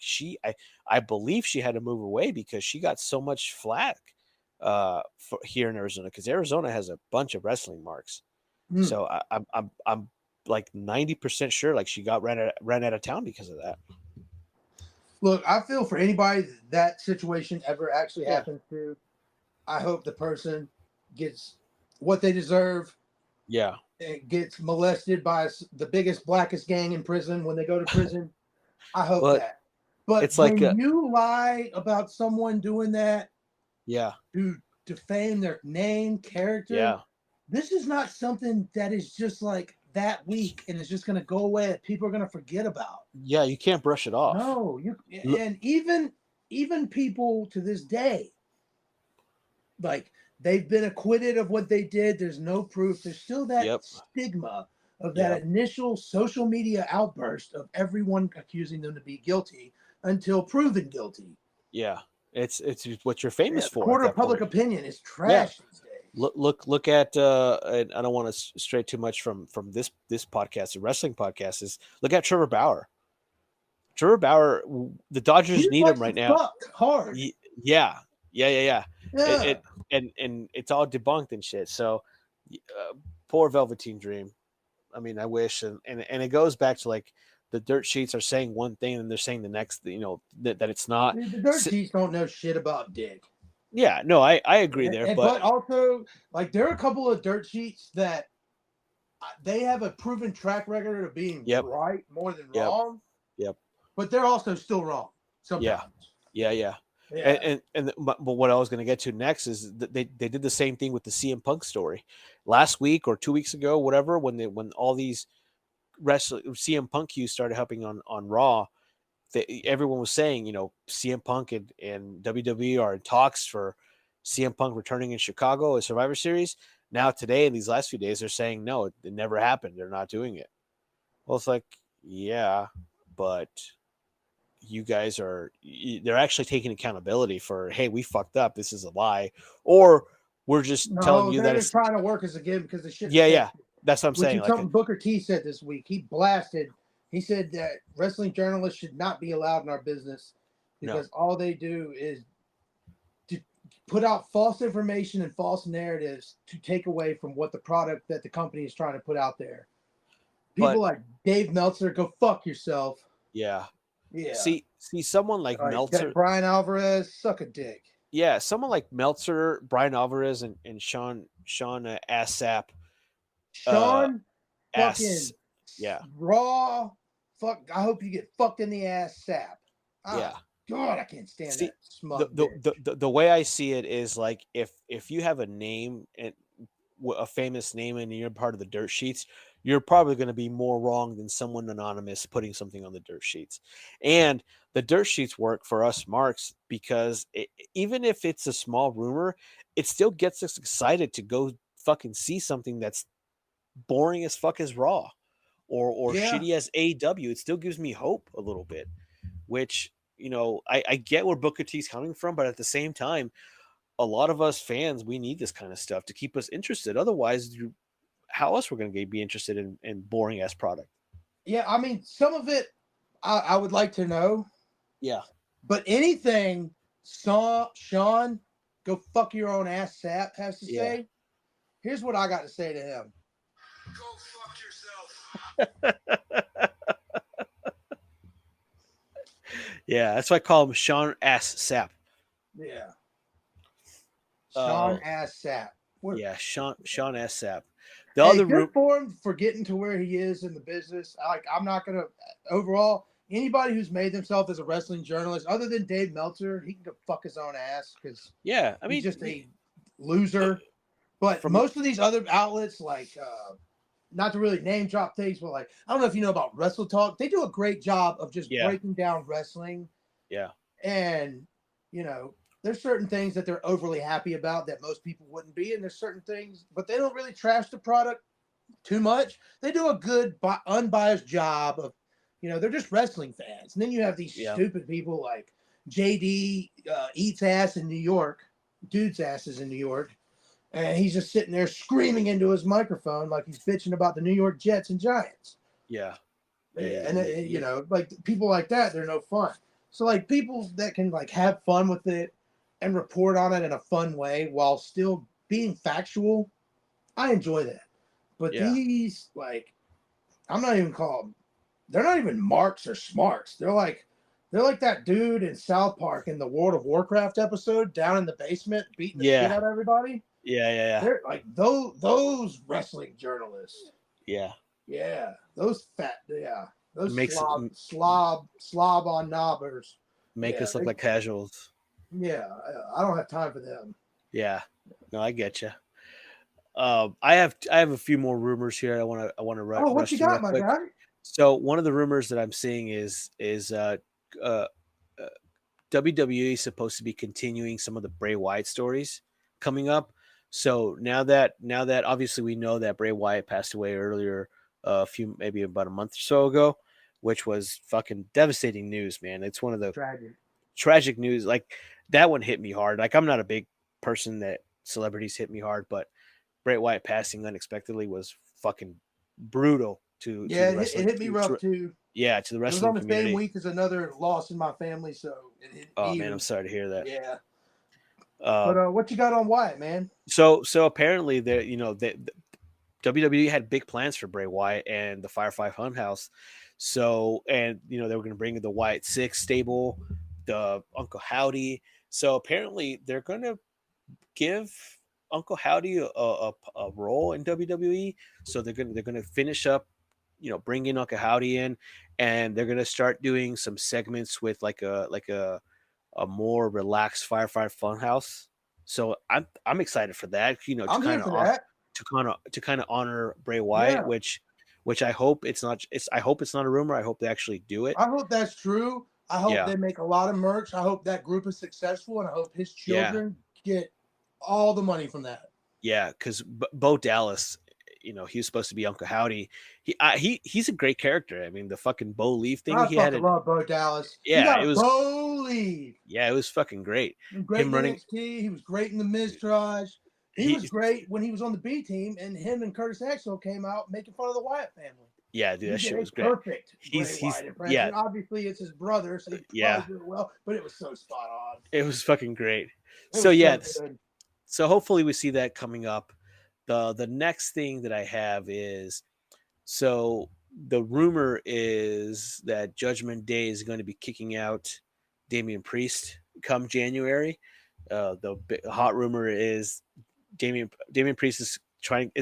I believe she had to move away because she got so much flack for here in Arizona, because Arizona has a bunch of wrestling marks. So I'm like 90% sure like she got ran out of town because of that. Look, I feel for anybody that situation ever actually happens to. I hope the person gets what they deserve. Yeah. And gets molested by the biggest, blackest gang in prison when they go to prison. I hope that. But it's when like you lie about someone doing that, to defame their name, character, this is not something that is just like that week and it's just going to go away that people are going to forget about. Yeah, you can't brush it off. No, and even people to this day, like they've been acquitted of what they did. There's no proof. There's still that stigma of that initial social media outburst of everyone accusing them to be guilty until proven guilty. Yeah, it's what you're famous for. Court of public opinion is trash these days. Look at and I don't want to stray too much from this podcast, the wrestling podcast, is look at Trevor Bauer. Trevor Bauer, the Dodgers need him right now. Hard. Yeah. And it's all debunked and shit. So poor Velveteen Dream. I mean, I wish, and it goes back to like the dirt sheets are saying one thing and they're saying the next, you know, that it's not. The dirt sheets don't know shit about dick. Yeah, no, I agree there, but also like there are a couple of dirt sheets that they have a proven track record of being right more than wrong. Yep. But they're also still wrong sometimes. Yeah. But what I was going to get to next is that they did the same thing with the CM Punk story last week or 2 weeks ago, whatever, when all these CM Punk cues started helping on Raw. Everyone was saying, you know, CM Punk and WWE are in talks for CM Punk returning in Chicago as Survivor Series. Now today, in these last few days, they're saying no, it never happened. They're not doing it. Well, it's like, yeah, but you guys they're actually taking accountability for, hey, we fucked up. This is a lie. Or we're just telling you that it's trying to work as a game because the shit. Yeah. That's what I'm saying. Something Booker T said this week. He said that wrestling journalists should not be allowed in our business because all they do is to put out false information and false narratives to take away from what the product that the company is trying to put out there. People like Dave Meltzer, go fuck yourself. Yeah. See, someone like Meltzer, Brian Alvarez, suck a dick. Yeah, someone like Meltzer, Brian Alvarez, and Sean Assap. Sean, fucking raw. Fuck! I hope you get fucked in the ass, sap. God, I can't stand that smug. The way I see it is like if you have a name and a famous name and you're part of the dirt sheets, you're probably going to be more wrong than someone anonymous putting something on the dirt sheets. And the dirt sheets work for us marks because even if it's a small rumor, it still gets us excited to go fucking see something that's boring as fuck as Raw or shitty as AEW. It still gives me hope a little bit, which, you know, I get where Booker T's coming from, but at the same time, a lot of us fans, we need this kind of stuff to keep us interested. Otherwise, how else we're going to be interested in boring ass product? Yeah, I mean, some of it I would like to know. Yeah, but anything Sean, go fuck your own ass, sap has to say. Here's what I got to say to him: go fuck yourself. Yeah, that's why I call him Sean Ass Sap. Yeah. Sean Ass Sap. Yeah, Sean S. Sapp. Good for him for getting to where he is in the business. I'm not gonna overall anybody who's made themselves as a wrestling journalist, other than Dave Meltzer, he can go fuck his own ass because he's just a loser. But most of these other outlets, like not to really name drop things, but like I don't know if you know about Wrestle Talk, they do a great job of just breaking down wrestling. Yeah, and there's certain things that they're overly happy about that most people wouldn't be, and there's certain things, but they don't really trash the product too much. They do a good unbiased job of, they're just wrestling fans. And then you have these stupid people like JD eats ass in New York, dude's asses in New York, and he's just sitting there screaming into his microphone like he's bitching about the New York Jets and Giants. Yeah. And like people like that, they're no fun. So like people that can like have fun with it and report on it in a fun way while still being factual, I enjoy that. But these, like, I'm not even calling, they're not even Marks or Smarks. They're like that dude in South Park in the World of Warcraft episode down in the basement beating the shit out of everybody. Yeah. They're like those wrestling journalists. Yeah. Yeah. Those slob on knobbers. Make us look like casuals. Yeah, I don't have time for them. Yeah, no, I get you. I have a few more rumors here. I want to rush. Oh, what you got, my guy? So one of the rumors that I'm seeing is WWE is supposed to be continuing some of the Bray Wyatt stories coming up. So now that obviously we know that Bray Wyatt passed away earlier, maybe about a month or so ago, which was fucking devastating news, man. It's one of the tragic news. Like that one hit me hard. Like I'm not a big person that celebrities hit me hard, but Bray Wyatt passing unexpectedly was fucking brutal to it hit me rough too. Yeah, to the wrestling community. It was on the same week as another loss in my family, so it hit me. Man, I'm sorry to hear that. Yeah. But what you got on Wyatt, man? So apparently WWE had big plans for Bray Wyatt and the Firefly Funhouse. So, and they were going to bring the Wyatt Six stable, the Uncle Howdy. So apparently they're going to give Uncle Howdy a role in WWE. So they're going to finish up, bring in Uncle Howdy in, and they're going to start doing some segments with like a more relaxed Firefly Funhouse. So I'm excited for that. To kind of honor Bray Wyatt, which I hope it's not. I hope it's not a rumor. I hope they actually do it. I hope that's true. I hope they make a lot of merch. I hope that group is successful, and I hope his children get all the money from that. Yeah, because Bo Dallas, he was supposed to be Uncle Howdy. He's a great character. I mean, the fucking Bo Leave thing. I love Bo Dallas. Yeah, it was Bo Leave. Yeah, it was fucking great. Great in NXT. He was great in the Miztourage. He was great when he was on the B team, and him and Curtis Axel came out making fun of the Wyatt family. Yeah, dude, that shit was great. Perfect. He's obviously it's his brother, so he probably did it well, but it was so spot on. It was fucking great. So hopefully we see that coming up. The next thing that I have is, so the rumor is that Judgment Day is going to be kicking out Damian Priest come January. The hot rumor is Damian Priest is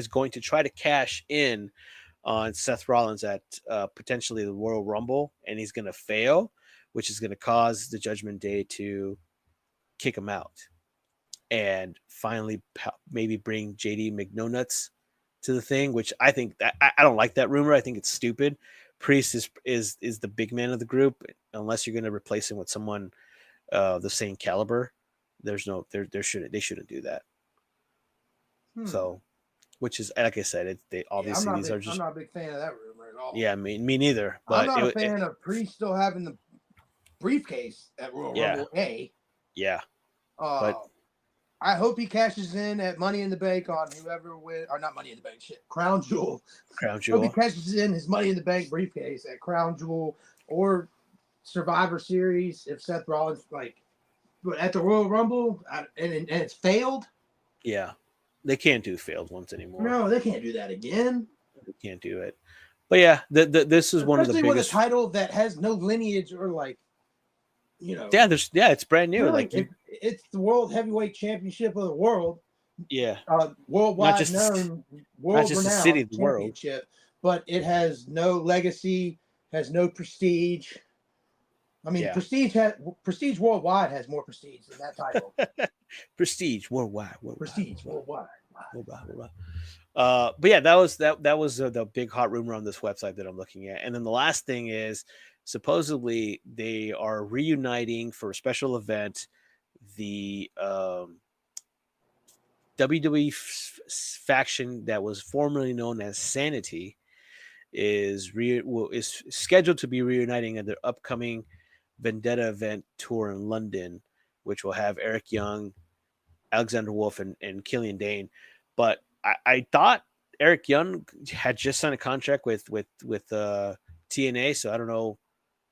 going to try to cash in on Seth Rollins at potentially the Royal Rumble, and he's going to fail, which is going to cause the Judgment Day to kick him out, and finally maybe bring JD McNonuts to the thing, which I think I don't like that rumor. I think it's stupid. Priest is the big man of the group, unless you're going to replace him with someone the same caliber. They shouldn't do that. So, which is, like I said, these are just. I'm not a big fan of that rumor at all. Yeah, me neither. But I'm not a fan of Priest still having the briefcase at Royal Rumble. Yeah. But I hope he cashes in at Money in the Bank on whoever wins, or not Money in the Bank, Crown Jewel. Crown Jewel. Hope he cashes in his Money in the Bank briefcase at Crown Jewel or Survivor Series if Seth Rollins at the Royal Rumble and it's failed. Yeah. They can't do failed ones anymore. No, they can't do that again. They can't do it. But yeah, this is one of the biggest. With a title that has no lineage or Yeah, it's brand new. Really, it's the World Heavyweight Championship of the world. Yeah. Worldwide just known, not world just the city, renowned the world. championship, but it has no legacy, has no prestige. I mean, Yeah. prestige worldwide has more prestige than that title. Prestige worldwide. Prestige worldwide. But yeah, that was the big hot rumor on this website that I'm looking at. And then the last thing is supposedly they are reuniting for a special event the WWE faction that was formerly known as Sanity is scheduled to be reuniting at their upcoming Vendetta event tour in London, which will have Eric Young, Alexander Wolf, and Killian Dane. But I thought Eric Young had just signed a contract with TNA, so I don't know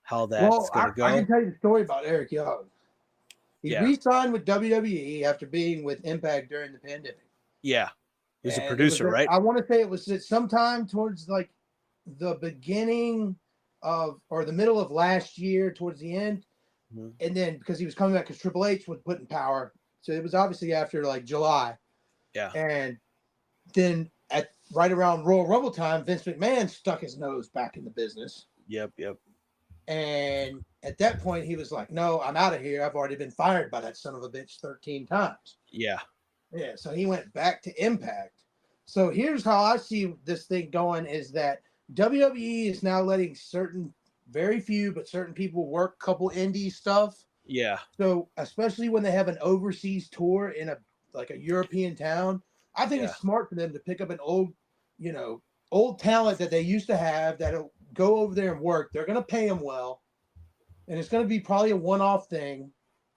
how that's going to I go. can tell you the story about Eric Young. He Yeah, re-signed with WWE after being with Impact during the pandemic. yeah, he was a And producer, right? I want to say it was at sometime towards like the beginning of or the middle of last year, towards the end. Mm-hmm. And then because he was coming back because Triple H was put in power, so it was obviously after like July. Yeah, And then at right around Royal Rumble time, Vince McMahon stuck his nose back in the business. yep. And at that point, he was like, "No, I'm out of here. I've already been fired by that son of a bitch 13 times." Yeah. Yeah, so he went back to Impact. So here's how I see this thing going: is that WWE is now letting very few, but certain people work couple indie stuff. Yeah. So especially when they have an overseas tour in a European town, I think it's smart for them to pick up an old talent that they used to have that'll go over there and work. They're going to pay them well, and it's going to be probably a one-off thing.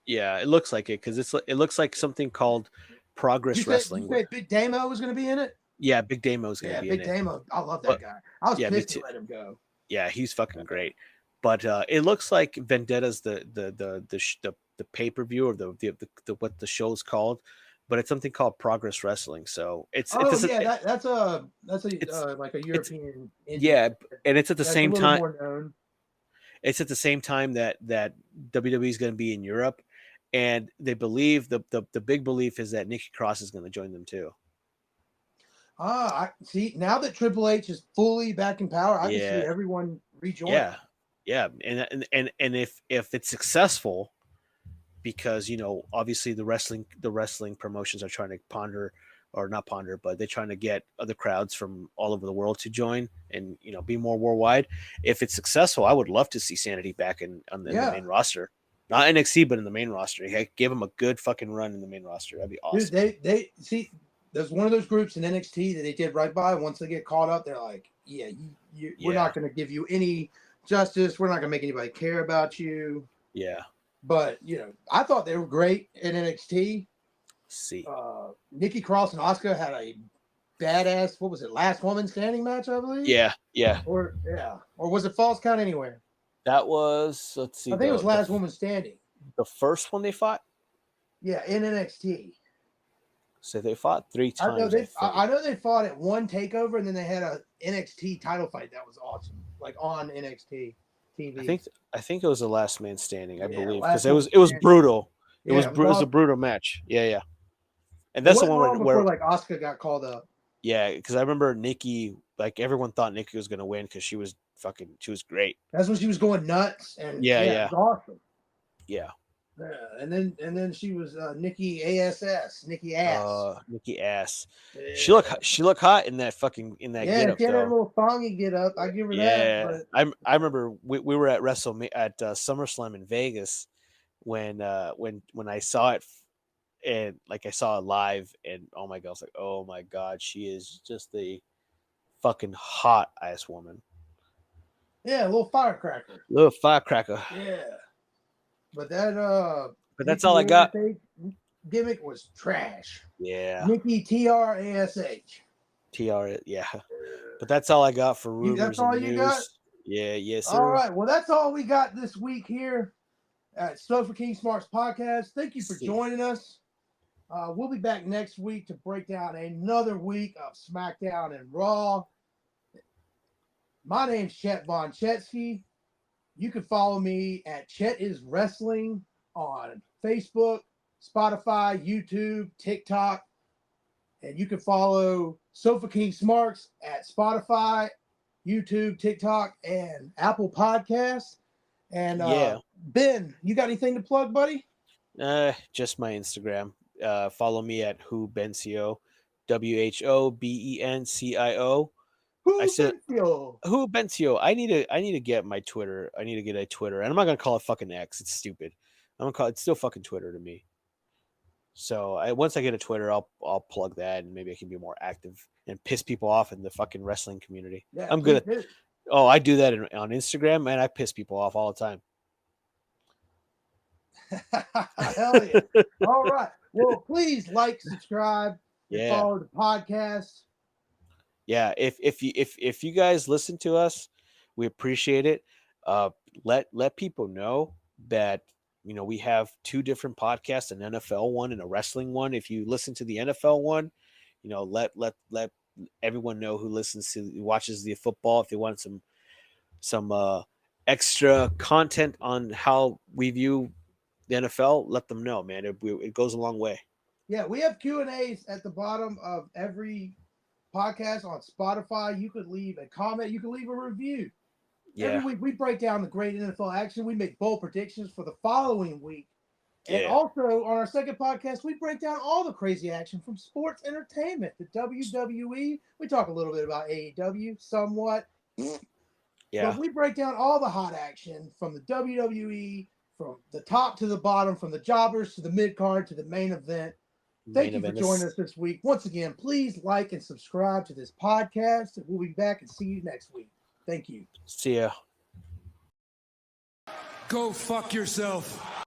Yeah, it looks like it because it looks like something called Progress Wrestling. Did you say Big Damo was going to be in it? Yeah, Big Damo's going to be in it. Big Damo. I love that guy. I was pissed to let him go. Yeah, he's fucking great. But it looks like Vendetta's the pay-per-view or the what the show's called, but it's something called Progress Wrestling. So it's that's a like a European. Yeah, and it's at the same time. More known. It's at the same time that WWE is going to be in Europe, and they believe the big belief is that Nikki Cross is going to join them too. I see. Now that Triple H is fully back in power, I can see everyone rejoin. Yeah, and if it's successful, because obviously the wrestling promotions are trying to but they're trying to get other crowds from all over the world to join and be more worldwide. If it's successful, I would love to see Sanity back in the main roster, not NXT, but in the main roster. Hey, give them a good fucking run in the main roster. That'd be awesome. Dude, they see. There's one of those groups in NXT that they did right by. Once they get caught up, they're like, we're not going to give you any justice. We're not going to make anybody care about you. Yeah. But, I thought they were great in NXT. See. Nikki Cross and Asuka had a badass, what was it, last woman standing match, I believe? Yeah. Or was it Falls Count Anywhere? That was, let's see. I think it was last woman standing. The first one they fought? Yeah, in NXT. So they fought 3 times. I know they fought at one takeover, and then they had a NXT title fight that was awesome, like on NXT TV. I think it was the last man standing, I believe, because it was brutal. It was a brutal match. Yeah. And that's the one where like Asuka got called up. Yeah, because I remember Nikki, like everyone thought Nikki was going to win because she was great. That's when she was going nuts, and it was awesome. Yeah. And then she was Nikki Ass. Nikki Ass. Yeah. She looked hot in that get up. She had that little thongy get up. I give her that. But... I remember we were at SummerSlam in Vegas when I saw it, and like I saw it live, and oh my god, I was like, oh my god, she is just the fucking hot ass woman. Yeah, a little firecracker. Yeah. But that's all I got. Gimmick was trash. Yeah. Nikki TRASH. Yeah. But that's all I got for rumors. That's all you got? Yeah, yes, sir. All right. Well, that's all we got this week here at Sofa King Smarks Podcast. Thank you for joining us. We'll be back next week to break down another week of SmackDown and Raw. My name's Chet Von Chetsky. You can follow me at Chet is Wrestling on Facebook, Spotify, YouTube, TikTok. And you can follow Sofa King Smarks at Spotify, YouTube, TikTok, and Apple Podcasts. And Ben, you got anything to plug, buddy? Just my Instagram. Follow me at whobencio, WHOBENCIO. Who I said Bencio? who Bencio. I need to get my Twitter. I need to get a Twitter, and I'm not gonna call it fucking X. It's stupid. I'm gonna call it still fucking Twitter to me. So once I get a Twitter, I'll plug that, and maybe I can be more active and piss people off in the fucking wrestling community. Yeah, I'm good. Oh, I do that on Instagram, and I piss people off all the time. Hell yeah! All right. Well, please like, subscribe, and follow the podcast. Yeah, if you guys listen to us, we appreciate it. Let people know that we have two different podcasts, an NFL one and a wrestling one. If you listen to the NFL one, let everyone know who watches the football. If they want some extra content on how we view the NFL, let them know, man. It goes a long way. Yeah, we have Q&As at the bottom of every podcast on Spotify. You could leave a comment. You can leave a review. Yeah. Every week we break down the great NFL action. We make bold predictions for the following week. And also on our second podcast, we break down all the crazy action from sports entertainment. The WWE. We talk a little bit about AEW, somewhat. Yeah. But we break down all the hot action from the WWE, from the top to the bottom, from the jobbers to the mid-card to the main event. Thank you for joining us this week. Once again, please like and subscribe to this podcast. And we'll be back and see you next week. Thank you. See ya. Go fuck yourself.